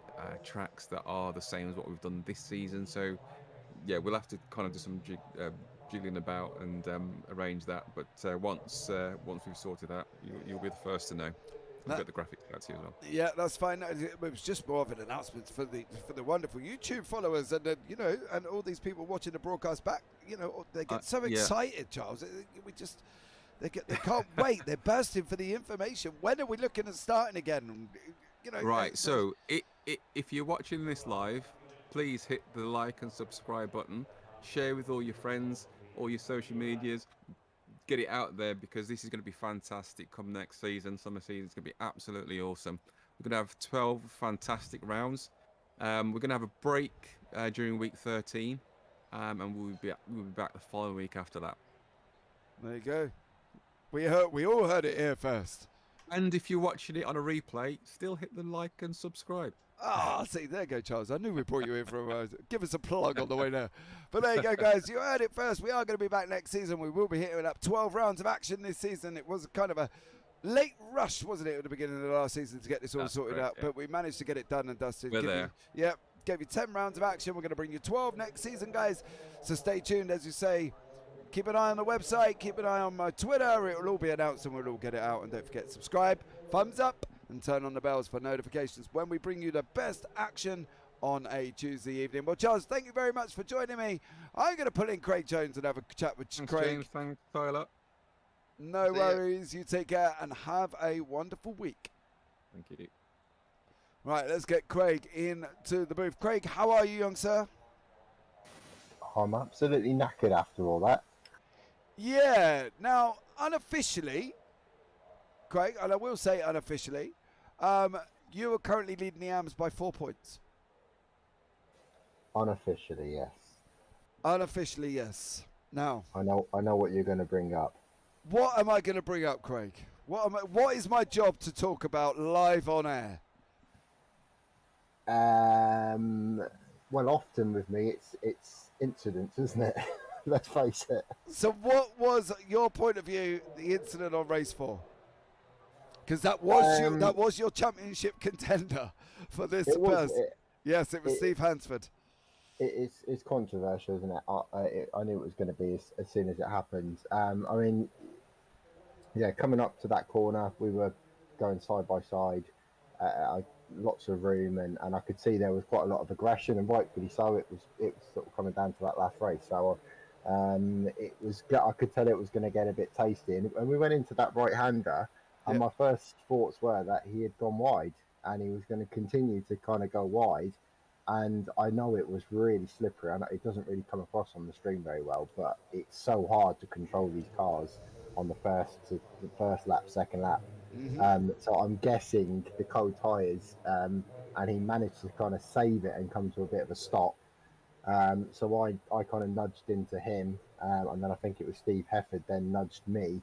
tracks that are the same as what we've done this season. So yeah, we'll have to kind of do some jiggling about and arrange that. But once we've sorted that, you'll be the first to know. We'll get the graphics out to you as well. Yeah, that's fine. It was just more of an announcement for the wonderful YouTube followers and and all these people watching the broadcast back. They get so excited, Charles. They can't wait. They're bursting for the information. When are we looking at starting again? You know, Right, so if you're watching this live, please hit the like and subscribe button. Share with all your friends, all your social medias. Get it out there, because this is going to be fantastic come next season. Summer season is going to be absolutely awesome. We're going to have 12 fantastic rounds. We're going to have a break during week 13, and we'll be back the following week after that. There you go. We all heard it here first. And if you're watching it on a replay, still hit the like and subscribe. Ah, see, there you go, Charles. I knew we brought you in for a while. Give us a plug on the way there. But there you go, guys. You heard it first. We are going to be back next season. We will be hitting up 12 rounds of action this season. It was kind of a late rush, wasn't it, at the beginning of the last season to get this all sorted out? Yeah. But we managed to get it done and dusted. We're there. Gave you 10 rounds of action. We're going to bring you 12 next season, guys. So stay tuned, as you say. Keep an eye on the website. Keep an eye on my Twitter. It will all be announced and we'll all get it out. And don't forget to subscribe, thumbs up, and turn on the bells for notifications when we bring you the best action on a Tuesday evening. Well, Charles, thank you very much for joining me. I'm going to pull in Craig Jones and have a chat with Craig. James, thanks, Tyler. No worries. You take care and have a wonderful week. Thank you. Right, let's get Craig into the booth. Craig, how are you, young sir? I'm absolutely knackered after all that. Yeah. Now, unofficially, Craig, and I will say unofficially, you are currently leading the AMs by 4 points. Unofficially, yes. Unofficially, yes. Now, I know what you're going to bring up. What am I going to bring up, Craig? What is my job to talk about live on air? Well, often with me, it's incidents, isn't it? Let's face it. So, what was your point of view? The incident on race 4, because that was your championship contender for this person. Yes, it was Steve Hansford. It's controversial, isn't it? I knew it was going to be as soon as it happened. I mean, yeah, coming up to that corner, we were going side by side. Lots of room, and I could see there was quite a lot of aggression, and rightfully so. It was sort of coming down to that last race, so I could tell it was going to get a bit tasty. And we went into that right-hander, and my first thoughts were that he had gone wide, and he was going to continue to kind of go wide. And I know it was really slippery. I know it doesn't really come across on the stream very well, but it's so hard to control these cars on the first lap, second lap. Mm-hmm. So I'm guessing the cold tyres, and he managed to kind of save it and come to a bit of a stop. So I kind of nudged into him, and then I think it was Steve Hefford then nudged me.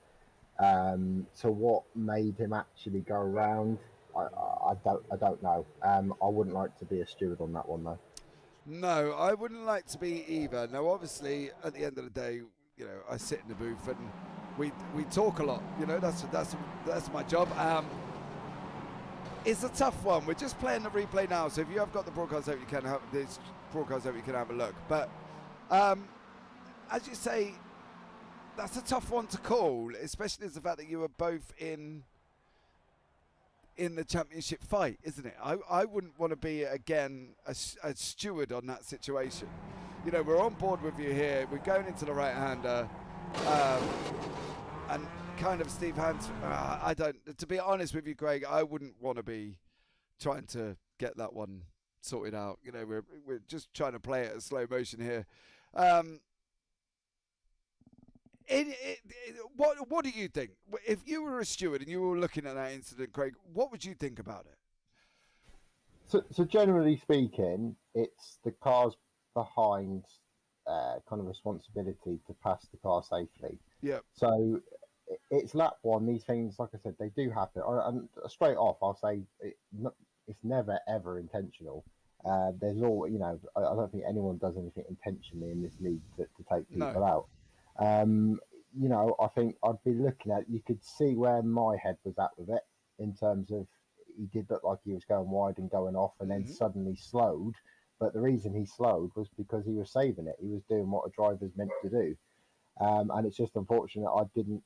So what made him actually go around? I don't know. I wouldn't like to be a steward on that one though. No, I wouldn't like to be either. Now, obviously, at the end of the day, you know, I sit in the booth and we talk a lot. You know, that's my job. It's a tough one. We're just playing the replay now, so if you have got the broadcast out, you can have this broadcast out. You can have a look. But as you say, that's a tough one to call, especially as the fact that you were both in the championship fight, isn't it? I wouldn't want to be, again, a steward on that situation. You know, we're on board with you here. We're going into the right-hander. And kind of Steve Hans, to be honest with you, Craig, I wouldn't want to be trying to get that one sorted out. You know, we're just trying to play it at slow motion here. What do you think? If you were a steward and you were looking at that incident, Craig, what would you think about it? So generally speaking, it's the cars behind kind of responsibility to pass the car safely. Yeah. So it's lap one. These things, like I said, they do happen. And straight off, I'll say it's never ever intentional. There's all, you know, I don't think anyone does anything intentionally in this league to take people out. You know, I think I'd be looking at, you could see where my head was at with it in terms of he did look like he was going wide and going off and then suddenly slowed. But the reason he slowed was because he was saving it. He was doing what a driver's meant to do. And it's just unfortunate I didn't,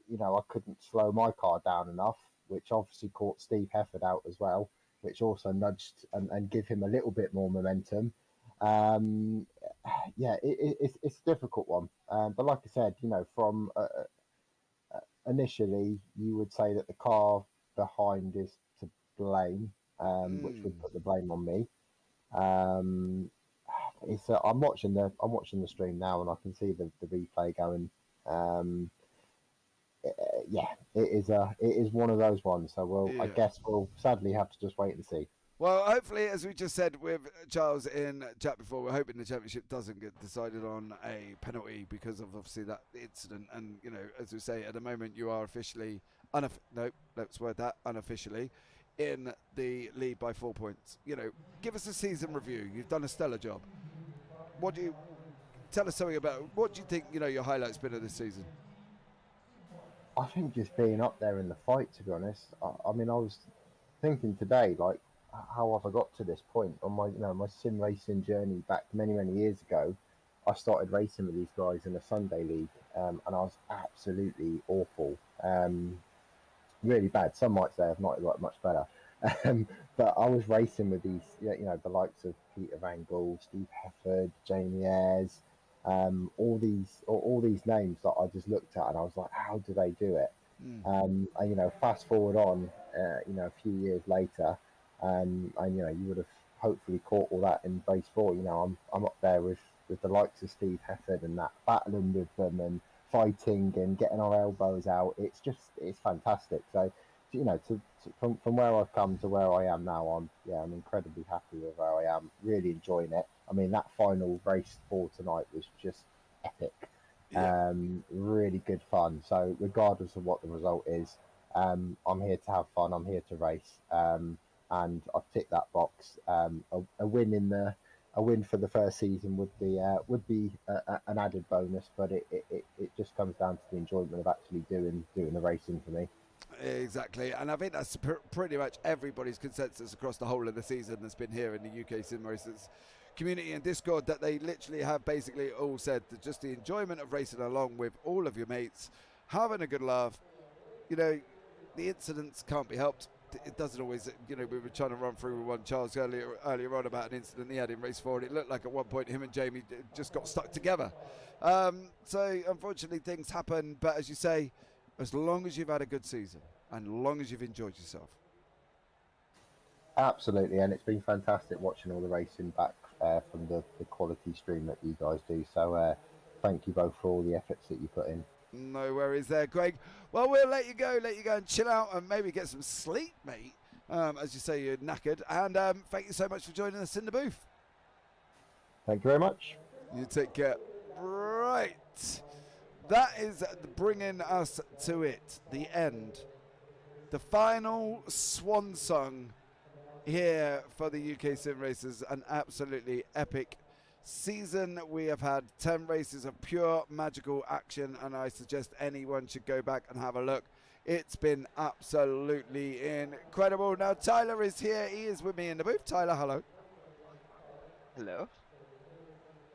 you know, I couldn't slow my car down enough, which obviously caught Steve Hefford out as well, which also nudged and give him a little bit more momentum. Yeah, it's a difficult one. But like I said, you know, from initially you would say that the car behind is to blame, which would put the blame on me. It's I'm watching the stream now, and I can see the replay going. Yeah, it is one of those ones. So I guess we'll sadly have to just wait and see. Well, hopefully, as we just said with Charles in chat before, we're hoping the championship doesn't get decided on a penalty because of obviously that incident. And, you know, as we say, at the moment you are officially, unofficially in the lead by 4 points. You know, give us a season review. You've done a stellar job. Tell us something about, what do you think, you know, your highlight's been of this season? I think just being up there in the fight, to be honest. I mean, I was thinking today, like, how have I got to this point on my sim racing journey back many years ago? I started racing with these guys in the Sunday League, and I was absolutely awful, really bad. Some might say I've not got much better, but I was racing with these, the likes of Peter Van Gool, Steve Hefford, Jamie Ayres, all these names that I just looked at and I was like, how do they do it? And fast forward on, a few years later. And you would have hopefully caught all that in race 4. I'm up there with the likes of Steve Hefford and that, battling with them and fighting and getting our elbows out. It's fantastic. So, from where I've come to where I am now, I'm incredibly happy with where I am. Really enjoying it. I mean, that final race 4 tonight was just epic. Yeah. Really good fun. So regardless of what the result is, I'm here to have fun. I'm here to race. And I've ticked that box. A win for the first season would be an added bonus, but it just comes down to the enjoyment of actually doing the racing for me. Exactly, and I think that's pretty much everybody's consensus across the whole of the season that's been here in the UK SimRacers community and Discord, that they literally have basically all said that just the enjoyment of racing along with all of your mates, having a good laugh. You know, the incidents can't be helped. It doesn't always, we were trying to run through with one Charles earlier on about an incident he had in race 4, and it looked like at one point him and Jamie just got stuck together. So unfortunately things happen, but as you say, as long as you've had a good season and as long as you've enjoyed yourself. Absolutely, and it's been fantastic watching all the racing back from the quality stream that you guys do. So thank you both for all the efforts that you put in. No worries there, Greg. Well, we'll let you go and chill out and maybe get some sleep, mate. As you say, you're knackered. And thank you so much for joining us in the booth. Thank you very much. You take care. Right. That is bringing us to it, the end. The final swan song here for the UK SimRacers. An absolutely epic season. We have had 10 races of pure magical action, and I suggest anyone should go back and have a look. It's been absolutely incredible. Now Tyler is here. He is with me in the booth. Tyler, hello. Hello.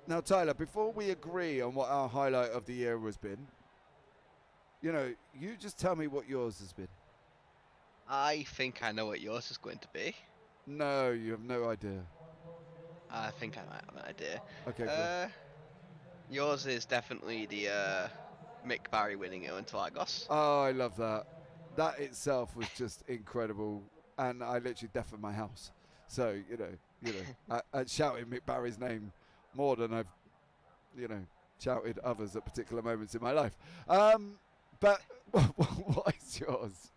Now Tyler, before we agree on what our highlight of the year has been, you just tell me what yours has been. I think I know what yours is going to be. No, you have no idea. I think I might have an idea. Okay, cool. Yours is definitely the Mick Barry winning it into Argos. Oh, I love that. That itself was just incredible, and I literally deafened my house. So I shouted Mick Barry's name more than I've, shouted others at particular moments in my life. But what is yours?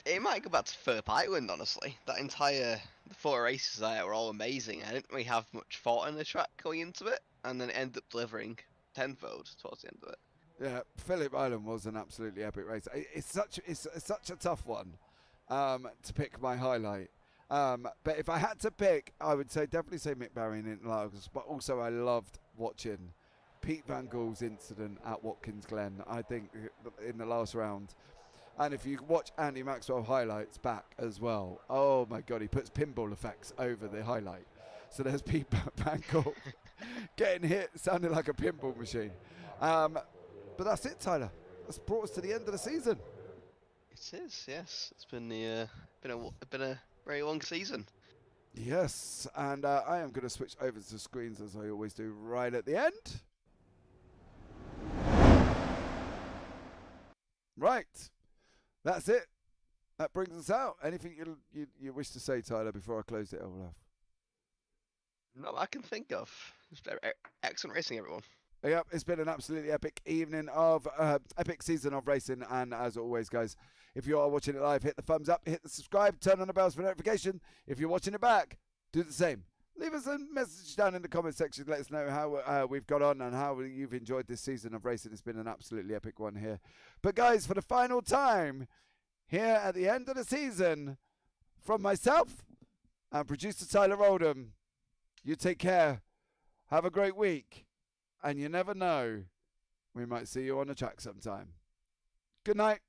It might go back to Firp Island, honestly. That entire the 4 races there were all amazing. I didn't really have much thought in the track going into it, and then it ended up delivering tenfold towards the end of it. Yeah, Phillip Island was an absolutely epic race. It's such a tough one to pick my highlight. But if I had to pick, I would definitely say Mick Barry in Interlagos. But also I loved watching Pete Van Gool's incident at Watkins Glen. I think in the last round. And if you watch Andy Maxwell highlights back as well, oh my God, he puts pinball effects over the highlight. So there's Pete Van Gool getting hit, sounding like a pinball machine. But that's it, Tyler. That's brought us to the end of the season. It is, yes. It's been a very long season. Yes, and I am going to switch over to screens as I always do, right at the end. Right. That's it. That brings us out. Anything you wish to say, Tyler, before I close it all off? Not that I can think of. It's excellent racing, everyone. Yep, it's been an absolutely epic evening of epic season of racing, and as always, guys, if you are watching it live, hit the thumbs up, hit the subscribe, turn on the bells for notification. If you're watching it back, do the same. Leave us a message down in the comment section. Let us know how we've got on and how you've enjoyed this season of racing. It's been an absolutely epic one here. But guys, for the final time, here at the end of the season, from myself and producer Tyler Oldham, you take care. Have a great week. And you never know, we might see you on the track sometime. Good night.